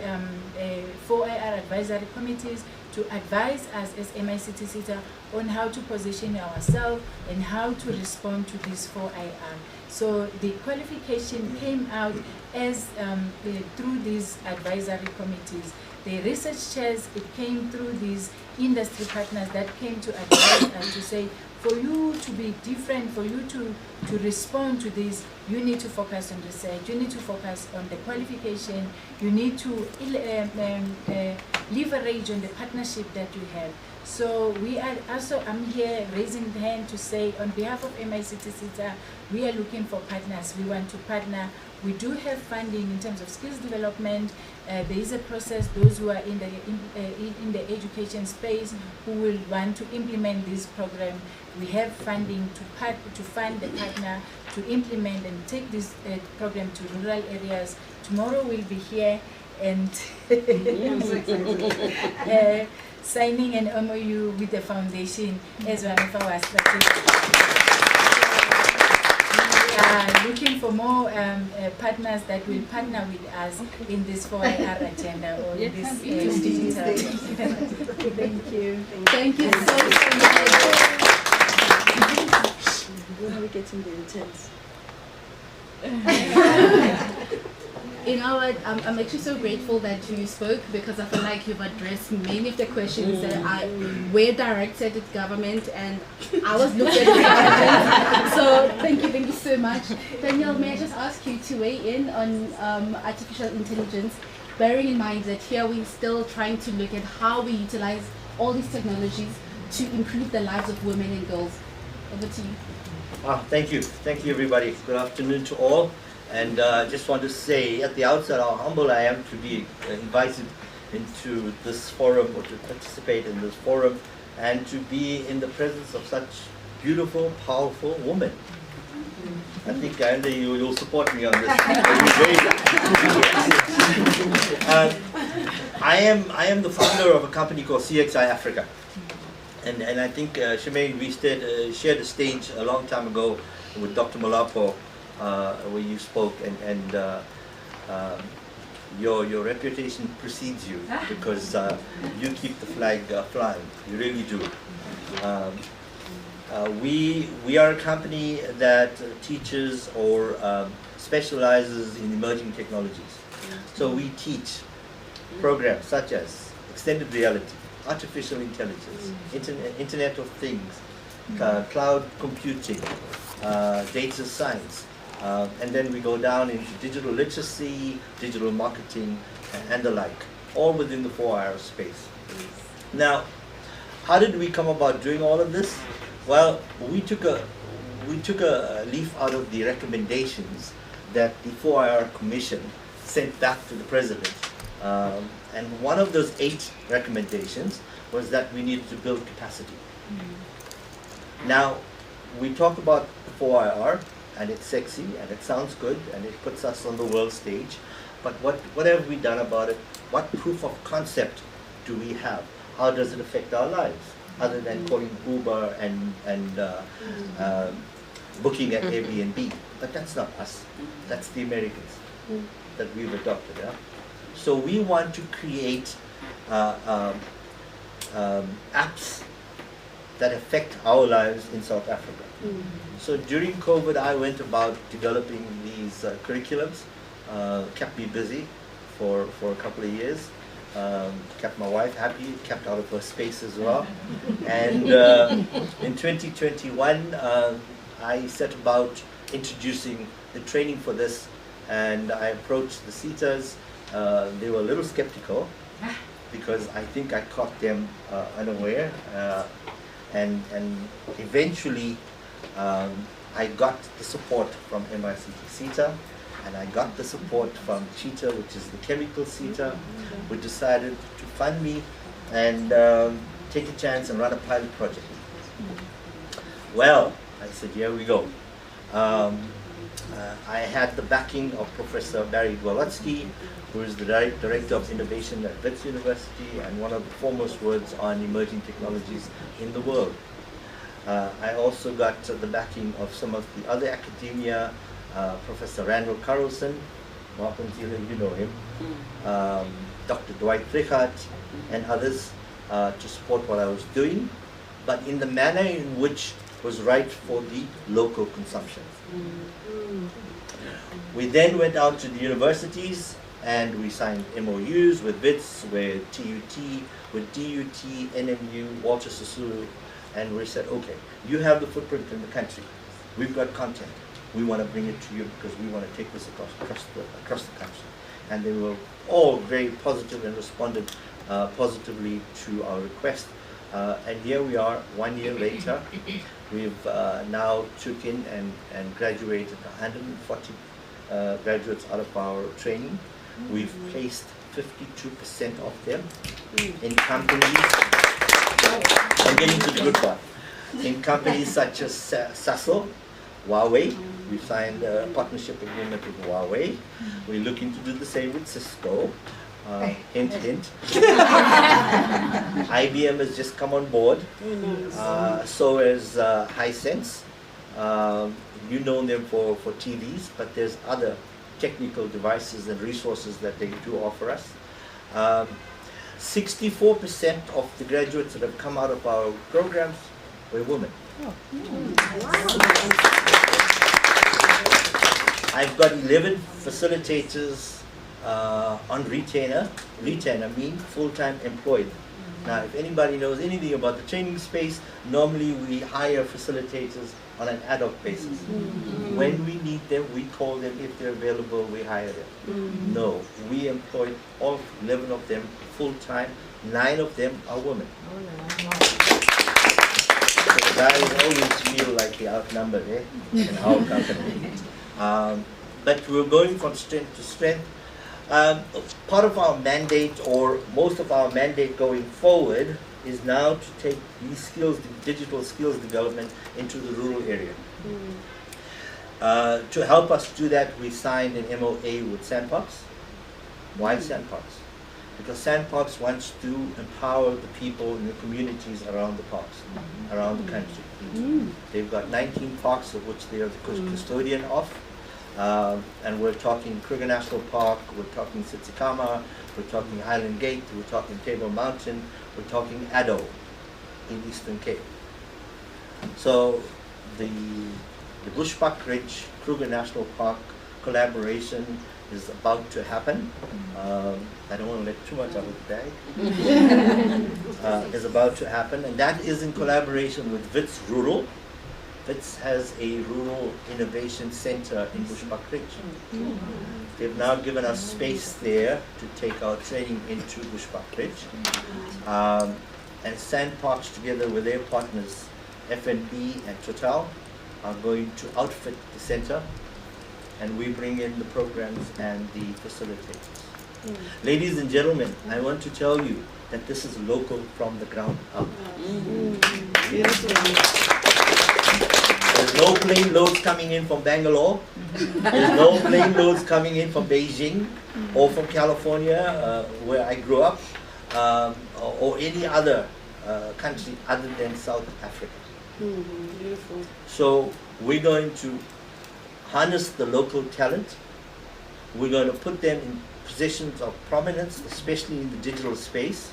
4IR advisory committees, to advise us as MICT SETA on how to position ourselves and how to respond to this 4IR. So the qualification came out as through these advisory committees. The research chairs, it came through these industry partners that came to advise us to say, for you to be different, for you to respond to this, you need to focus on research, you need to focus on the qualification, you need to leverage on the partnership that you have. So we are also, I'm here raising the hand to say on behalf of MICT SETA, we are looking for partners. We want to partner. We do have funding in terms of skills development. There is a process, those who are in the education space who will want to implement this program. We have funding to fund the partner to implement and take this program to rural areas. Tomorrow we'll be here and signing an MOU with the foundation as one of our strategies. Looking for more partners that will partner with us in this 4IR agenda or in this digital. Thank you. Thank you so much. When are we getting the intense? You know what, I'm actually so grateful that you spoke, because I feel like you've addressed many of the questions that were directed at government, and I was looking at government. So thank you so much. Danielle, may I just ask you to weigh in on artificial intelligence, bearing in mind that here we're still trying to look at how we utilize all these technologies to improve the lives of women and girls. Over to you. Thank you. Thank you, everybody. Good afternoon to all. And I just want to say at the outset how humble I am to be invited into this forum, or to participate in this forum, and to be in the presence of such beautiful, powerful women. I think Andy, you'll support me on this. I am the founder of a company called CXI Africa. And I think, Shemaine, we shared a stage a long time ago with Dr. Umlambo, where you spoke, and your reputation precedes you, because you keep the flag flying. You really do. We are a company that teaches or specializes in emerging technologies. So we teach programs such as extended reality, artificial intelligence, Internet of Things, cloud computing, data science, and then we go down into digital literacy, digital marketing, and the like, all within the 4IR space. Now, how did we come about doing all of this? Well, we took a leaf out of the recommendations that the 4IR Commission sent back to the President. And one of those 8 recommendations was that we needed to build capacity. Now, we talk about the 4IR, and it's sexy, and it sounds good, and it puts us on the world stage. But what have we done about it? What proof of concept do we have? How does it affect our lives? Other than calling Uber and booking at Airbnb. But that's not us. That's the Americans that we've adopted. Yeah? So we want to create apps that affect our lives in South Africa. So during COVID, I went about developing these curriculums, kept me busy for a couple of years, kept my wife happy, kept out of her space as well. And in 2021, I set about introducing the training for this, and I approached the SETAs. They were a little skeptical, because I think I caught them unaware, and eventually I got the support from MICT SETA, and I got the support from Cheetah, which is the chemical SETA, who decided to fund me and take a chance and run a pilot project. Well, I said, here we go. I had the backing of Professor Barry Dwalotsky, who is the Director of Innovation at Wits University and one of the foremost words on emerging technologies in the world. I also got the backing of some of the other academia, Professor Randall Carlson, you know him, Dr. Dwight Rickard, and others to support what I was doing, but in the manner in which was right for the local consumption. We then went out to the universities and we signed MOUs with WITS, with TUT, with DUT, NMU, Walter Sisulu, and we said, okay, you have the footprint in the country. We've got content. We want to bring it to you because we want to take this across the country. And they were all very positive and responded positively to our request. And here we are 1 year later. We've now took in and graduated 140 graduates out of our training. We've placed 52% of them in companies. I'm getting to the good part. In companies such as Sasol, Huawei. We've signed a partnership agreement with Huawei. We're looking to do the same with Cisco. Hint, hint. IBM has just come on board. So has Hisense. You know them for TVs, but there's other technical devices and resources that they do offer us. 64% of the graduates that have come out of our programs were women. I've got 11 facilitators on retainer mean full-time employed. Now, if anybody knows anything about the training space, normally we hire facilitators on an ad hoc basis. When we need them, we call them. If they're available, we hire them. No, we employ all 11 of them full-time. 9 of them are women. So the guys always feel like they're outnumbered in our company. But we're going from strength to strength. Part of our mandate, or most of our mandate going forward, is now to take these skills, digital skills development, into the rural area. To help us do that, we signed an MOA with Sandparks. Why Sandparks? Because Sandparks wants to empower the people in the communities around the parks, around the country. They've got 19 parks of which they are the custodian of. And we're talking Kruger National Park, we're talking Tsitsikamma, we're talking Highland Gate, we're talking Table Mountain, we're talking Addo in Eastern Cape. So the Bushbuck Ridge Kruger National Park collaboration is about to happen. I don't want to let too much out of the bag. Is about to happen, and that is in collaboration with WITS Rural. WITS has a rural innovation center in Bushbuck Ridge. They've now given us space there to take our training into Bushbuck Ridge. And Sandparks, together with their partners, FNB and Total, are going to outfit the center, and we bring in the programs and the facilitators. Ladies and gentlemen, I want to tell you that this is local from the ground up. There's no plane loads coming in from Bangalore. There's no plane loads coming in from Beijing or from California, where I grew up, or any other country other than South Africa. Beautiful. So we're going to harness the local talent. We're going to put them in positions of prominence, especially in the digital space.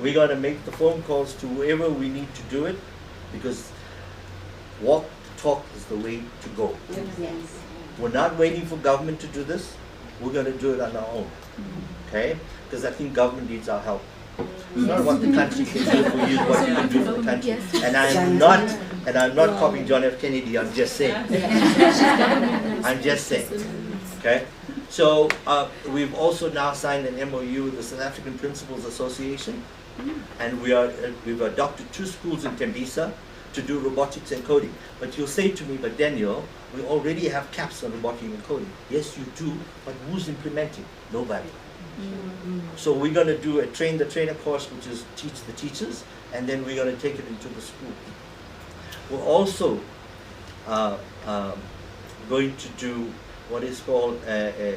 We're going to make the phone calls to whoever we need to do it, because walk the talk is the way to go. Yes. We're not waiting for government to do this. We're going to do it on our own. Okay? Because I think government needs our help. It's not what the country can do for you, what you can do for the country. And I'm not copying John F. Kennedy, I'm just saying. I'm just saying. Okay? So we've also now signed an MOU with the South African Principals Association, and we've adopted 2 schools in Tembisa to do robotics and coding. But you'll say to me, but Daniel, we already have caps on robotics and coding. Yes, you do, but who's implementing? Nobody. So we're going to do a train the trainer course, which is teach the teachers, and then we're going to take it into the school. We're also going to do what is called a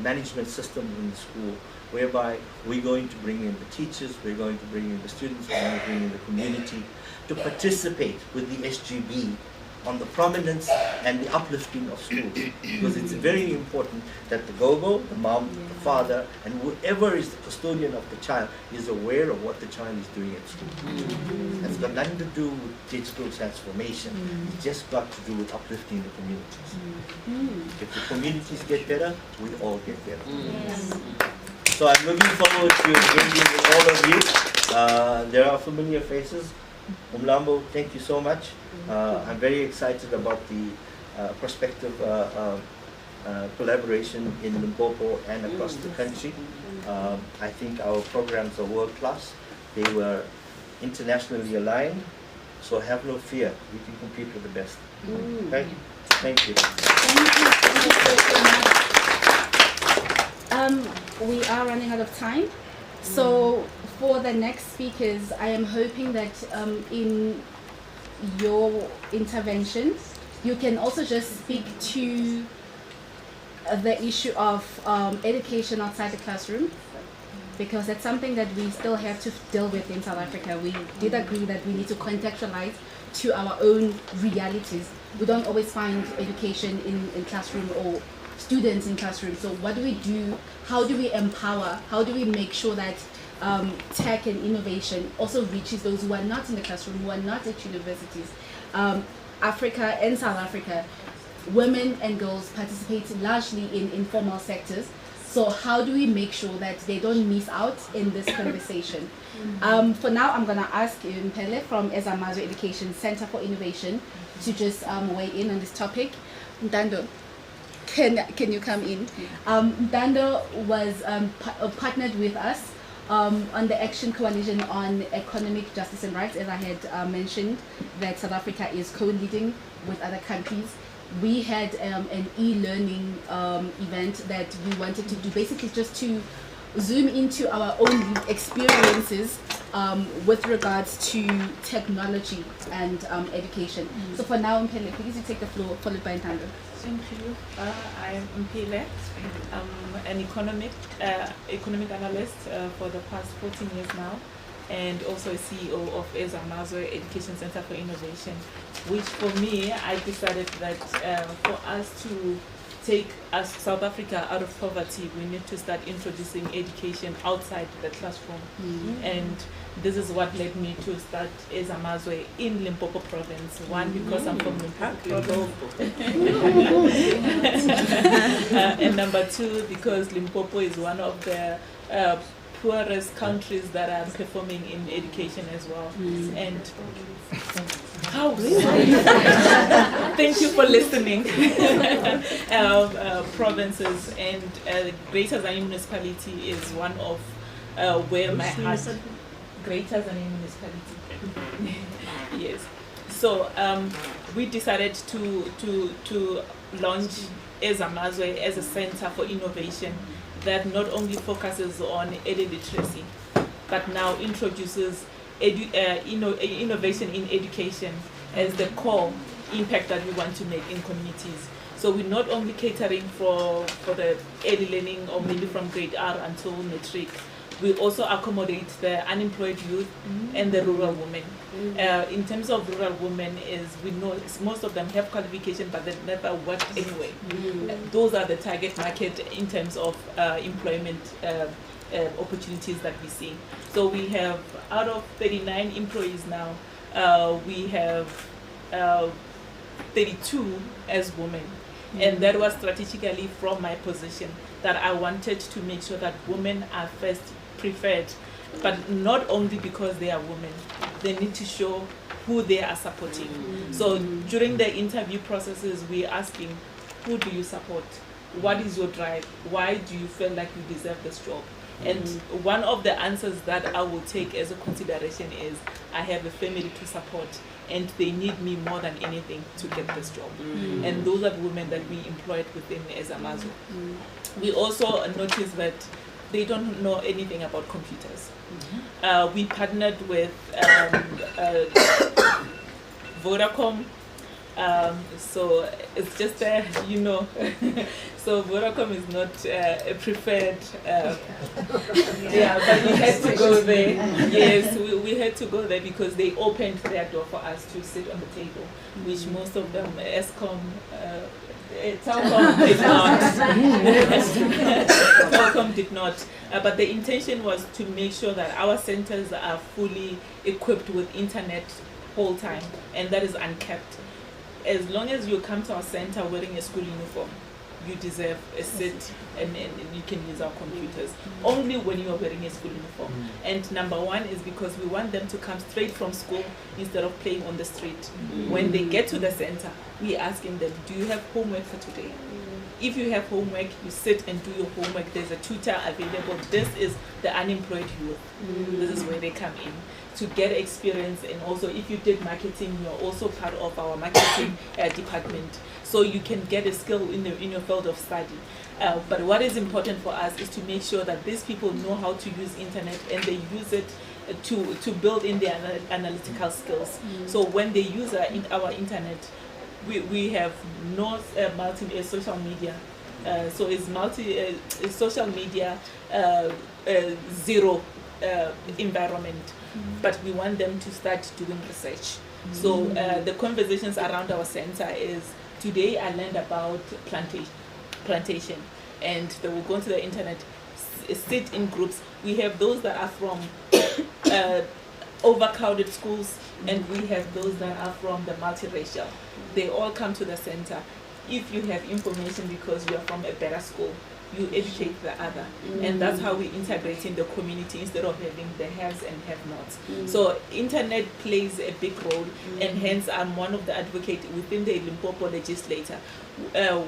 management system in the school, whereby we're going to bring in the teachers, we're going to bring in the students, we're going to bring in the community to participate with the SGB on the prominence and the uplifting of schools. Because it's very important that the gogo, the mom, the father, and whoever is the custodian of the child is aware of what the child is doing at school. It's got nothing to do with digital transformation. It's just got to do with uplifting the communities. If the communities get better, we all get better. So I'm looking forward to engaging with all of you. There are familiar faces. Umlambo, thank you so much. I'm very excited about the prospective collaboration in Limpopo and across the country. I think our programs are world class. They were internationally aligned, so have no fear. We can compete with the best. Okay? Thank you. We are running out of time, so for the next speakers, I am hoping that in your intervention, you can also just speak to the issue of education outside the classroom, because that's something that we still have to deal with in South Africa. We did agree that we need to contextualize to our own realities. We don't always find education in classroom or students in classrooms. So what do we do? How do we empower? How do we make sure that tech and innovation also reaches those who are not in the classroom, who are not at universities? Africa and South Africa, women and girls participate largely in informal sectors. So how do we make sure that they don't miss out in this conversation? For now, I'm going to ask Mpele from Ezamazo Education Center for Innovation to just weigh in on this topic. Ndando, can you come in? Ndando was partnered with us on the Action Coalition on Economic Justice and Rights, as I had mentioned, that South Africa is co-leading with other countries. We had an e-learning event that we wanted to do, basically just to zoom into our own experiences with regards to technology and education. So for now, Mpele, please you take the floor, followed by Ntando. Thank you. I'm Mpele. I'm an economic analyst for the past 14 years now, and also a CEO of Ezamazo Education Center for Innovation, which for me, I decided that for us to take South Africa out of poverty, we need to start introducing education outside the classroom. And this is what led me to start Ezamazo in Limpopo province. One, because I'm from Limpopo. And number two, because Limpopo is one of the poorest countries that are performing in education as well. And how thank you for listening. Provinces and Greater Zani municipality is one of where my heart. Greater Zani municipality. Yes. So we decided to launch Ezamazo as a center for innovation that not only focuses on early literacy, but now introduces innovation in education as the core impact that we want to make in communities. So we're not only catering for the early learning or maybe from grade R until matric. We also accommodate the unemployed youth and the rural women. In terms of rural women, we know most of them have qualification, but they never worked anyway. Those are the target market in terms of employment opportunities that we see. So we have, out of 39 employees now, we have 32 as women. And that was strategically from my position, that I wanted to make sure that women are first preferred, but not only because they are women. They need to show who they are supporting. So during the interview processes, we're asking, who do you support? What is your drive? Why do you feel like you deserve this job? And one of the answers that I will take as a consideration is, I have a family to support and they need me more than anything to get this job. And those are the women that we employed within Ezamazo. We also noticed that they don't know anything about computers. We partnered with Vodacom So it's just you know, so Vodacom is not a preferred. Yeah, but we had to go there. Yes, we had to go there because they opened their door for us to sit on the table, which most of them, ESCOM, Telkom did not. Telkom did not. But the intention was to make sure that our centers are fully equipped with internet whole time, and that is uncapped. As long as you come to our center wearing a school uniform, you deserve a seat and you can use our computers. Only when you are wearing a school uniform. And number one is because we want them to come straight from school instead of playing on the street. When they get to the center, we asking them, do you have homework for today? If you have homework, you sit and do your homework. There's a tutor available. This is the unemployed youth. This is where they come in to get experience. And also, if you did marketing, you're also part of our marketing department. So you can get a skill in your field of study. But what is important for us is to make sure that these people know how to use internet and they use it to build in their analytical skills. So when they use our internet, we have no social media. So it's social media zero environment. But we want them to start doing research. So the conversations around our center is, today I learned about plantation, and they will go to the internet, sit in groups. We have those that are from overcrowded schools, and we have those that are from the multiracial. They all come to the center. If you have information because you are from a better school, you educate the other, and that's how we integrate in the community instead of having the haves and have-nots. So internet plays a big role, and hence I'm one of the advocates within the Limpopo legislature.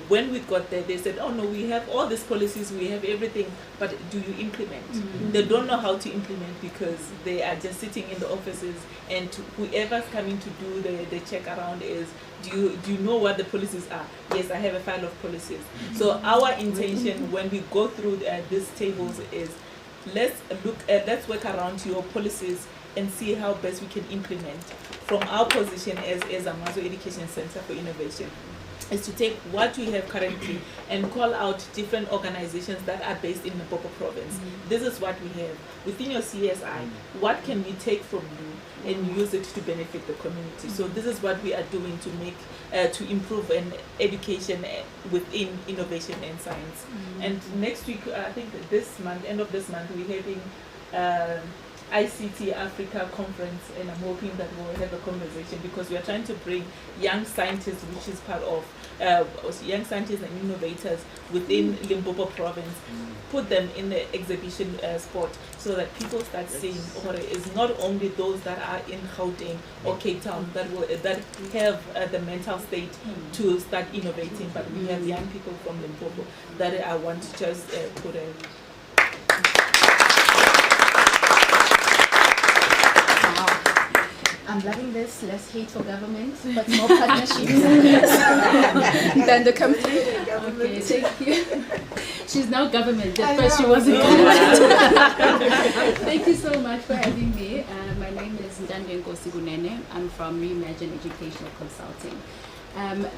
When we got there, they said, oh no, we have all these policies, we have everything, but do you implement? They don't know how to implement because they are just sitting in the offices, and whoever's coming to do the check around is, do you know what the policies are? Yes, I have a file of policies. So our intention when we go through these tables is, let's work around your policies and see how best we can implement. From our position as Amazo Education Center for Innovation, is to take what we have currently and call out different organizations that are based in the Limpopo province. This is what we have. Within your CSI, what can we take from you and use it to benefit the community? So this is what we are doing to make, to improve an education within innovation and science. And next week, I think this month, end of this month, we're having ICT Africa conference, and I'm hoping that we'll have a conversation because we are trying to bring young scientists, which is part of young scientists and innovators within Limpopo province, put them in the exhibition spot so that people start seeing, it's not only those that are in Gauteng or Cape Town that have the mental state to start innovating, but we have young people from Limpopo that I want to just put a I'm loving this. Less hate for government, but more partnerships than the country. Okay, thank you. She's now government. At first she wasn't government. Thank you so much for having me. My name is Ndande Nkosi. I'm from Reimagine Educational Consulting.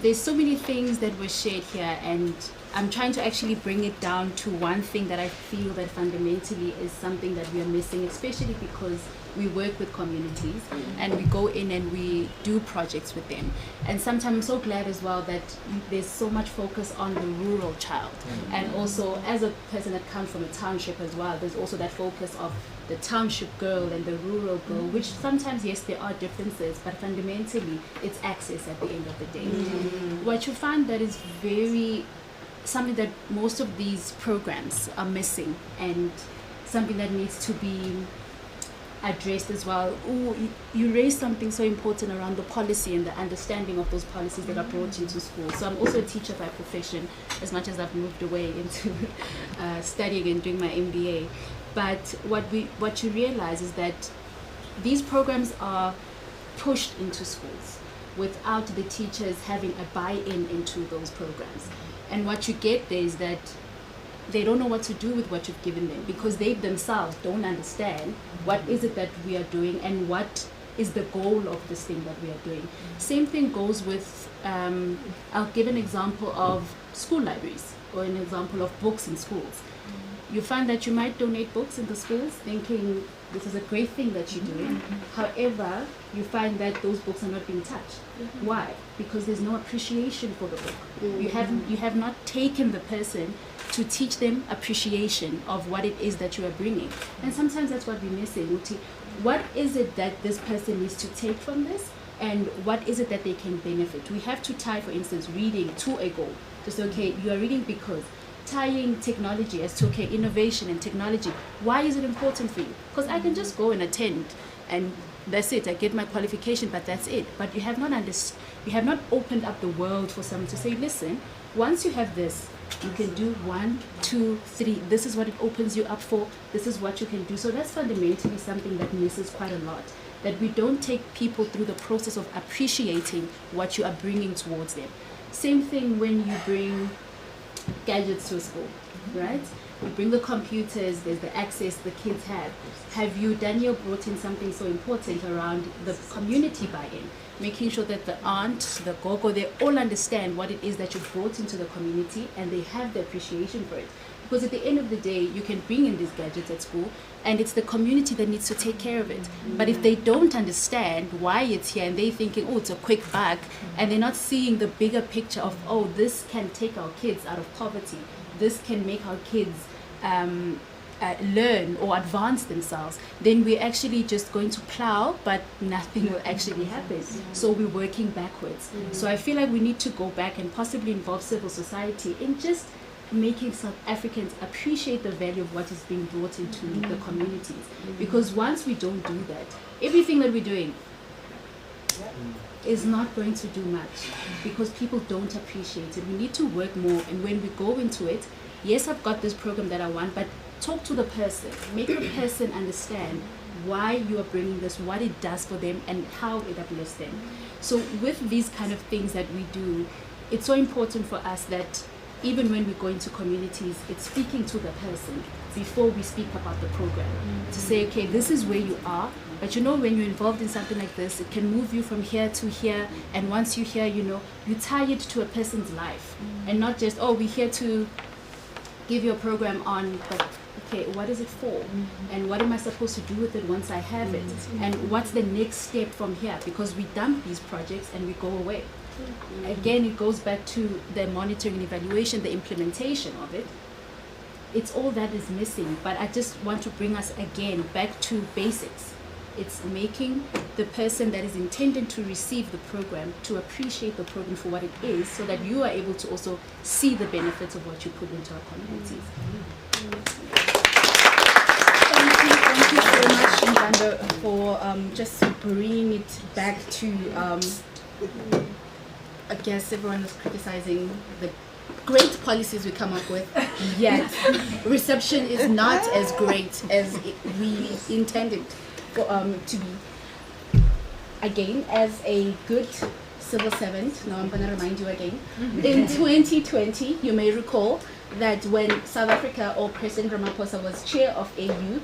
There's so many things that were shared here, and I'm trying to actually bring it down to one thing that I feel that fundamentally is something that we are missing, especially because we work with communities and we go in and we do projects with them. And sometimes I'm so glad as well that there's so much focus on the rural child. And also, as a person that comes from a township as well, there's also that focus of the township girl and the rural girl, which sometimes, yes, there are differences, but fundamentally it's access at the end of the day. What you find that is something that most of these programs are missing, and something that needs to be addressed as well. You raised something so important around the policy and the understanding of those policies that are brought into school. So I'm also a teacher by profession, as much as I've moved away into studying and doing my MBA. But what you realize is that these programs are pushed into schools without the teachers having a buy-in into those programs. And what you get there is that they don't know what to do with what you've given them, because they themselves don't understand what is it that we are doing and what is the goal of this thing that we are doing. Same thing goes with, I'll give an example of school libraries, or an example of books in schools. You find that you might donate books in the schools thinking this is a great thing that you're doing. However, you find that those books are not being touched. Why? Because there's no appreciation for the book. You have not taken the person to teach them appreciation of what it is that you are bringing. And sometimes that's what we're missing. What is it that this person needs to take from this, and what is it that they can benefit? We have to tie, for instance, reading to a goal. Just okay, you are reading because tying technology as to okay, innovation and technology. Why is it important for you? Because I can just go and attend, and that's it. I get my qualification, but that's it. But you have not opened up the world for someone to say, listen, once you have this, you can do 1, 2, 3. This is what it opens you up for. This is what you can do. So that's fundamentally something that misses quite a lot. That we don't take people through the process of appreciating what you are bringing towards them. Same thing when you bring gadgets to a school, right? You bring the computers, there's the access the kids have. Have you, Daniel, brought in something so important around the community buy-in? Making sure that the aunt, the gogo, they all understand what it is that you brought into the community and they have the appreciation for it. Because at the end of the day, you can bring in these gadgets at school and it's the community that needs to take care of it. But if they don't understand why it's here and they're thinking, oh, it's a quick buck, and they're not seeing the bigger picture of, oh, this can take our kids out of poverty, this can make our kids learn or advance themselves, then we're actually just going to plow, but nothing will actually happen. So we're working backwards. So I feel like we need to go back and possibly involve civil society in just making South Africans appreciate the value of what is being brought into the communities. Because once we don't do that, everything that we're doing is not going to do much because people don't appreciate it. We need to work more, and when we go into it, yes, I've got this program that I want, but talk to the person, make the person understand why you are bringing this, what it does for them, and how it uplifts them. So with these kind of things that we do, it's so important for us that even when we go into communities, it's speaking to the person before we speak about the program. To say, okay, this is where you are, but you know, when you're involved in something like this, it can move you from here to here, and once you're here, you know, you tie it to a person's life, and not just, oh, we're here to give you a program on, but okay, what is it for? And what am I supposed to do with it once I have it? And what's the next step from here? Because we dump these projects and we go away. Again, it goes back to the monitoring and evaluation, the implementation of it. It's all that is missing, but I just want to bring us again back to basics. It's making the person that is intended to receive the program to appreciate the program for what it is, so that you are able to also see the benefits of what you put into our communities. Thank you so much, Umlambo, for just bringing it back to I guess everyone was criticizing the great policies we come up with, yet reception is not as great as we intended for, to be. Again, as a good civil servant, now I'm going to remind you again, in 2020, you may recall that when South Africa, or President Ramaphosa, was chair of AU,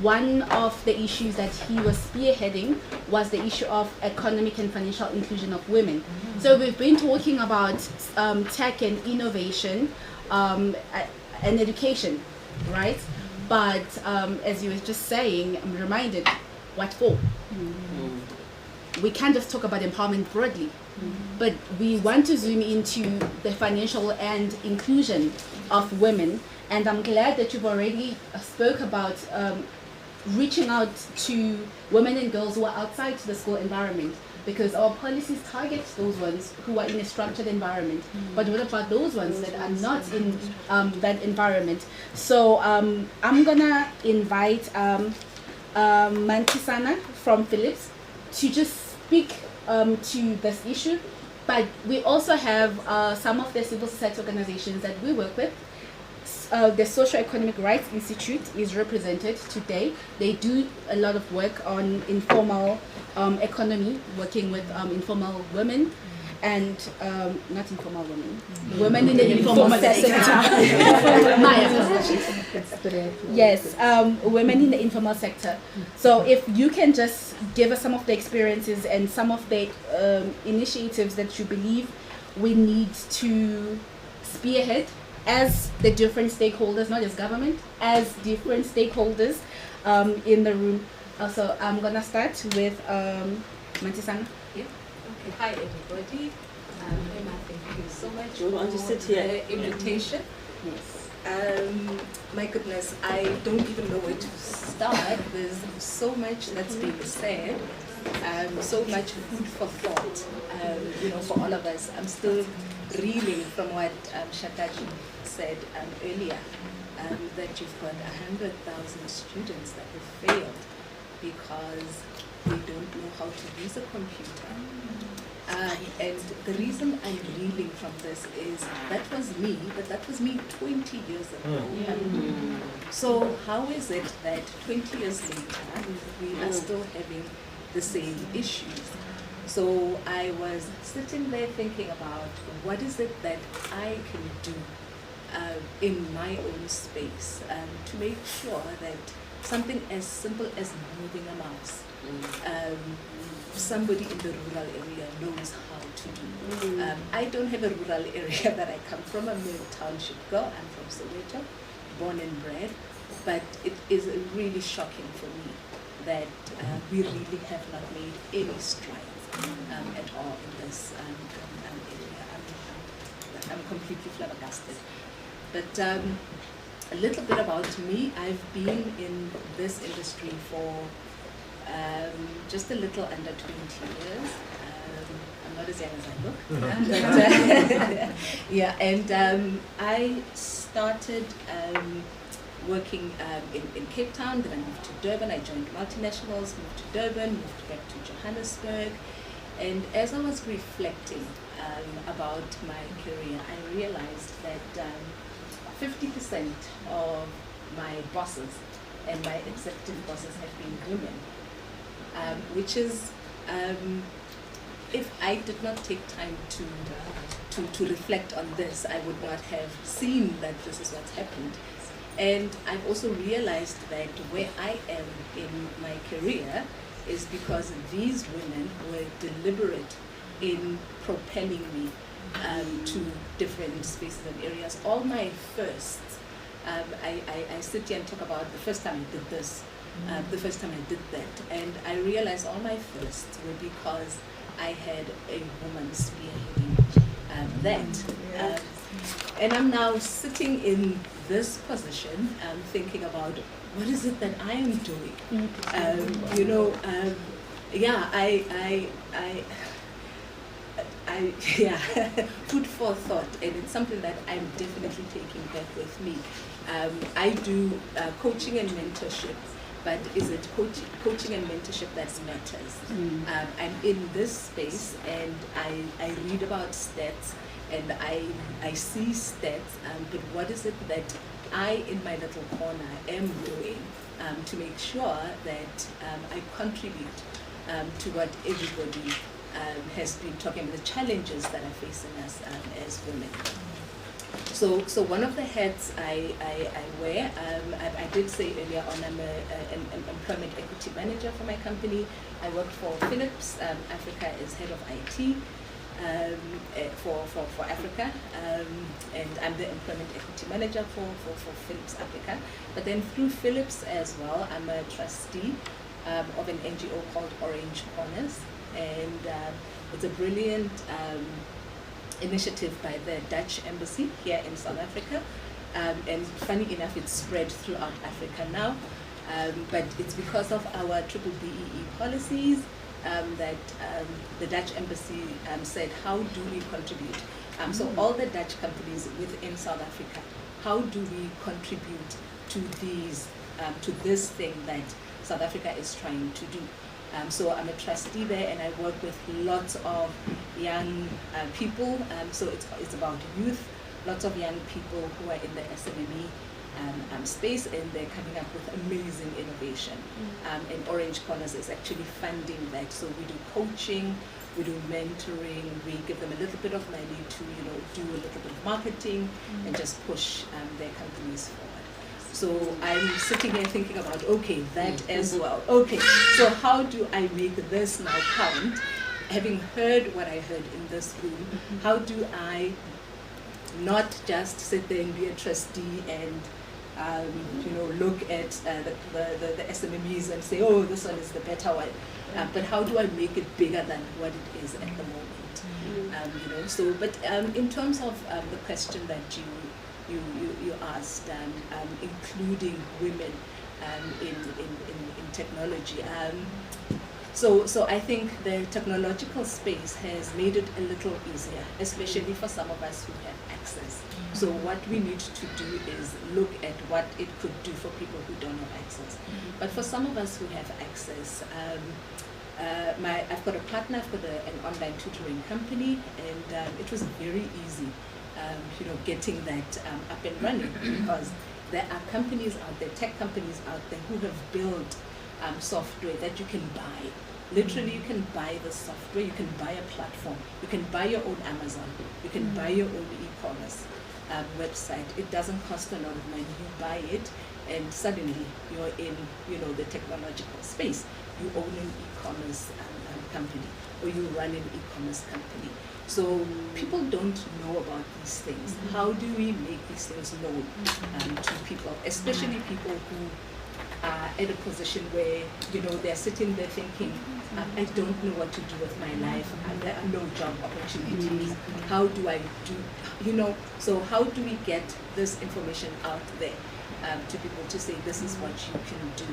one of the issues that he was spearheading was the issue of economic and financial inclusion of women. So we've been talking about tech and innovation and education, right? But as you were just saying, I'm reminded, what for? We can't just talk about empowerment broadly, but we want to zoom into the financial and inclusion of women. And I'm glad that you've already spoke about reaching out to women and girls who are outside the school environment, because our policies target those ones who are in a structured environment. But what about those ones that are not in that environment? So I'm gonna invite Mantisana from Philips to just speak to this issue. But we also have some of the civil society organizations that we work with. The Socio-Economic Rights Institute is represented today. They do a lot of work on informal economy, working with informal women. and not informal women, women in the informal sector. My apologies. Yes, women in the informal sector. So if you can just give us some of the experiences and some of the initiatives that you believe we need to spearhead as the different stakeholders, not just government, as different stakeholders in the room. Also, I'm gonna start with Mantisana. Yeah. Okay. Hi everybody. Emma, thank you so much We want to sit here. the invitation. My goodness, I don't even know where to start. There's so much that's being said, so much food for thought. For all of us. I'm still reeling from what Shataji said earlier, that you've got 100,000 students that have failed because they don't know how to use a computer. And the reason I'm reeling from this is that was me, but that was me 20 years ago. So how is it that 20 years later we are still having the same issues? So I was sitting there thinking about what is it that I can do in my own space to make sure that something as simple as moving a mouse, somebody in the rural area knows how to do. I don't have a rural area that I come from. I'm a township girl. I'm from Soweto, born and bred. But it is really shocking for me that we really have not made any strides at all in this area. I'm completely flabbergasted. But a little bit about me. I've been in this industry for just a little under 20 years. I'm not as young as I look. Yeah, and I started working in Cape Town, then I moved to Durban. I joined multinationals, moved to Durban, moved back to Johannesburg. And as I was reflecting about my career, I realized that 50% of my bosses and my executive bosses have been women, which is, if I did not take time to reflect on this, I would not have seen that this is what's happened. And I've also realized that where I am in my career is because these women were deliberate in propelling me to different spaces and areas. All my firsts, I sit here and talk about the first time I did this, the first time I did that, and I realized all my firsts were because I had a woman spearheading that. And I'm now sitting in this position, thinking about what is it that I am doing. Food for thought, and it's something that I'm definitely taking back with me. I do coaching and mentorship, but is it coaching and mentorship that matters? I'm in this space and I read about stats and I see stats, but what is it that I, in my little corner, am doing to make sure that I contribute to what everybody has been talking about, the challenges that are facing us as women. So one of the hats I wear, I did say earlier on, I'm an employment equity manager for my company. I work for Philips. Africa is head of IT for Africa, and I'm the employment equity manager for Philips Africa. But then through Philips as well, I'm a trustee of an NGO called Orange Corners, and it's a brilliant initiative by the Dutch Embassy here in South Africa, and funny enough, it's spread throughout Africa now, but it's because of our BBBEE policies that the Dutch Embassy said, how do we contribute? So all the Dutch companies within South Africa, how do we contribute to these, to this thing that South Africa is trying to do? So I'm a trustee there, and I work with lots of young people. So it's about youth, lots of young people who are in the SMME space, and they're coming up with amazing innovation. And Orange Corners is actually funding that. So we do coaching, we do mentoring, we give them a little bit of money to do a little bit of marketing and just push their companies forward. So I'm sitting here thinking about, okay, that as well. Okay, so how do I make this now count? Having heard what I heard in this room, how do I not just sit there and be a trustee and look at the SMMEs and say, oh, this one is the better one. But how do I make it bigger than what it is at the moment? But in terms of the question that you asked, including women in technology. So I think the technological space has made it a little easier, especially for some of us who have access. So what we need to do is look at what it could do for people who don't have access. But for some of us who have access, I've got a partner, I've got an online tutoring company, and it was very easy, getting that up and running, because there are companies out there, tech companies out there, who have built software that you can buy. Literally, you can buy the software, you can buy a platform, you can buy your own Amazon, you can buy your own e-commerce website. It doesn't cost a lot of money. You buy it, and suddenly you're in, the technological space. You own an e-commerce company, or you run an e-commerce company. So people don't know about these things. How do we make these things known to people, especially people who are at a position where they're sitting there thinking, I don't know what to do with my life, there are no job opportunities, how do I do, so how do we get this information out there to people to say this is what you can do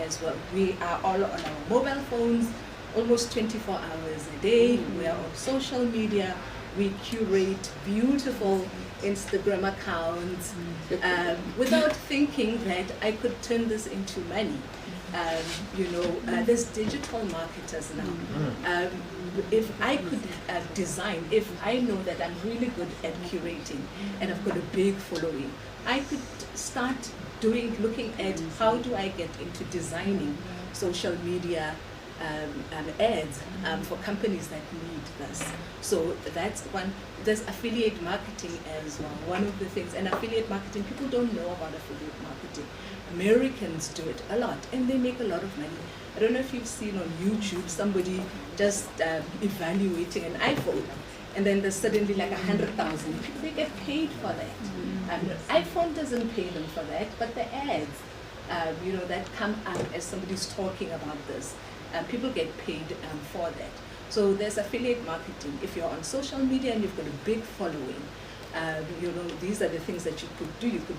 as well. We are all on our mobile phones almost 24 hours a day, we are on social media, we curate beautiful Instagram accounts without thinking that I could turn this into money. There's digital marketers now. If I could design, if I know that I'm really good at curating and I've got a big following, I could start looking at how do I get into designing social media ads for companies that need this. So that's one. There's affiliate marketing as well. One of the things, and affiliate marketing, people don't know about affiliate marketing. Americans do it a lot, and they make a lot of money. I don't know if you've seen on YouTube somebody just evaluating an iPhone, and then there's suddenly like 100,000 people. They get paid for that. iPhone doesn't pay them for that, but the ads, that come up as somebody's talking about this. People get paid for that. So there's affiliate marketing. If you're on social media and you've got a big following, these are the things that you could do. You could,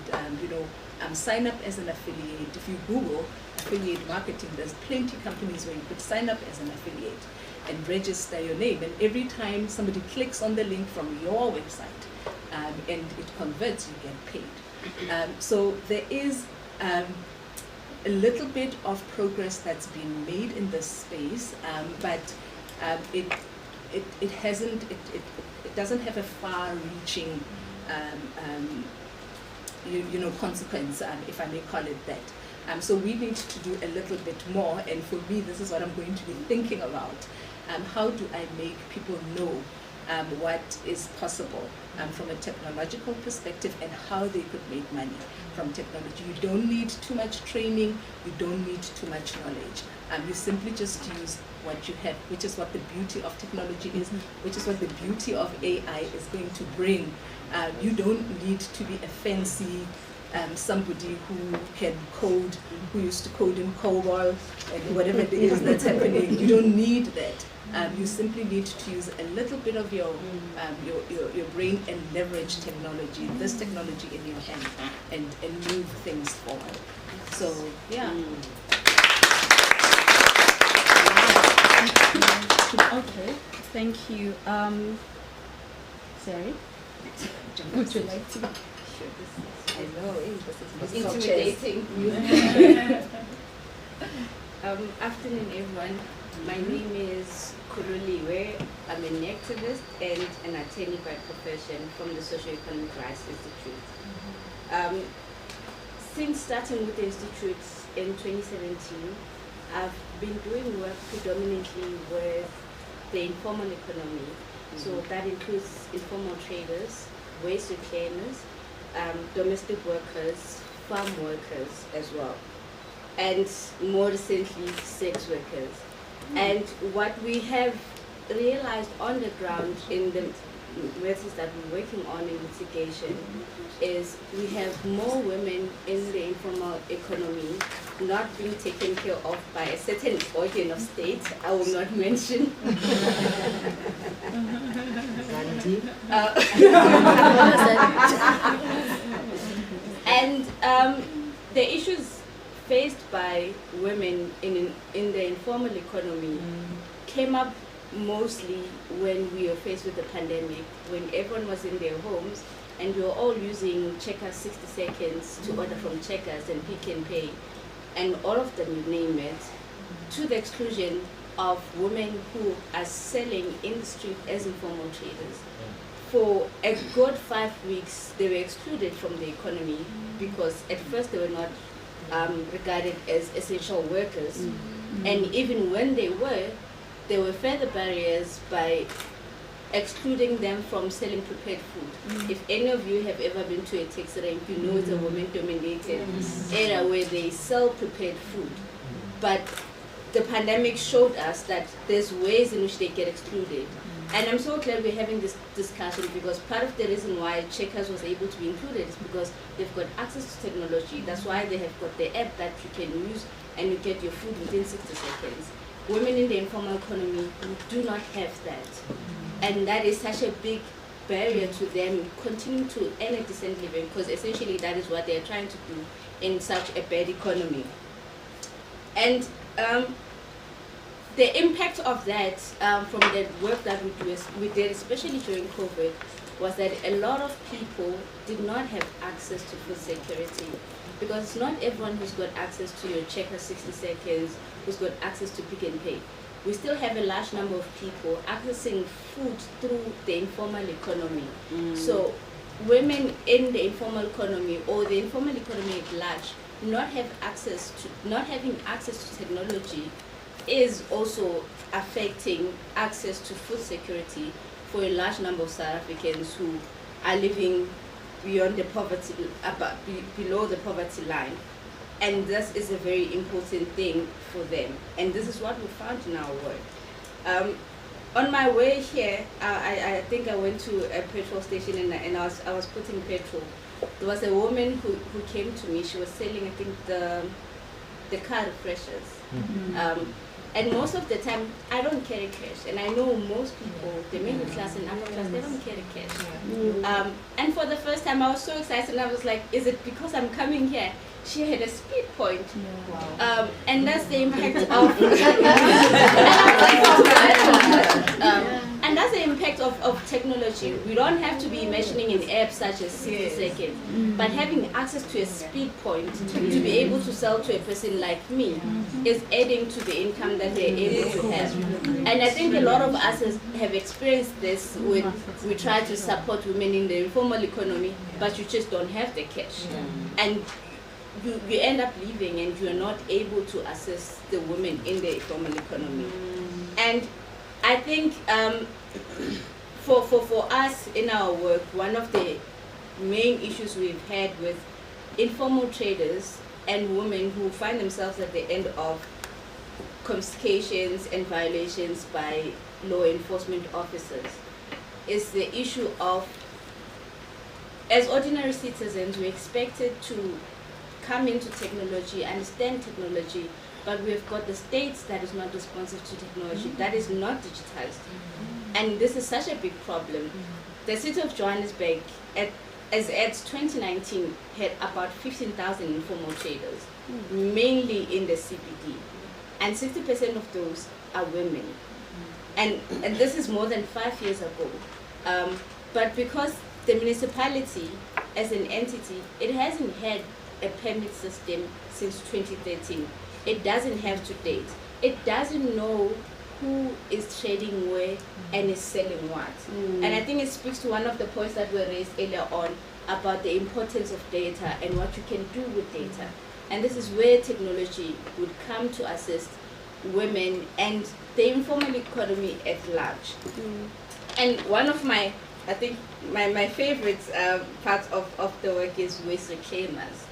sign up as an affiliate. If you Google affiliate marketing, there's plenty of companies where you could sign up as an affiliate and register your name. And every time somebody clicks on the link from your website and it converts, you get paid. So there is a little bit of progress that's been made in this space, but it doesn't have a far-reaching consequence, if I may call it that. So we need to do a little bit more, and for me, this is what I'm going to be thinking about. How do I make people know what is possible from a technological perspective and how they could make money from technology? You don't need too much training, you don't need too much knowledge. You simply just use what you have, which is what the beauty of technology is, which is what the beauty of AI is going to bring. You don't need to be a fancy somebody who can code, who used to code in COBOL and whatever it is that's happening. You don't need that. You simply need to use a little bit of your brain and leverage technology, this technology in your hand, and move things forward. So, yeah. Okay, thank you. Sarah, would you like to? I know, this is intimidating. Afternoon, everyone. My name is Kuruliwe. I'm an activist and an attorney by profession from the Socio-Economic Rights Institute. since starting with the Institute in 2017, I've been doing work predominantly with the informal economy. So that includes informal traders, wage reclaimers, domestic workers, farm workers as well, and more recently, sex workers. And what we have realized on the ground in the methods that we're working on in litigation is we have more women in the informal economy not being taken care of by a certain organ of state, I will not mention. And the issues faced by women in the informal economy came up mostly when we were faced with the pandemic, when everyone was in their homes and we were all using Checkers 60 seconds to order from Checkers and Pick and Pay, and all of them, you name it, to the exclusion of women who are selling in the street as informal traders. For a good 5 weeks, they were excluded from the economy because at first they were not regarded as essential workers. And even when they were, there were further barriers by excluding them from selling prepared food. If any of you have ever been to a taxi rank, you know it's a women-dominated area where they sell prepared food. But the pandemic showed us that there's ways in which they get excluded. And I'm so glad we're having this discussion because part of the reason why Checkers was able to be included is because they've got access to technology. That's why they have got the app that you can use and you get your food within 60 seconds. Women in the informal economy do not have that. And that is such a big barrier to them continuing to earn a decent living because essentially that is what they're trying to do in such a bad economy. And the impact of that from the work that we did, especially during COVID, was that a lot of people did not have access to food security because it's not everyone who's got access to your Checker 60 seconds, who's got access to Pick and Pay. We still have a large number of people accessing food through the informal economy. So women in the informal economy or the informal economy at large not having access to technology is also affecting access to food security for a large number of South Africans who are living beyond the poverty, below the poverty line. And this is a very important thing for them. And this is what we found in our work. On my way here, I think I went to a petrol station and I was putting petrol. There was a woman who came to me. She was selling, I think, the car refreshers. And most of the time, I don't carry cash. And I know most people, the middle class and upper class, they don't carry cash. And for the first time, I was so excited. And I was like, is it because I'm coming here? She had a speed point. And that's the impact of... and that's the impact of technology. We don't have to be imagining an app such as 60 seconds, but having access to a speed point to be able to sell to a person like me is adding to the income that they're able to have. And I think a lot of us have experienced this when we try to support women in the informal economy, but you just don't have the cash. And you end up leaving and you are not able to assist the women in the informal economy. And I think for us in our work, one of the main issues we've had with informal traders and women who find themselves at the end of confiscations and violations by law enforcement officers is the issue of, as ordinary citizens, we're expected to come into technology, understand technology, but we've got the states that is not responsive to technology, that is not digitized. And this is such a big problem. The city of Johannesburg, as at 2019, had about 15,000 informal traders, mainly in the CBD. And 60% of those are women. And this is more than 5 years ago. But because the municipality, as an entity, it hasn't had a permit system since 2013. It doesn't have to date. It doesn't know who is trading where and is selling what. And I think it speaks to one of the points that were raised earlier on about the importance of data and what you can do with data. And this is where technology would come to assist women and the informal economy at large. And one of my, I think, my favorite part of the work is waste reclaimers.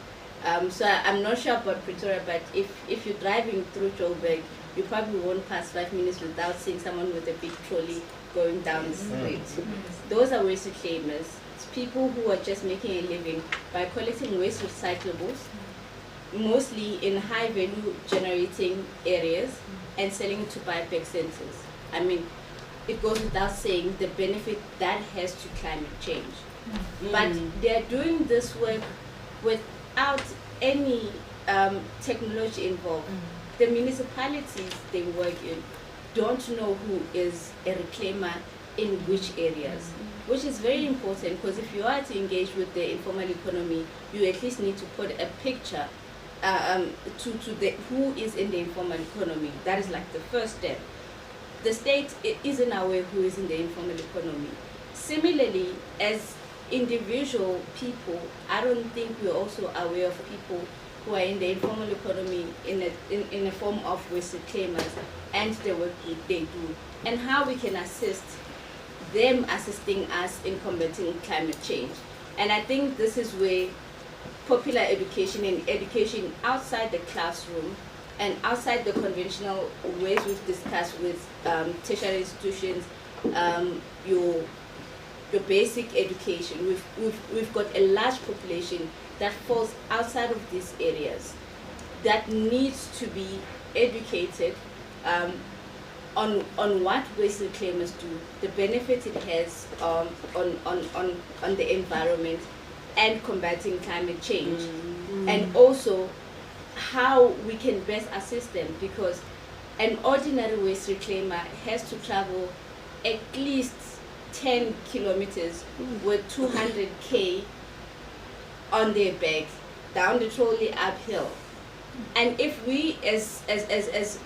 So I'm not sure about Pretoria, but if you're driving through Joburg, you probably won't pass 5 minutes without seeing someone with a big trolley going down the street. Those are waste reclaimers. It's people who are just making a living by collecting waste recyclables, mostly in high value generating areas, and selling it to buyback centers. I mean, it goes without saying the benefit that has to climate change. But they're doing this work without any technology involved. The municipalities they work in don't know who is a reclaimer in which areas, which is very important, because if you are to engage with the informal economy, you at least need to put a picture to the who is in the informal economy. That is like the first step. The state isn't aware who is in the informal economy. Similarly, as individual people, I don't think we're also aware of people who are in the informal economy in a form of waste reclaimers and the work they do, and how we can assist them assisting us in combating climate change. And I think this is where popular education and education outside the classroom and outside the conventional ways we've discussed with tertiary institutions, your basic education. We've got a large population that falls outside of these areas that needs to be educated on what waste reclaimers do, the benefit it has on the environment and combating climate change, and also how we can best assist them, because an ordinary waste reclaimer has to travel at least 10 kilometers with 200k on their back, down the trolley, uphill. And if we as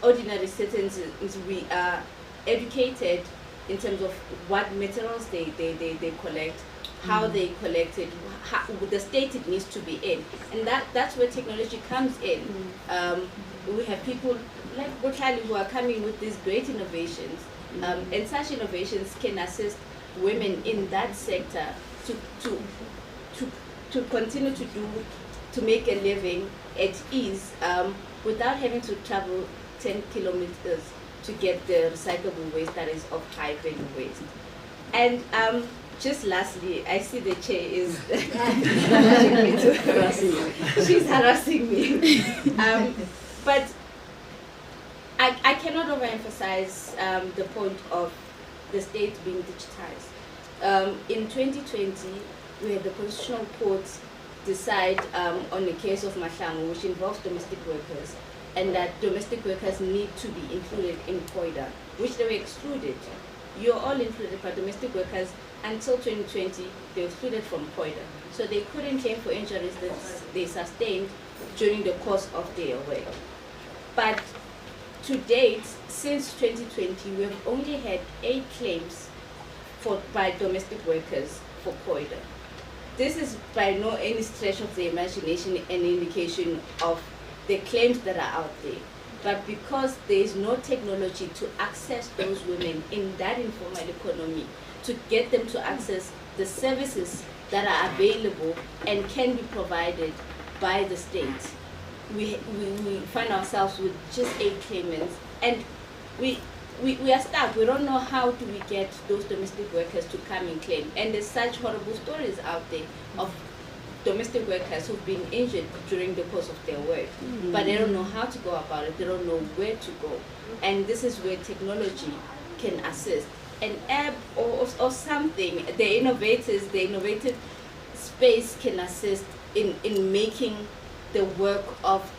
ordinary citizens, we are educated in terms of what materials they collect, how they collect it, how, the state it needs to be in. And that's where technology comes in. We have people like Botlali who are coming with these great innovations, and such innovations can assist women in that sector to continue to make a living at ease, without having to travel 10 kilometers to get the recyclable waste that is of high value waste. And just lastly, I see the chair is she's harassing me. But I cannot overemphasize the point of the state being digitized. In 2020, we had the Constitutional Court decide on the case of Mahlangu, which involves domestic workers, and that domestic workers need to be included in COIDA, which they were excluded. You're all included, but domestic workers, until 2020, they were excluded from COIDA. So they couldn't claim for injuries that they sustained during the course of their work. But to date, since 2020, we have only had 8 claims by domestic workers for COIDA. This is by no any stretch of the imagination an indication of the claims that are out there. But because there is no technology to access those women in that informal economy, to get them to access the services that are available and can be provided by the state, we find ourselves with just 8 claimants, and we are stuck. We don't know how do we get those domestic workers to come and claim. And there's such horrible stories out there of domestic workers who've been injured during the course of their work, but they don't know how to go about it. They don't know where to go. And this is where technology can assist. An app or something, the innovative space can assist in making the work of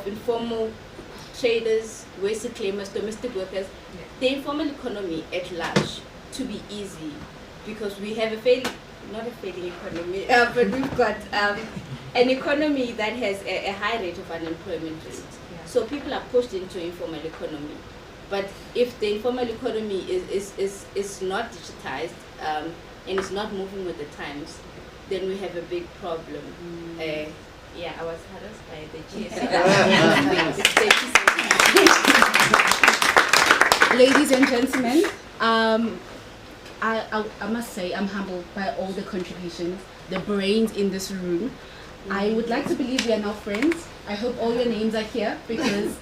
informal traders, waste reclaimers, domestic workers, the informal economy at large to be easy, because we have not a failing economy, but we've got an economy that has a high rate of unemployment rate. So people are pushed into informal economy. But if the informal economy is not digitized and is not moving with the times, then we have a big problem. Yeah, I was harassed by the GSC. Ladies and gentlemen, I must say I'm humbled by all the contributions, the brains in this room. I would like to believe we are now friends. I hope all your names are here, because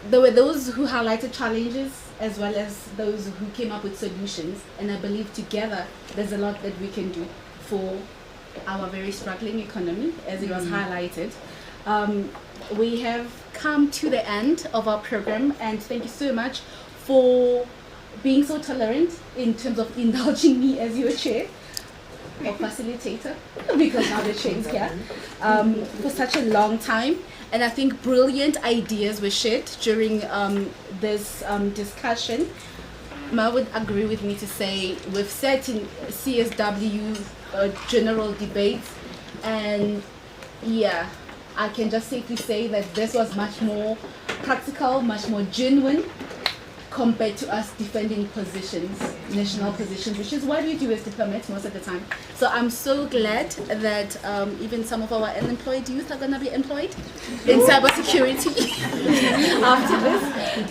there were those who highlighted challenges as well as those who came up with solutions, and I believe together there's a lot that we can do for our very struggling economy, as it was highlighted. We have come to the end of our program, and thank you so much for being so tolerant in terms of indulging me as your chair or facilitator, because now the chair is here, for such a long time. And I think brilliant ideas were shared during this discussion. Ma would agree with me to say we've sat in CSW general debates, and yeah, I can just safely say that this was much more practical, much more genuine compared to us defending positions, national positions, which is what we do as diplomats most of the time. So I'm so glad that even some of our unemployed youth are going to be employed in cybersecurity after this.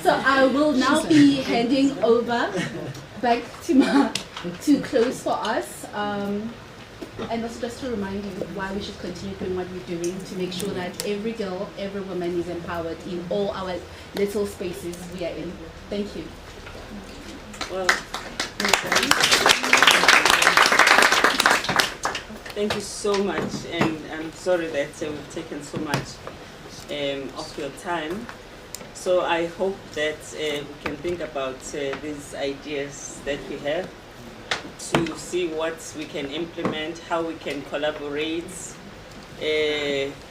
So I will now be handing over back to Ma to close for us. And also just to remind you why we should continue doing what we're doing, to make sure that every girl, every woman is empowered in all our little spaces we are in. Thank you. Well, thank you so much, and I'm sorry that we've taken so much of your time. So I hope that we can think about these ideas that we have, to see what we can implement, how we can collaborate.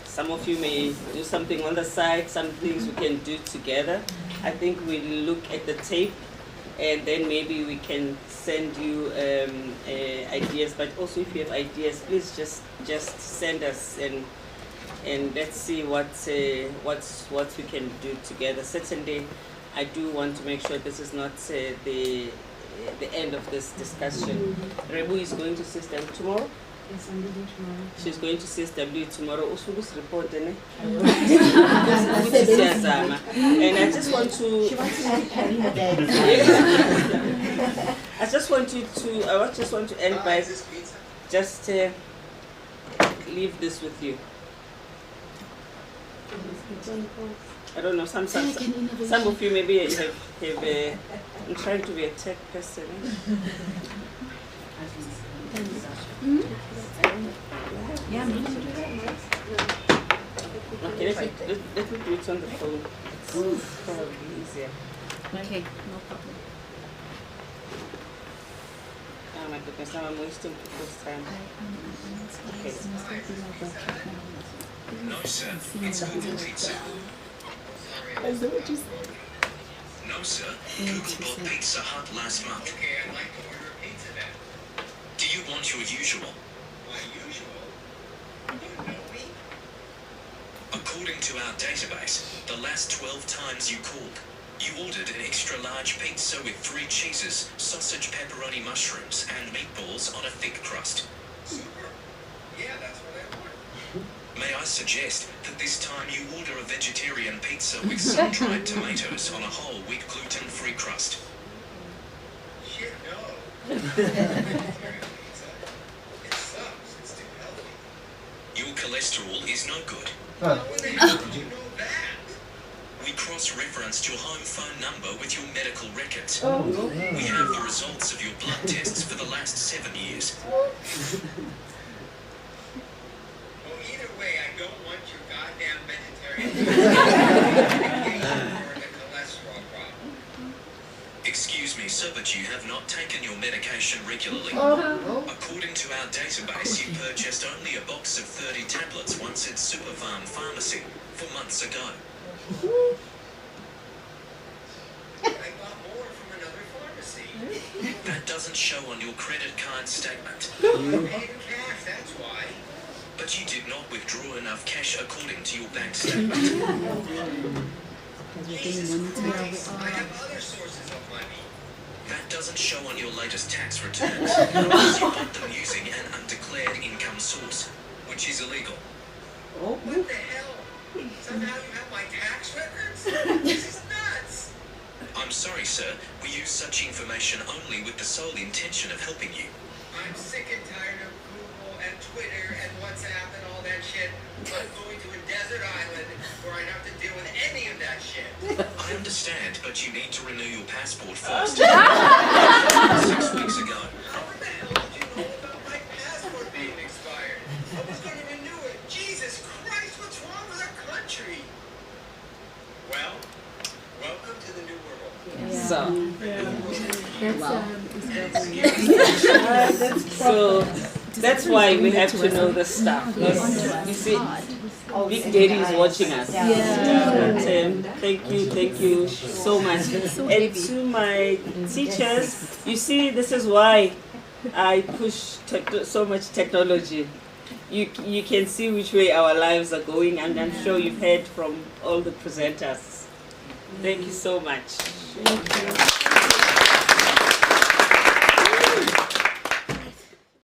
Some of you may do something on the side, some things we can do together. I think we'll look at the tape, and then maybe we can send you ideas. But also, if you have ideas, please just send us, and let's see what we can do together. Certainly, I do want to make sure this is not the end of this discussion. Rebu is going to CSW tomorrow. Yes, I'm leaving tomorrow. She's going to CSW tomorrow. Usuku's report, and I just want to. She wants to carry her bag. I just want to end by just leave this with you. I don't know, some of you maybe have I'm trying to be a tech person. Yeah, me. Okay, let me do it on the phone. It's probably easier. Okay, no problem. Oh my goodness, now I'm wasting people's time. Okay. No, sir. It's Google Pizza. Is that what you said? No, sir. Google bought Pizza Hut last month. Okay, I'd like to order a pizza then. Do you want your usual? My usual? You know me? According to our database, the last 12 times you called, you ordered an extra large pizza with 3 cheeses, sausage, pepperoni, mushrooms, and meatballs on a thick crust. Super. Yeah, that's what I want. May I suggest that this time you order a vegetarian pizza with sun-dried tomatoes on a whole wheat gluten-free crust? Shit, no. Vegetarian pizza. It sucks. It's too healthy. Your cholesterol is no good. When the hell did you know that? We cross-referenced your home phone number with your medical records. Oh. We have the results of your blood tests for the last 7 years. Well, either way, I don't want your goddamn vegetarian pizza. Or the cholesterol problem. Excuse me, sir, but you have not taken your medication regularly. According to our database, you purchased only a box of 30 tablets once at Superfarm Pharmacy 4 months ago. I bought more from another pharmacy. That doesn't show on your credit card statement. I paid in cash, that's why. But you did not withdraw enough cash according to your bank statement. Jesus Christ, I have other sources of money. That doesn't show on your latest tax returns because you bought them using an undeclared income source, which is illegal. Oh. What the hell? Somehow you have my tax records? This is nuts! I'm sorry, sir. We use such information only with the sole intention of helping you. I'm sick and tired of Google and Twitter and WhatsApp and all that shit. I'm going to a desert island where I have to deal with any of that shit. I understand, but you need to renew your passport first. 6 weeks ago. What the hell did you know about my passport being expired? I was going to renew it. Jesus Christ, what's wrong with our country? Well, welcome to the new world. So that's why we have to know the stuff. You see, Big Daddy is watching us. Thank you so much. And to my teachers, you see, this is why I push so much technology. You can see which way our lives are going, and I'm sure you've heard from all the presenters. Thank you so much. Thank you.